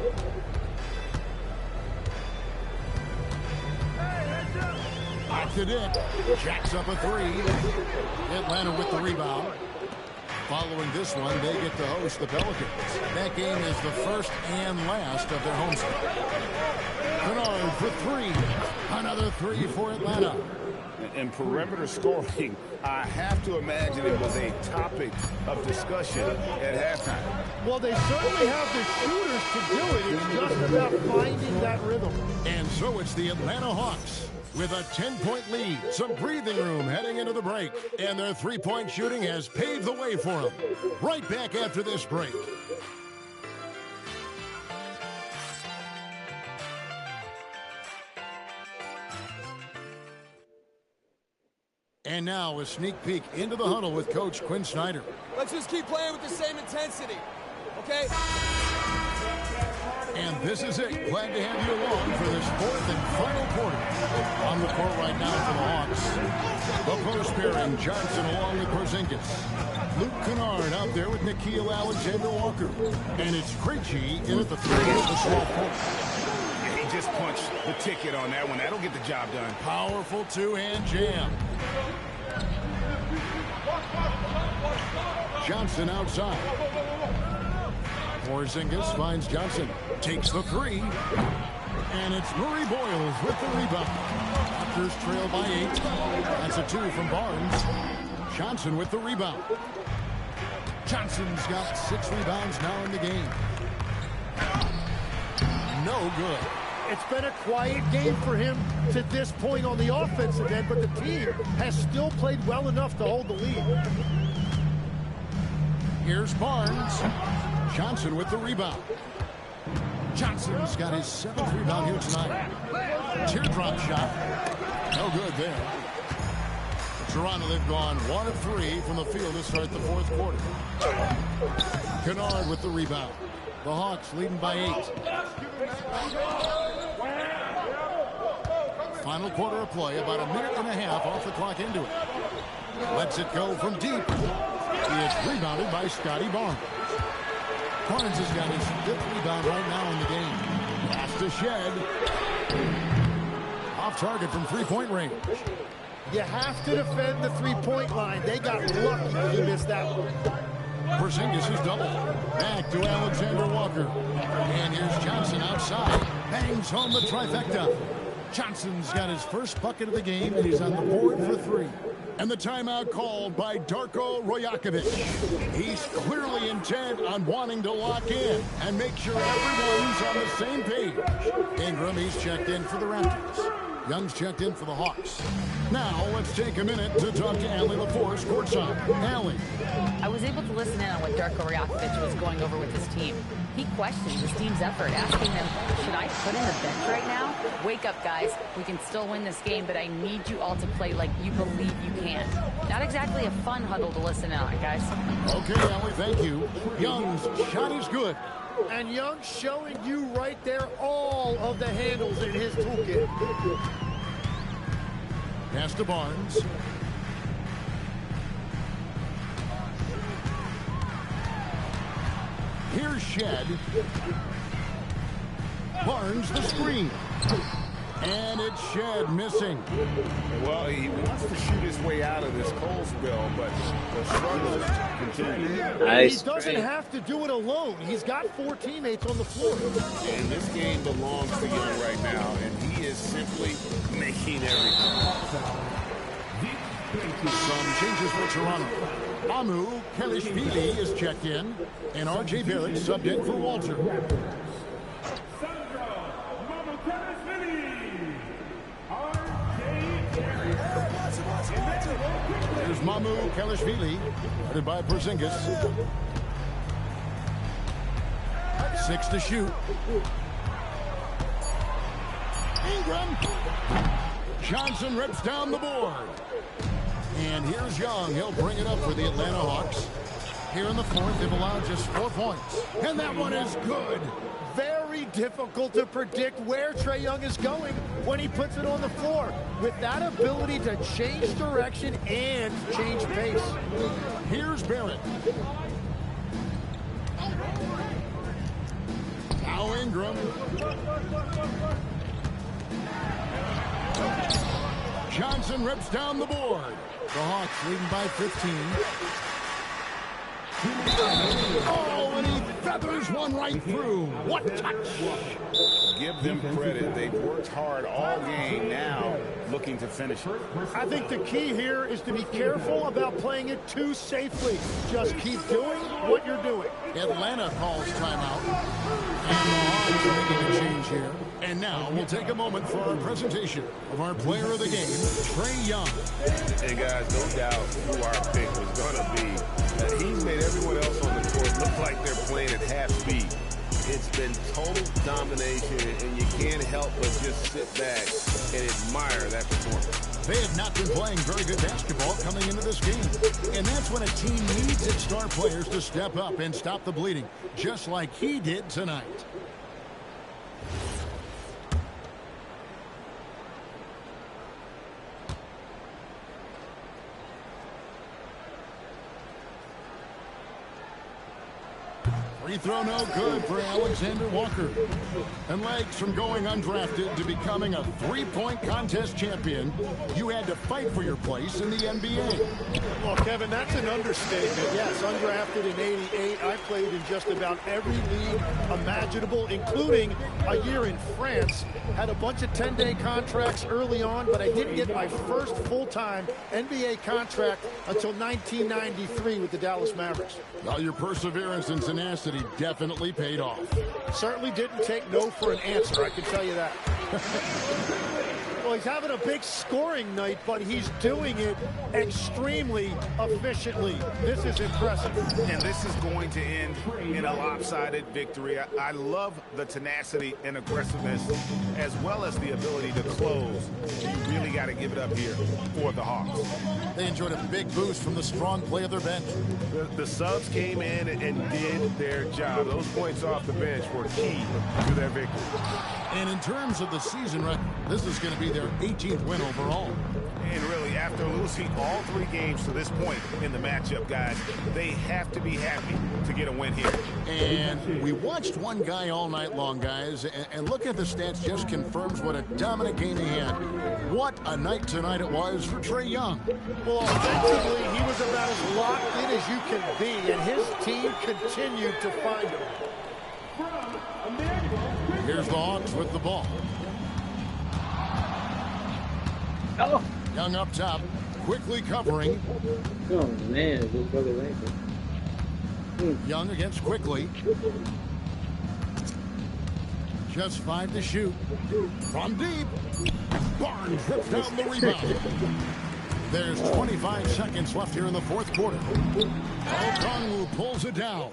Back to Dick. Jacks up a 3. Atlanta with the rebound. Following this one, they get to host the Pelicans. That game is the first and last of their homestand. Bernard for 3. Another 3 for Atlanta. And perimeter scoring, I have to imagine it was a topic of discussion at halftime. Well, they certainly have the shooters to do it. It's just about finding that rhythm. And so it's the Atlanta Hawks with a 10-point lead, some breathing room heading into the break, and their 3-point shooting has paved the way for them. Right back after this break. And now a sneak peek into the huddle with Coach Quinn Snyder. Let's just keep playing with the same intensity, okay? And this is it. Glad to have you along for this fourth and final quarter. On the court right now for the Hawks. The post pairing, Johnson along with Porzingis. Luke Kennard out there with Nickeil Alexander-Walker. And it's Krejci in at the three. The small point. Yeah, he just punched the ticket on that one. That'll get the job done. Powerful two-hand jam. Johnson outside. Porzingis finds Johnson. Takes the three. And it's Murray Boyles with the rebound. Raptors trail by 8. That's a 2 from Barnes. Johnson with the rebound. Johnson's got 6 rebounds now in the game. No good. It's been a quiet game for him to this point on the offensive end, but the team has still played well enough to hold the lead. Here's Barnes. Johnson with the rebound. Johnson's got his 7th rebound here tonight. Teardrop shot. No good there. Toronto, they've gone 1 of 3 from the field to start the fourth quarter. Kennard with the rebound. The Hawks leading by 8. Final quarter of play, about a minute and a half off the clock into it. Lets it go from deep. It's rebounded by Scotty Barnes. Barnes has got his 5th rebound right now in the game. Pass to Shed. Off target from three-point range. You have to defend the three-point line. They got lucky to miss that one. Porzingis is double. Back to Alexander-Walker. And here's Johnson outside. Bangs home the trifecta. Johnson's got his first bucket of the game, and he's on the board for 3. And the timeout called by Darko Rajakovic. He's clearly intent on wanting to lock in and make sure everyone's on the same page. Ingram, he's checked in for the Raptors. Young's checked in for the Hawks. Now, let's take a minute to talk to Allie LaForce courtside. Allie. I was able to listen in on what Darko Rajakovic was going over with his team. He questioned his team's effort, asking them, should I put in the bench right now? Wake up, guys. We can still win this game, but I need you all to play like you believe you can. Not exactly a fun huddle to listen in on, guys. Okay, Allie, thank you. Young's shot is good. And Young showing you right there all of the handles in his toolkit. Pass to Barnes. Here's Shed. Barnes the screen. And it's Shed missing. Well, he wants to shoot his way out of this cold spell, but the struggles continue. Nice. He doesn't have to do it alone. He's got 4 teammates on the floor. And this game belongs to Young right now, and he is simply making everything. Some changes for Toronto. Amu Kelishvili is checked in, and R.J. Barrett subbed in for Walter. There's Mamu Kelishvili, headed by Porzingis. 6 to shoot. Ingram. Johnson rips down the board. And here's Young. He'll bring it up for the Atlanta Hawks. Here in the fourth, they've allowed just 4 points. And that one is good. Very difficult to predict where Trae Young is going when he puts it on the floor. With that ability to change direction and change pace. Here's Barrett. Now Ingram. Johnson rips down the board. The Hawks leading by 15. Oh, and he feathers one right through. What touch! Give them credit. They've worked hard all game now, looking to finish it. I think the key here is to be careful about playing it too safely. Just keep doing what you're doing. Atlanta calls timeout. And the Hawks are making a change here. And now we'll take a moment for our presentation of our player of the game, Trae Young. And guys, no doubt who our pick was going to be. He's made everyone else on the court look like they're playing at half speed. It's been total domination, and you can't help but just sit back and admire that performance. They have not been playing very good basketball coming into this game. And that's when a team needs its star players to step up and stop the bleeding, just like he did tonight. Free throw no good for Alexander Walker. And legs from going undrafted to becoming a three-point contest champion, you had to fight for your place in the NBA. Well, Kevin, that's an understatement. Yes, undrafted in '88. I played in just about every league imaginable, including a year in France. Had a bunch of 10-day contracts early on, but I didn't get my first full-time NBA contract until 1993 with the Dallas Mavericks. Well, your perseverance and tenacity definitely paid off. Certainly didn't take no for an answer, I can tell you that. Well, he's having a big scoring night, but he's doing it extremely efficiently. This is impressive. And this is going to end in a lopsided victory. I love the tenacity and aggressiveness, as well as the ability to close. You really got to give it up here for the Hawks. They enjoyed a big boost from the strong play of their bench. The subs came in and did their job. Those points off the bench were key to their victory. And in terms of the season record, this is going to be their 18th win overall. And really, after losing all 3 games to this point in the matchup, guys, they have to be happy to get a win here. And we watched one guy all night long, guys, and look at the stats just confirms what a dominant game he had. What a night tonight it was for Trae Young. Well, offensively, he was about as locked in as you can be, and his team continued to find him. Here's the Hawks with the ball. Oh. Young up top, quickly covering. Oh, man, just broke his ankle. Young against Quickly. Just 5 to shoot. From deep. Barnes rips down the rebound. There's 25 seconds left here in the fourth quarter. Okongwu pulls it down.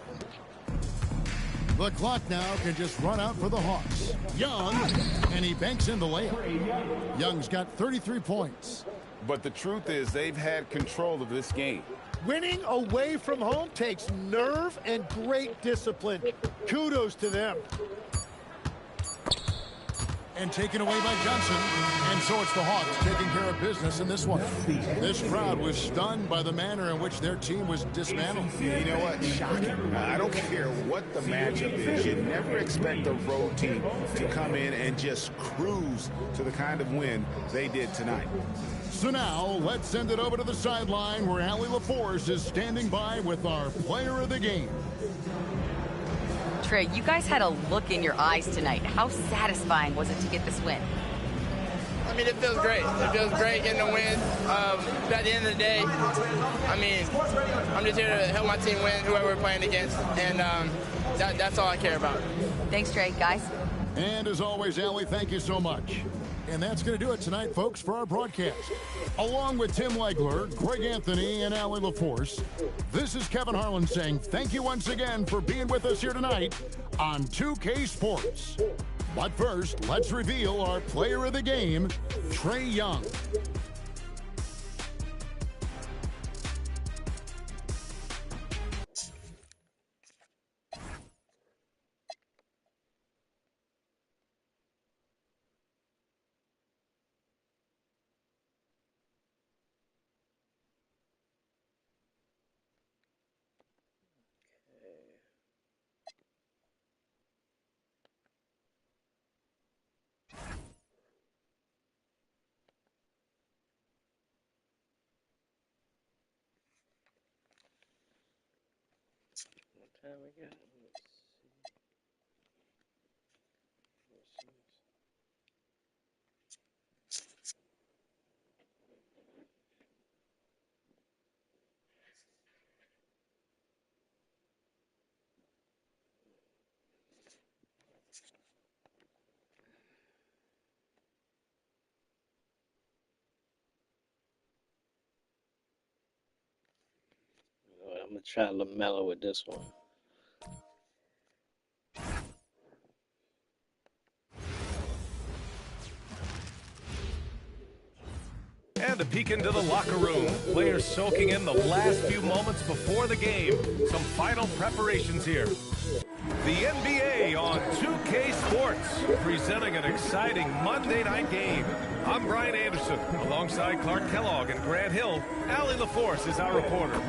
The clock now can just run out for the Hawks. Young, and he banks in the layup. Young's got 33 points. But the truth is they've had control of this game. Winning away from home takes nerve and great discipline. Kudos to them. And taken away by Johnson. And so it's the Hawks taking care of business in this one. This crowd was stunned by the manner in which their team was dismantled. You know what? Shocking. I don't care what the matchup is. You never expect a road team to come in and just cruise to the kind of win they did tonight. So now, let's send it over to the sideline where Allie LaForce is standing by with our player of the game. Trae, you guys had a look in your eyes tonight. How satisfying was it to get this win? I mean, it feels great. It feels great getting a win. At the end of the day, I mean, I'm just here to help my team win, whoever we're playing against, and that's all I care about. Thanks, Trae, guys. And as always, Allie, thank you so much. And that's going to do it tonight, folks, for our broadcast. Along with Tim Legler, Greg Anthony, and Allie LaForce, this is Kevin Harlan saying thank you once again for being with us here tonight on 2K Sports. But first, let's reveal our player of the game, Trae Young. Time we got. I'm gonna try LaMelo with this one. And a peek into the locker room. Players soaking in the last few moments before the game. Some final preparations here. The NBA on 2K Sports, presenting an exciting Monday night game. I'm Brian Anderson, alongside Clark Kellogg and Grant Hill. Allie LaForce is our reporter.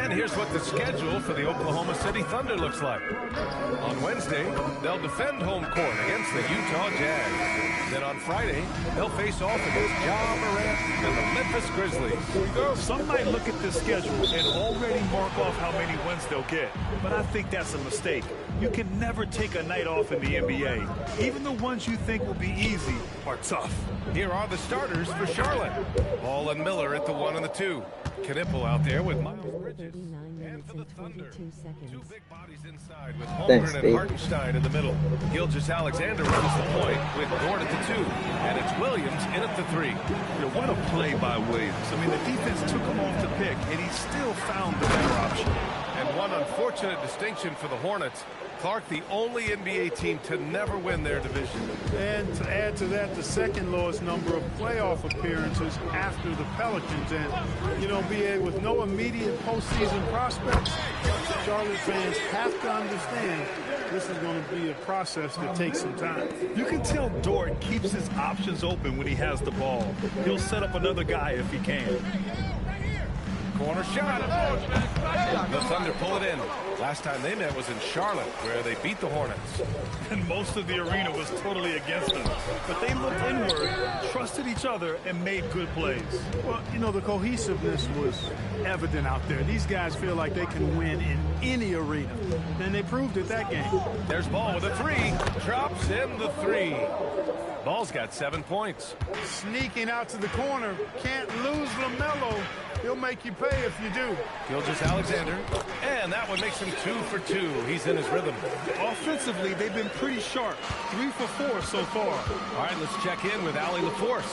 And here's what the schedule for the Oklahoma City Thunder looks like. On Wednesday, they'll defend home court against the Utah Jazz. Then on Friday, they'll face off against Ja Morant and the Memphis Grizzlies. Some might look at this schedule and already mark off how many wins they'll get. But I think that's a mistake. You can never take a night off in the NBA. Even the ones you think will be easy are tough. Here are the starters for Charlotte. Ball and Miller at the 1 and the 2. Knipple out there with Miles Bridges. And for the Thunder, 2 big bodies inside with Holmgren and Hartenstein in the middle. Gilgeous-Alexander runs the point with Gordon at the 2. And it's Williams in at the 3. What a play by Williams. I mean, the defense took him off the pick, and he still found the better option. And one unfortunate distinction for the Hornets. Clark, the only NBA team to never win their division. And to add to that, the second lowest number of playoff appearances after the Pelicans. And, you know, BA, with no immediate postseason prospects, Charlotte fans have to understand this is going to be a process that takes some time. You can tell Dort keeps his options open when he has the ball. He'll set up another guy if he can. Corner shot. The Thunder pull it in. Last time they met was in Charlotte, where they beat the Hornets. And most of the arena was totally against them. But they looked inward, trusted each other, and made good plays. Well, you know, the cohesiveness was evident out there. These guys feel like they can win in any arena. And they proved it that game. There's Ball with a 3. Drops in the 3. Ball's got 7 points. Sneaking out to the corner. Can't lose LaMelo. He'll make you pay if you do. Gilgeous-Alexander. And that one makes him 2 for 2. He's in his rhythm. Offensively, they've been pretty sharp. 3 for 4 so far. All right, let's check in with Allie LaForce.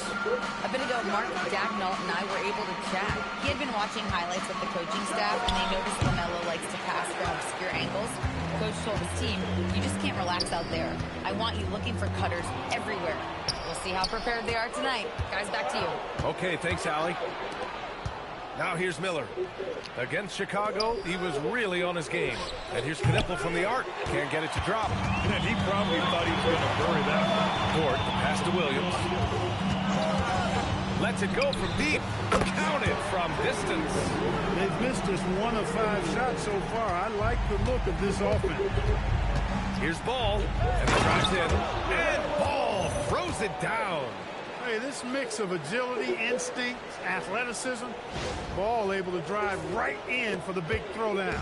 A bit ago, Mark Dagnall and I were able to chat. He had been watching highlights of the coaching staff, and they noticed LaMelo likes to pass from obscure angles. Coach told his team, you just can't relax out there. I want you looking for cutters everywhere. We'll see how prepared they are tonight. Guys, back to you. Okay, thanks, Allie. Now here's Miller. Against Chicago, he was really on his game. And here's Knipple from the arc. Can't get it to drop. And he probably thought he was going to bury that. Dort, pass to Williams. Lets it go from deep. Counted from distance. They've missed just 1 of 5 shots so far. I like the look of this offense. Here's Ball. And he drives in. And Ball throws it down. Hey, this mix of agility, instinct, athleticism, Ball able to drive right in for the big throwdown.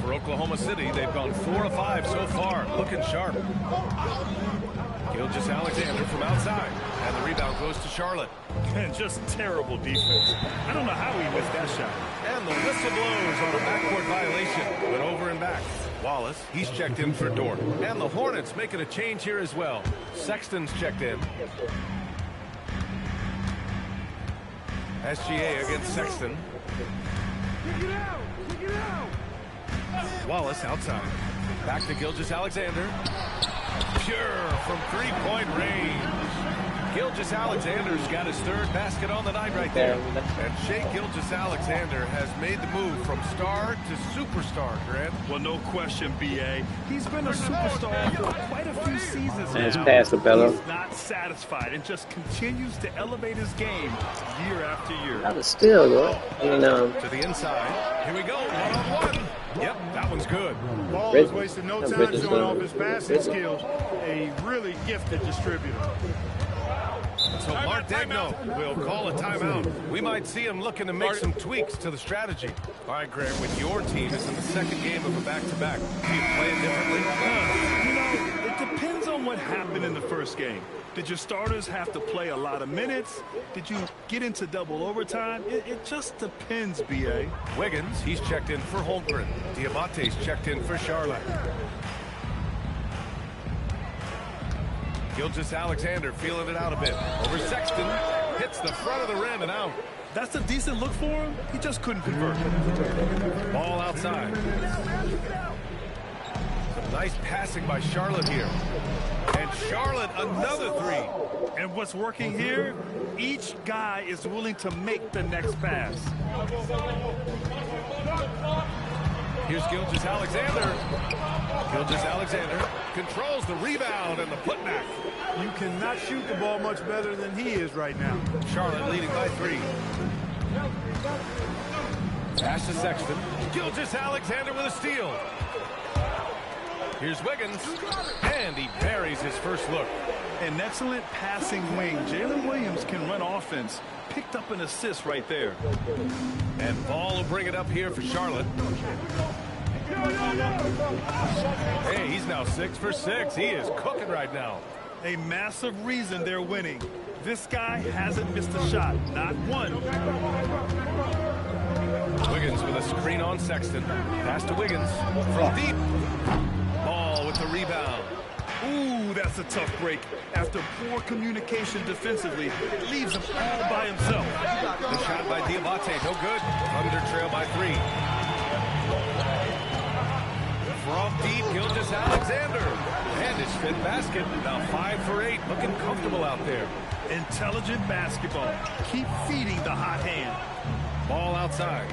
For Oklahoma City, they've gone 4 of 5 so far, looking sharp. Gilgeous-Alexander from outside, and the rebound goes to Charlotte. And just terrible defense. I don't know how he missed that shot. And the whistle blows on a backcourt violation, went over and back. Wallace, he's checked in for Dort. And the Hornets making a change here as well. Sexton's checked in. SGA against Sexton. Wallace outside. Back to Gilgeous-Alexander. Pure from three-point range. Gilgeous-Alexander's got his 3rd basket on the night right there. And Shai Gilgeous-Alexander has made the move from star to superstar, Grant. Well, no question, B.A. He's been a superstar for quite a few seasons now. Nice pass to Bello. He's not satisfied and just continues to elevate his game year after year. That was still good. To the inside. Here we go. 1-on-1. Yep, that one's good. Ball has wasted no time showing off his passing skills. A really gifted distributor. So Mark Daigneault will call a timeout. We might see him looking to make some tweaks to the strategy. All right, Grant, when your team is in the 2nd game of a back-to-back, do you play it differently? You know, it depends on what happened in the first game. Did your starters have to play a lot of minutes? Did you get into double overtime? It just depends, B.A. Wiggins, he's checked in for Holmgren. Diamante's checked in for Charlotte. Gilgeous-Alexander feeling it out a bit. Over Sexton. Hits the front of the rim and out. That's a decent look for him. He just couldn't convert. Ball outside. Some nice passing by Charlotte here. And Charlotte, another 3. And what's working here? Each guy is willing to make the next pass. Here's Gilgeous-Alexander. Gilgeous-Alexander controls the rebound and the putback. You cannot shoot the ball much better than he is right now. Charlotte leading by 3. Pass to Sexton. Gilgeous-Alexander with a steal. Here's Wiggins, and he buries his first look. An excellent passing wing. Jalen Williams can run offense. Picked up an assist right there. And Ball will bring it up here for Charlotte. Hey, he's now 6 for 6. He is cooking right now. A massive reason they're winning. This guy hasn't missed a shot. Not one. Wiggins with a screen on Sexton. Pass to Wiggins from deep. Ball with the rebound. Ooh, that's a tough break. After poor communication defensively, leaves him all by himself. The shot by Diabate, no good. Thunder trail by 3. From deep, Gilgeous-Alexander. And his fifth basket. Now 5 for 8. Looking comfortable out there. Intelligent basketball. Keep feeding the hot hand. Ball outside.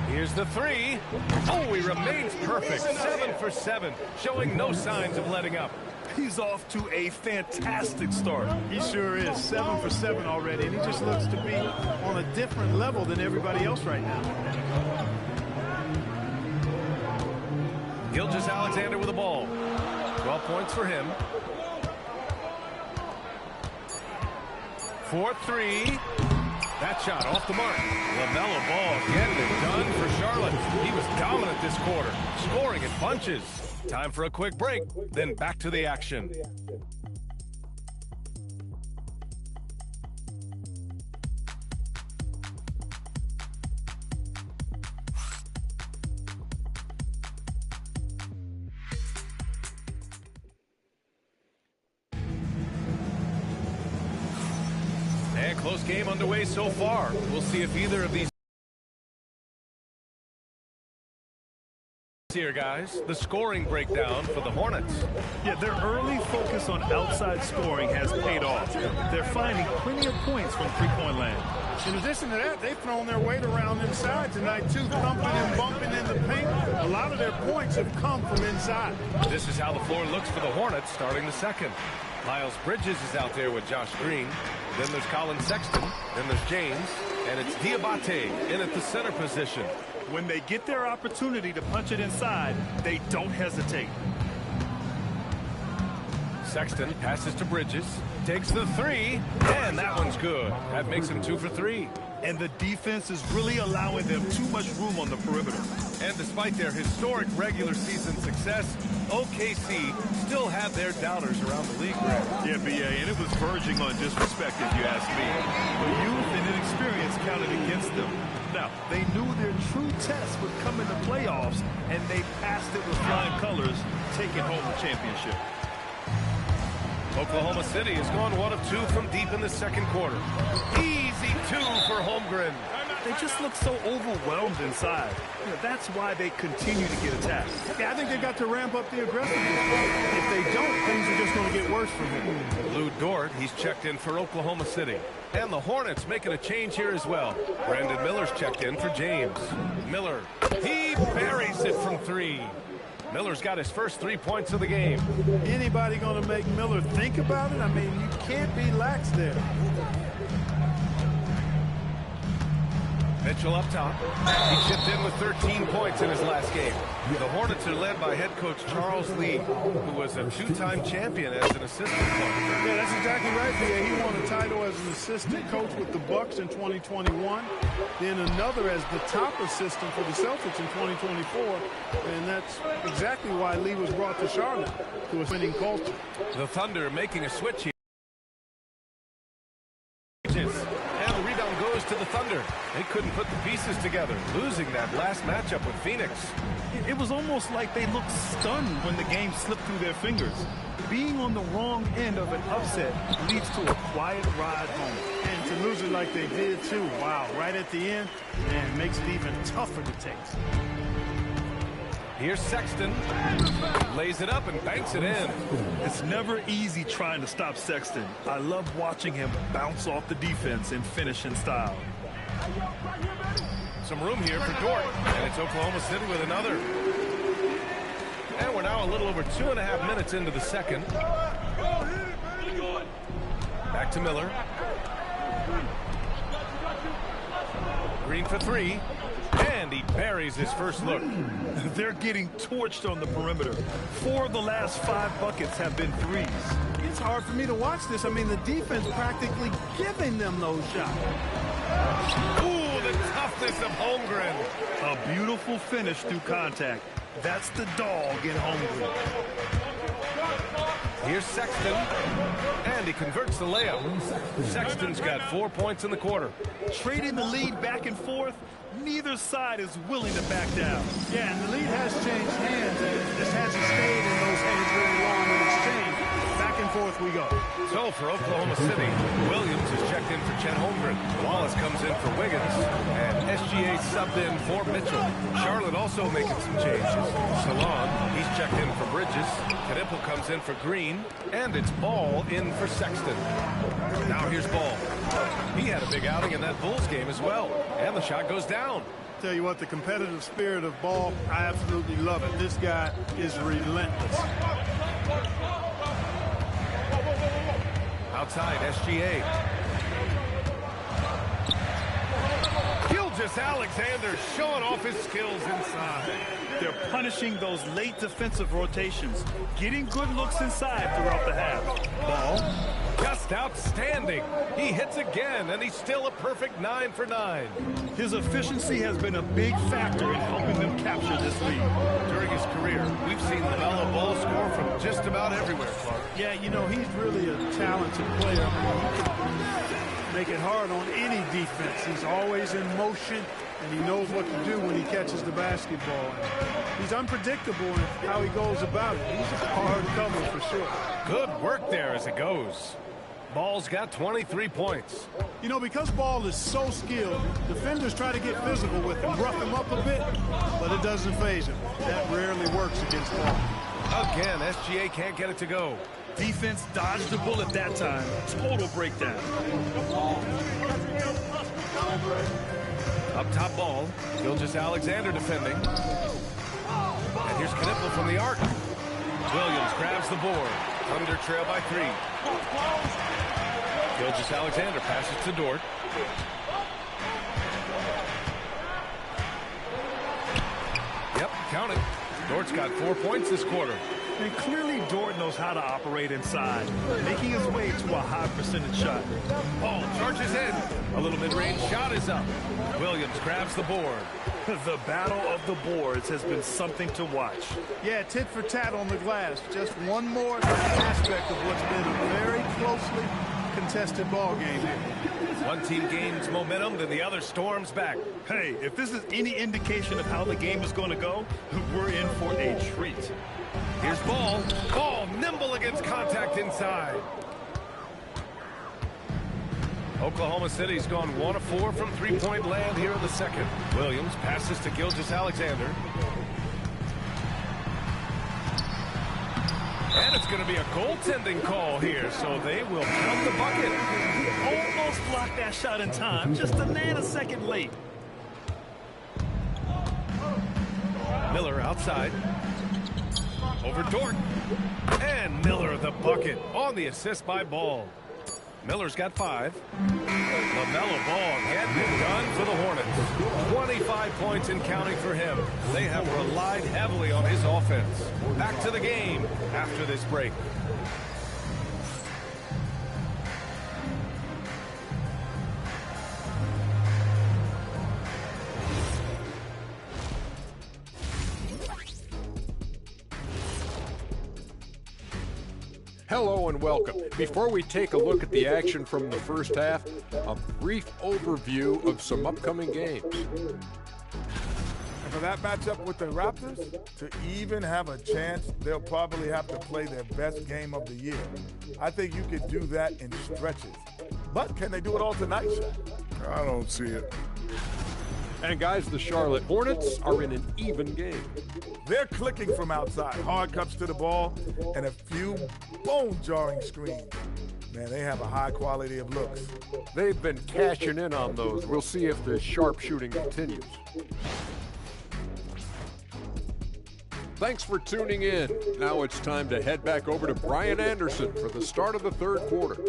Here's the 3. Oh, he remains perfect. 7 for 7. Showing no signs of letting up. He's off to a fantastic start. He sure is. 7 for 7 already, and he just looks to be on a different level than everybody else right now. Gilgeous-Alexander with the ball. 12 points for him. 4-3. That shot off the mark. LaMelo Ball getting it done for Charlotte. He was dominant this quarter, scoring in bunches. Time for a quick break, then back to the action. And close game underway so far. We'll see if either of these here, guys. The scoring breakdown for the Hornets. Yeah, their early focus on outside scoring has paid off. They're finding plenty of points from three-point land. In addition to that, they've thrown their weight around inside tonight, too, thumping and bumping in the paint. A lot of their points have come from inside. This is how the floor looks for the Hornets starting the second. Miles Bridges is out there with Josh Green. Then there's Colin Sexton. Then there's James. And it's Diabate in at the center position. When they get their opportunity to punch it inside, they don't hesitate. Sexton passes to Bridges. Takes the 3. And that one's good. That makes him 2 for 3. And the defense is really allowing them too much room on the perimeter. And despite their historic regular season success, OKC still have their doubters around the league. Yeah, B.A., and it was verging on disrespect, if you ask me. But youth and inexperience counted against them. Now, they knew their true test would come in the playoffs, and they passed it with flying colors, taking home the championship. Oklahoma City has gone 1 of 2 from deep in the second quarter. Easy 2 for Holmgren. They just look so overwhelmed inside. You know, that's why they continue to get attacked. Yeah, I think they got to ramp up the aggressiveness. If they don't, things are just going to get worse for him. Lou Dort, he's checked in for Oklahoma City. And the Hornets making a change here as well. Brandon Miller's checked in for James. Miller, he buries it from 3. Miller's got his first 3 points of the game. Anybody going to make Miller think about it? I mean, you can't be lax there. Mitchell up top. He chipped in with 13 points in his last game. The Hornets are led by head coach Charles Lee, who was a 2-time champion as an assistant coach. Yeah, that's exactly right, B.A. He won a title as an assistant coach with the Bucks in 2021, then another as the top assistant for the Celtics in 2024, and that's exactly why Lee was brought to Charlotte, to a winning culture. The Thunder making a switch here. And the rebound goes to the Thunder. They couldn't put the pieces together, losing that last matchup with Phoenix. It was almost like they looked stunned when the game slipped through their fingers. Being on the wrong end of an upset leads to a quiet ride home. And to lose it like they did, too. Wow, right at the end, and it makes it even tougher to take. Here's Sexton. Lays it up and banks it in. It's never easy trying to stop Sexton. I love watching him bounce off the defense and finish in style. Some room here for Dort, and it's Oklahoma City with another. And we're now a little over 2.5 minutes into the second. Back to Miller. Green for 3. And he buries his first look. They're getting torched on the perimeter. 4 of the last 5 buckets have been threes. It's hard for me to watch this. I mean, the defense practically giving them those shots. Ooh, the toughness of Holmgren. A beautiful finish through contact. That's the dog in Holmgren. Here's Sexton, and he converts the layup. Sexton's got 4 points in the quarter. Trading the lead back and forth, neither side is willing to back down. Yeah, and the lead has changed hands, and it just hasn't stayed in those hands very long in exchange. Back and forth we go. So for Oklahoma City, Williams is checked in for Chet Holmgren. Wallace comes in for Wiggins, and SGA subbed in for Mitchell. Charlotte also making some changes. Salon, he's checked in for Bridges. Knipple comes in for Green, and it's Ball in for Sexton. Now here's Ball. He had a big outing in that Bulls game as well, and the shot goes down. Tell you what, the competitive spirit of Ball, I absolutely love it. This guy is relentless. Outside, SGA. Gilgeous-Alexander showing off his skills inside. They're punishing those late defensive rotations, getting good looks inside throughout the half. Ball, just outstanding. He hits again, and he's still a perfect 9 for 9. His efficiency has been a big factor in helping them capture this lead. During his career, we've seen LaMelo Ball score from just about everywhere, Clark. Yeah, you know, he's really a talented player. I mean, he can make it hard on any defense. He's always in motion, and he knows what to do when he catches the basketball. He's unpredictable in how he goes about it. He's a hard cover for sure. Good work there as it goes. Ball's got 23 points. You know, because Ball is so skilled, defenders try to get physical with him, rough him up a bit, but it doesn't faze him. That rarely works against Ball. Again, SGA can't get it to go. Defense dodged the bullet that time. Total breakdown. Up top, Ball. Gilgeous-Alexander defending. And here's Knipple from the arc. Williams grabs the board. Thunder trail by 3. Gilgeous-Alexander passes to Dort. Yep, count it. Dort's got 4 points this quarter. And clearly Dort knows how to operate inside, making his way to a high percentage shot. Ball charges in. A little mid-range shot is up. Williams grabs the board. The battle of the boards has been something to watch. Yeah, tit for tat on the glass. Just one more aspect of what's been a very closely contested ball game here. One team gains momentum, then the other storms back. Hey, if this is any indication of how the game is going to go, we're in for a treat. Here's Ball. Ball nimble against contact inside. Oklahoma City's gone 1 of 4 from three-point land here in the second. Williams passes to Gilgeous-Alexander. And it's going to be a goaltending call here, so they will count the bucket. Almost blocked that shot in time, just a nanosecond late. Miller outside. Over Dort. And Miller the bucket on the assist by Ball. Miller's got 5. LaMelo Ball getting it done for the Hornets. 25 points and counting for him. They have relied heavily on his offense. Back to the game after this break. Hello and welcome. Before we take a look at the action from the first half, a brief overview of some upcoming games. And for that matchup with the Raptors, to even have a chance, they'll probably have to play their best game of the year. I think you could do that in stretches. But can they do it all tonight, Shaq? I don't see it. And guys, the Charlotte Hornets are in an even game. They're clicking from outside, hard cuts to the ball, and a few bone-jarring screens. Man, they have a high quality of looks. They've been cashing in on those. We'll see if the sharp shooting continues. Thanks for tuning in. Now it's time to head back over to Brian Anderson for the start of the third quarter.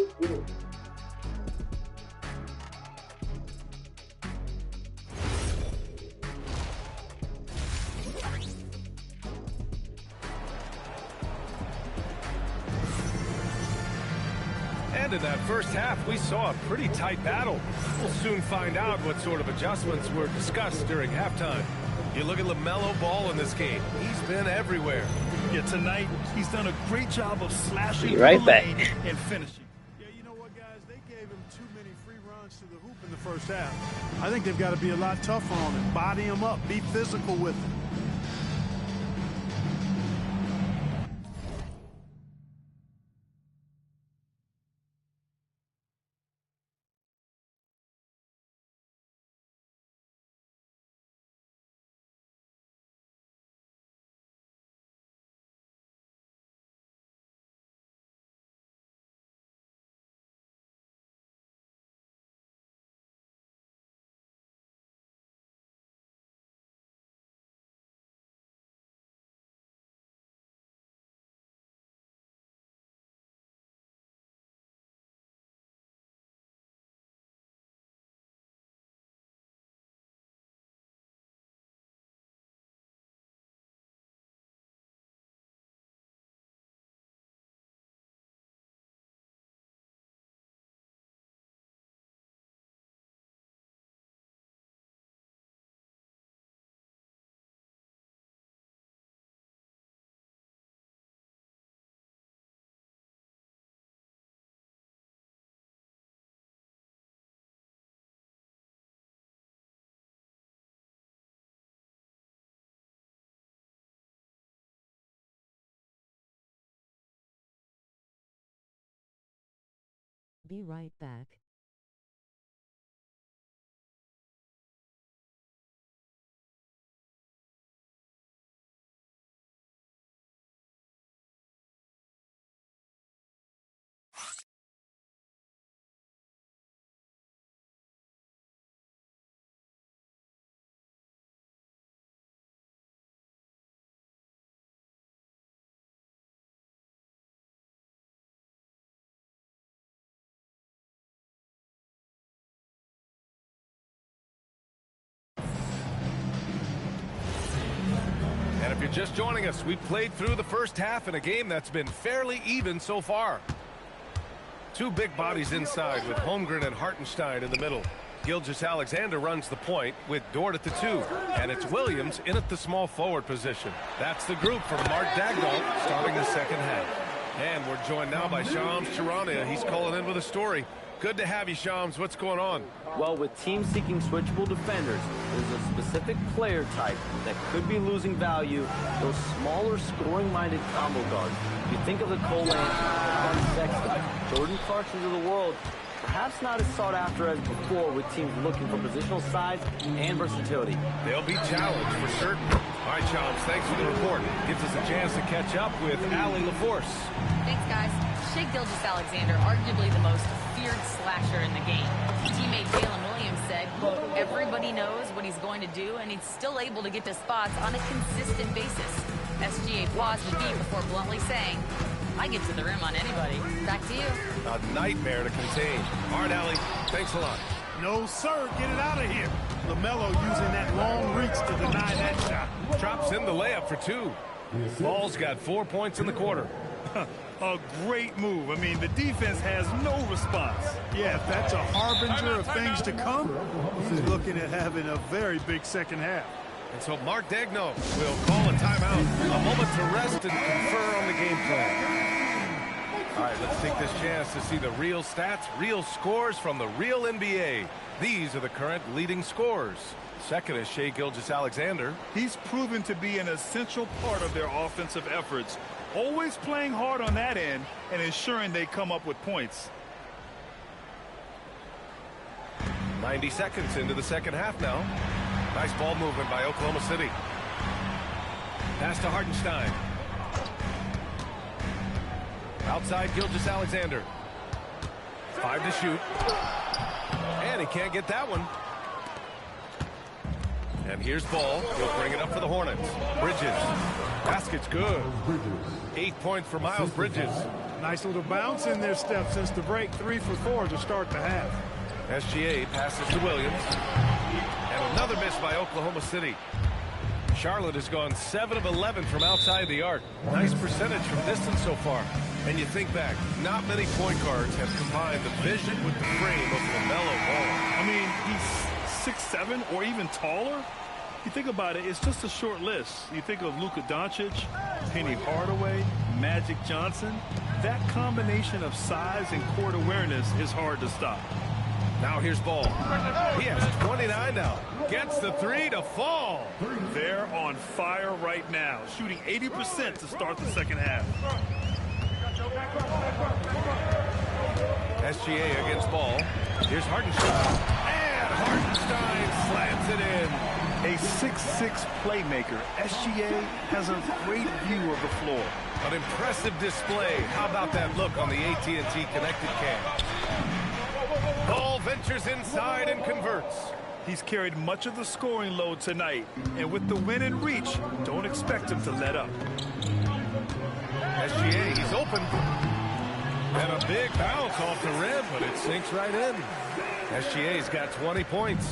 in that first half, we saw a pretty tight battle. We'll soon find out what sort of adjustments were discussed during halftime. You look at LaMelo Ball in this game. He's been everywhere. Yeah, tonight, he's done a great job of slashing Be right the back. lane and finishing. Yeah, you know what, guys? They gave him too many free runs to the hoop in the first half. I think they've got to be a lot tougher on him. Body him up. Be physical with him. Be right back. And if you're just joining us, we played through the first half in a game that's been fairly even so far. Two big bodies inside with Holmgren and Hartenstein in the middle. Gilgeous-Alexander runs the point with Dort at the 2. And it's Williams in at the small forward position. That's the group for Mark Daigneault starting the second half. And we're joined now by Shams Charania. He's calling in with a story. Good to have you, Shams. What's going on? Well, with teams seeking switchable defenders, there's a specific player type that could be losing value, those smaller scoring-minded combo guards. You think of the Cole Anthony, Sexton, Jordan Clarksons of the world, perhaps not as sought after as before with teams looking for positional size and versatility. They'll be challenged for certain. All right, Shams, thanks for the report. Gives us a chance to catch up with Allie LaForce. Thanks, guys. Shai Gilgeous-Alexander, arguably the most feared slasher in the game. Teammate Jalen Williams said, quote, everybody knows what he's going to do, and he's still able to get to spots on a consistent basis. SGA paused the beat before bluntly saying, I get to the rim on anybody. Back to you. A nightmare to contain. All right, Allie, thanks a lot. No, sir. Get it out of here. LaMelo using that long reach to deny that shot. Drops in the layup for 2. Ball's got 4 points in the quarter. A great move. I mean, the defense has no response. Yeah, if that's a harbinger of things to come, he's looking at having a very big second half. And so Mark Daigneault will call a timeout. A moment to rest and confer on the game plan. All right, let's take this chance to see the real stats, real scores from the real NBA. These are the current leading scorers. Second is Shai Gilgeous-Alexander. He's proven to be an essential part of their offensive efforts, always playing hard on that end and ensuring they come up with points. 90 seconds into the second half now. Nice ball movement by Oklahoma City. Pass to Hartenstein. Outside Gilgeous-Alexander. 5 to shoot. And he can't get that one. And here's Ball. He'll bring it up for the Hornets. Bridges. Basket's good. 8 points for Miles Bridges. Nice little bounce in their step since the break. 3 for 4 to start the half. SGA passes to Williams. And another miss by Oklahoma City. Charlotte has gone 7 of 11 from outside the arc. Nice percentage from distance so far. And you think back, not many point guards have combined the vision with the frame of LaMelo Ball. I mean, he's 6'7" or even taller. You think about it, it's just a short list. You think of Luka Doncic, Penny Hardaway, Magic Johnson. That combination of size and court awareness is hard to stop. Now here's Ball. He has 29 now. Gets the three to fall. They're on fire right now, shooting 80% to start the second half. SGA against Ball. Here's Hartenstein. And Hartenstein slams it in. A 6'6" playmaker, SGA has a great view of the floor. An impressive display. How about that look on the AT&T connected cam? Ball ventures inside and converts. He's carried much of the scoring load tonight, and with the win in reach, don't expect him to let up. SGA, he's open. And a big bounce off the rim, but it sinks right in. SGA's got 20 points.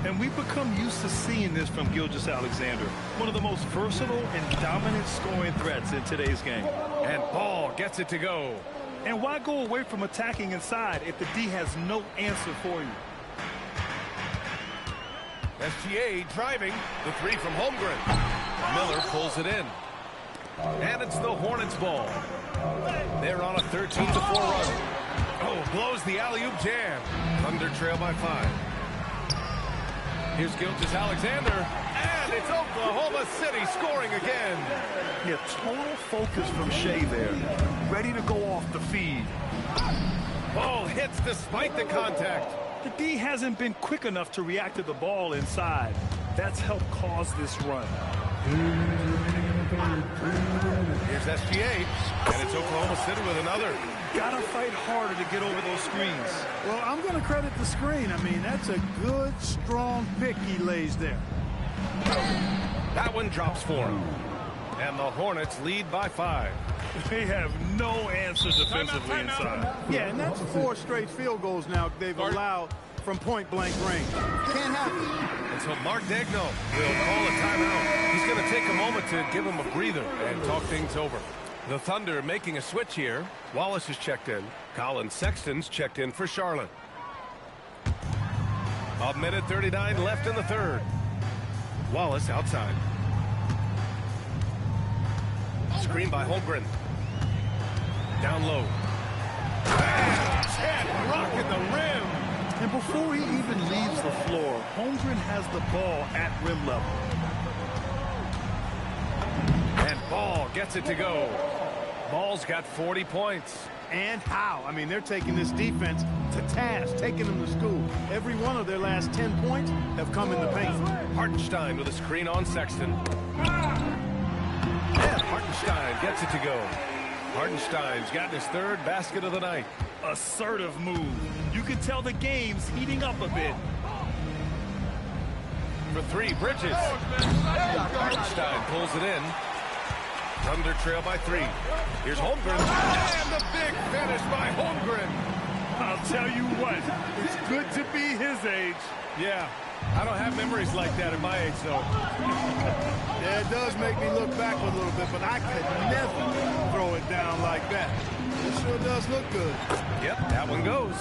And we've become used to seeing this from Gilgeous-Alexander, one of the most versatile and dominant scoring threats in today's game. And Ball gets it to go. And why go away from attacking inside if the D has no answer for you? SGA driving, the three from Holmgren. Miller pulls it in. And it's the Hornets ball. They're on a 13-4 run. Oh, blows the alley-oop jam. Thunder trail by 5. Here's Gilgeous-Alexander, and it's Oklahoma City scoring again. Yeah, total focus from Shea there. Ready to go off the feed. Ball hits despite the contact. The D hasn't been quick enough to react to the ball inside. That's helped cause this run. Here's SGA, and it's Oklahoma City with another. Gotta fight harder to get over those screens. Well, I'm going to credit the screen. I mean, that's a good, strong pick he lays there. That one drops for him. And the Hornets lead by 5. They have no answer defensively inside. Yeah, and that's 4 straight field goals now they've allowed from point-blank range. Can't happen. And so Mark Daigneault will call a timeout. He's going to take a moment to give him a breather and talk things over. The Thunder making a switch here. Wallace is checked in. Colin Sexton's checked in for Charlotte. 1:39 left in the third. Wallace outside. Screen by Holmgren. Down low. Bam! Chet rocking the rim. And before he even leaves the floor, Holmgren has the ball at rim level. And Ball gets it to go. Ball's got 40 points. And how? I mean, they're taking this defense to task, taking them to school. Every one of their last 10 points have come in the paint. Hartenstein with a screen on Sexton. And Hartenstein gets it to go. Hartenstein's got his third basket of the night. Assertive move. You can tell the game's heating up a bit. For 3, Bridges. Hartenstein pulls it in. Thunder trail by 3. Here's Holmgren. And the big finish by Holmgren. I'll tell you what, it's good to be his age. Yeah, I don't have memories like that at my age, though. Yeah, it does make me look back a little bit, but I could never throw it down like that. It sure does look good. Yep, that one goes.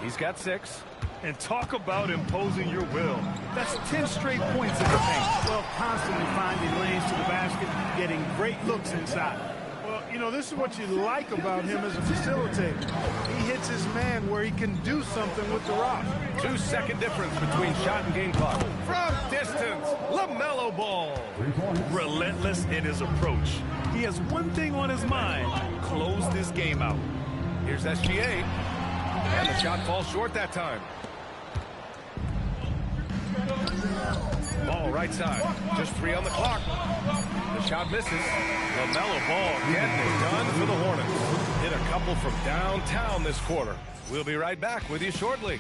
He's got 6. And talk about imposing your will. That's 10 straight points in the paint. Well, constantly finding lanes to the basket, getting great looks inside. Well, you know, this is what you like about him as a facilitator. He hits his man where he can do something with the rock. 2-second difference between shot and game clock. From distance, LaMelo Ball. Relentless in his approach. He has one thing on his mind: close this game out. Here's SGA. And the shot falls short that time. Ball right side. Just 3 on the clock. The shot misses. LaMelo Ball getting it done for the Hornets. Hit a couple from downtown this quarter. We'll be right back with you shortly.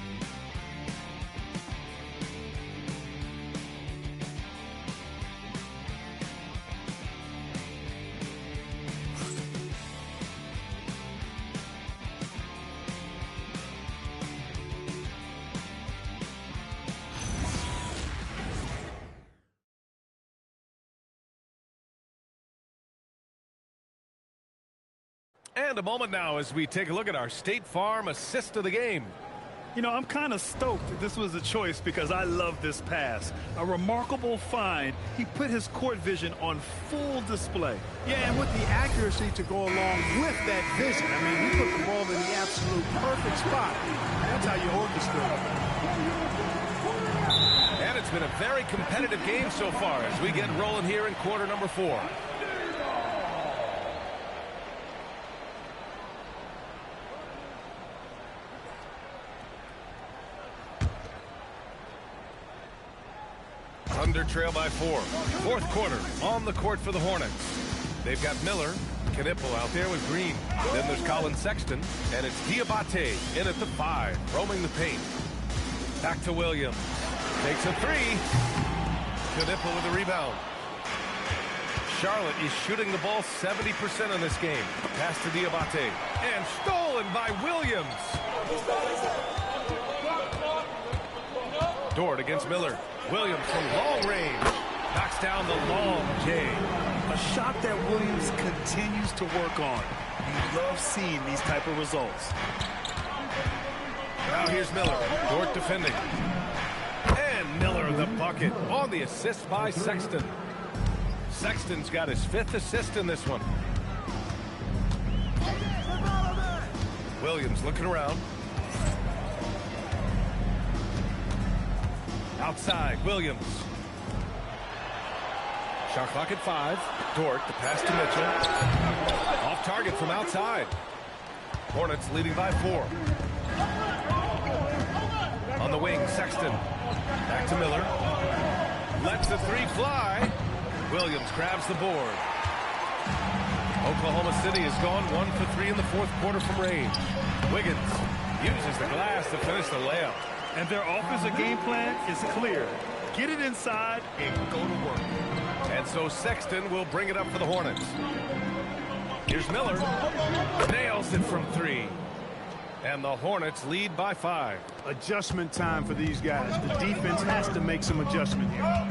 And a moment now as we take a look at our State Farm assist of the game. You know, I'm kind of stoked that this was a choice because I love this pass. A remarkable find. He put his court vision on full display. Yeah, and with the accuracy to go along with that vision. I mean, he put the ball in the absolute perfect spot. That's how you orchestrate. And it's been a very competitive game so far as we get rolling here in quarter number 4. Thunder trail by 4. Fourth quarter on the court for the Hornets. They've got Miller, Knipple out there with Green. Then there's Colin Sexton, and it's Diabate in at the 5, roaming the paint. Back to Williams. Takes a 3. Knipple with the rebound. Charlotte is shooting the ball 70% in this game. Pass to Diabate. And stolen by Williams. Dort against Miller. Williams from long range. Knocks down the long J. A shot that Williams continues to work on. You love seeing these type of results. Now here's Miller. Dort defending. And Miller the bucket on the assist by Sexton. Sexton's got his 5th assist in this one. Williams looking around. Outside, Williams. Shot clock at 5. Dort, the pass to Mitchell. Off target from outside. Hornets leading by 4. On the wing, Sexton. Back to Miller. Lets the 3 fly. Williams grabs the board. Oklahoma City has gone 1 for 3 in the fourth quarter from range. Wiggins uses the glass to finish the layup. And their offensive game plan is clear. Get it inside and go to work. And so Sexton will bring it up for the Hornets. Here's Miller. Nails it from 3. And the Hornets lead by 5. Adjustment time for these guys. The defense has to make some adjustment here.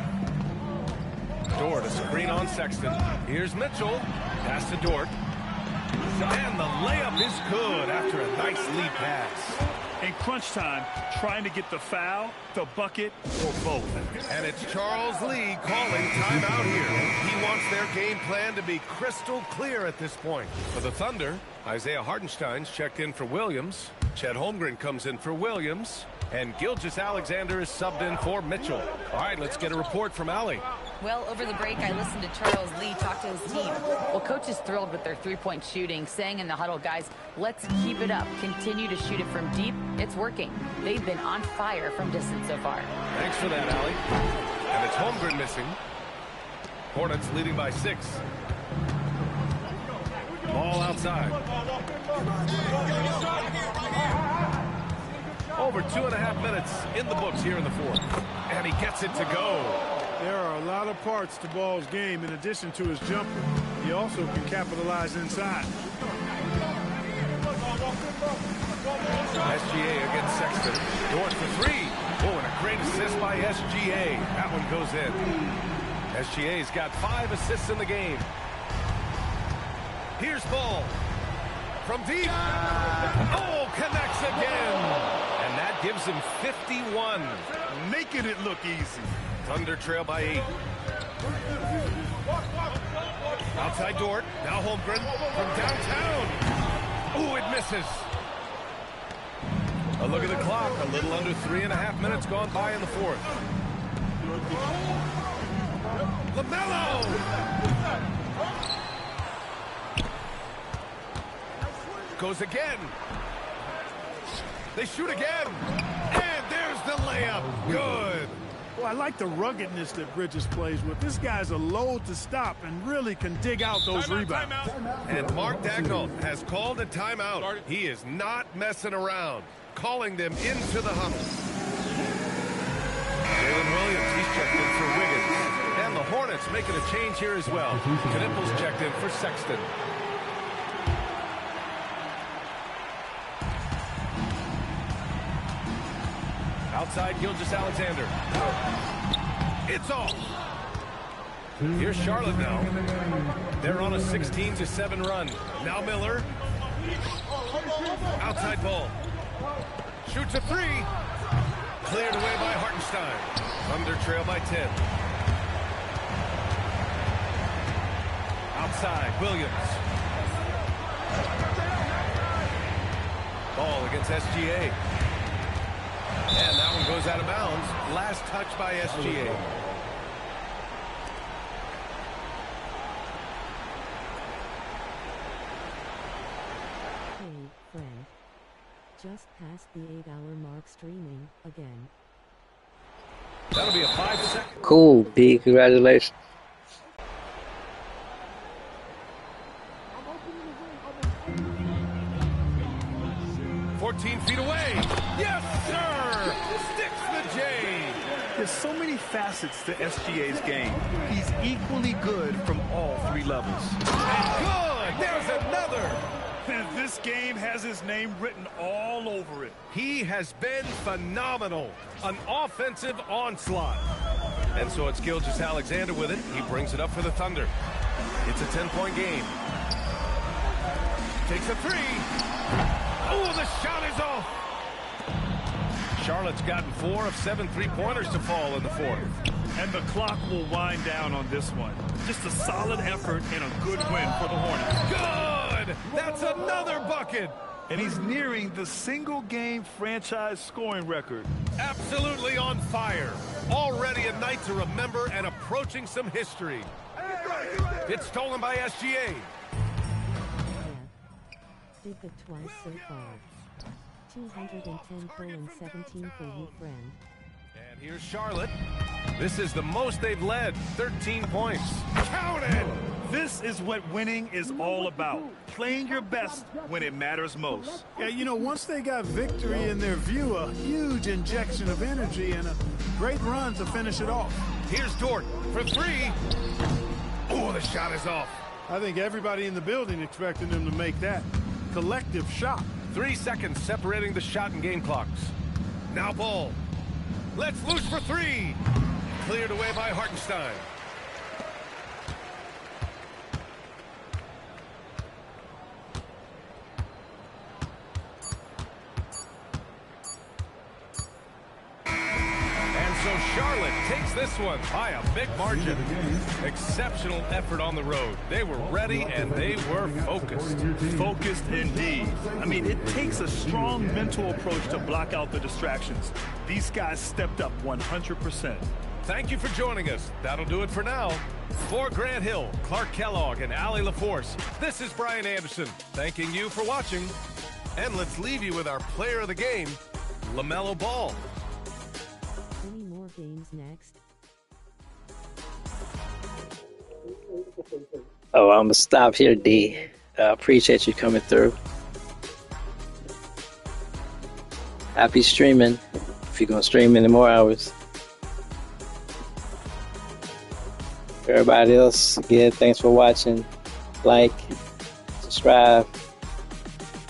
Dort, a screen on Sexton. Here's Mitchell. Pass to Dort. And the layup is good after a nice lead pass. In crunch time, trying to get the foul, the bucket, or both. And it's Charles Lee calling timeout here. He wants their game plan to be crystal clear at this point. For the Thunder, Isaiah Hartenstein's checked in for Williams. Chet Holmgren comes in for Williams. And Gilgeous-Alexander is subbed in for Mitchell. All right, let's get a report from Allie. Well, over the break, I listened to Charles Lee talk to his team. Well, coach is thrilled with their three-point shooting, saying in the huddle, guys, let's keep it up. Continue to shoot it from deep. It's working. They've been on fire from distance so far. Thanks for that, Allie. And it's Holmgren missing. Hornets leading by 6. Ball outside. Over 2.5 minutes in the books here in the fourth. And he gets it to go. There are a lot of parts to Ball's game in addition to his jumper. He also can capitalize inside. SGA against Sexton. Dort for 3. Oh, and a great assist by SGA. That one goes in. SGA's got 5 assists in the game. Here's Ball. From deep. Oh, connects again. And that gives him 51. Making it look easy. Thunder trail by 8. Outside Dort. Now Holmgren from downtown. Ooh, it misses. A look at the clock. A little under 3.5 minutes gone by in the fourth. LaMelo! Goes again. They shoot again. And there's the layup. Good. Well, I like the ruggedness that Bridges plays with. This guy's a load to stop and really can dig out those rebounds. And Mark Daigneault has called a timeout. He is not messing around. Calling them into the huddle. Jalen Williams, he's checked in for Wiggins. And the Hornets making a change here as well. Knipple's checked in for Sexton. Outside Gilgeous-Alexander. It's off. Here's Charlotte now. They're on a 16-7 run. Now Miller. Outside ball. Shoots a three. Cleared away by Hartenstein. Thunder trail by 10. Outside, Williams. Ball against SGA. And that one goes out of bounds. Last touch by SGA. Hey, friend. Just past the 8-hour mark streaming, again. That'll be a 5-second. Cool, B. Congratulations. Feet away. Yes, sir. Sticks the J. There's so many facets to SGA's game. He's equally good from all three levels. Good. There's another. And this game has his name written all over it. He has been phenomenal. An offensive onslaught. And so it's Gilgeous-Alexander with it. He brings it up for the Thunder. It's a 10-point game. Takes a three. Oh, the shot is off. Charlotte's gotten 4 of 7 3-pointers to fall in the fourth. And the clock will wind down on this one. Just a solid effort and a good win for the Hornets. Good! That's another bucket. And he's nearing the single-game franchise scoring record. Absolutely on fire. Already a night to remember and approaching some history. It's stolen by SGA. Did the twice so far. 210 and 17 for you, friend. And here's Charlotte. This is the most they've led. 13 points. Count it! This is what winning is all about. Playing your best when it matters most. Yeah, you know, once they got victory in their view, a huge injection of energy and a great run to finish it off. Here's Dort for three. Oh, the shot is off. I think everybody in the building expected them to make that collective shot. 3 seconds separating the shot and game clocks. Now ball. Let's loose for three. Cleared away by Hartenstein. So Charlotte takes this one by a big margin. Exceptional effort on the road. They were ready and they were focused. Focused indeed. I mean, it takes a strong mental approach to block out the distractions. These guys stepped up 100%. Thank you for joining us. That'll do it for now. For Grant Hill, Clark Kellogg, and Allie LaForce, this is Brian Anderson thanking you for watching. And let's leave you with our player of the game, LaMelo Ball. Any more games next? Oh, I'm gonna stop here, D. Appreciate you coming through. Happy streaming. If you're gonna stream any more hours. Everybody else, again, thanks for watching. Like, subscribe,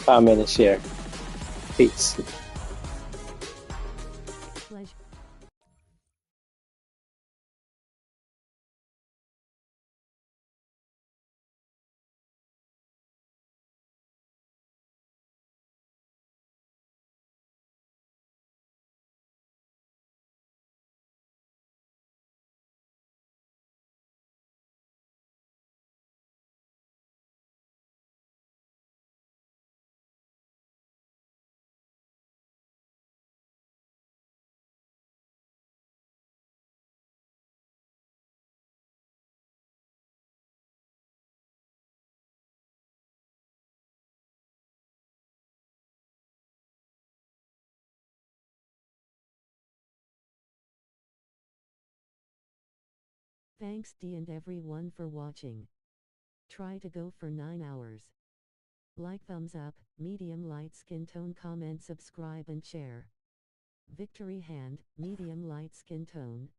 comment, and share. Peace. Thanks D and everyone for watching. Try to go for 9 hours. Like, thumbs up, medium light skin tone, comment, subscribe and share. Victory hand, medium light skin tone.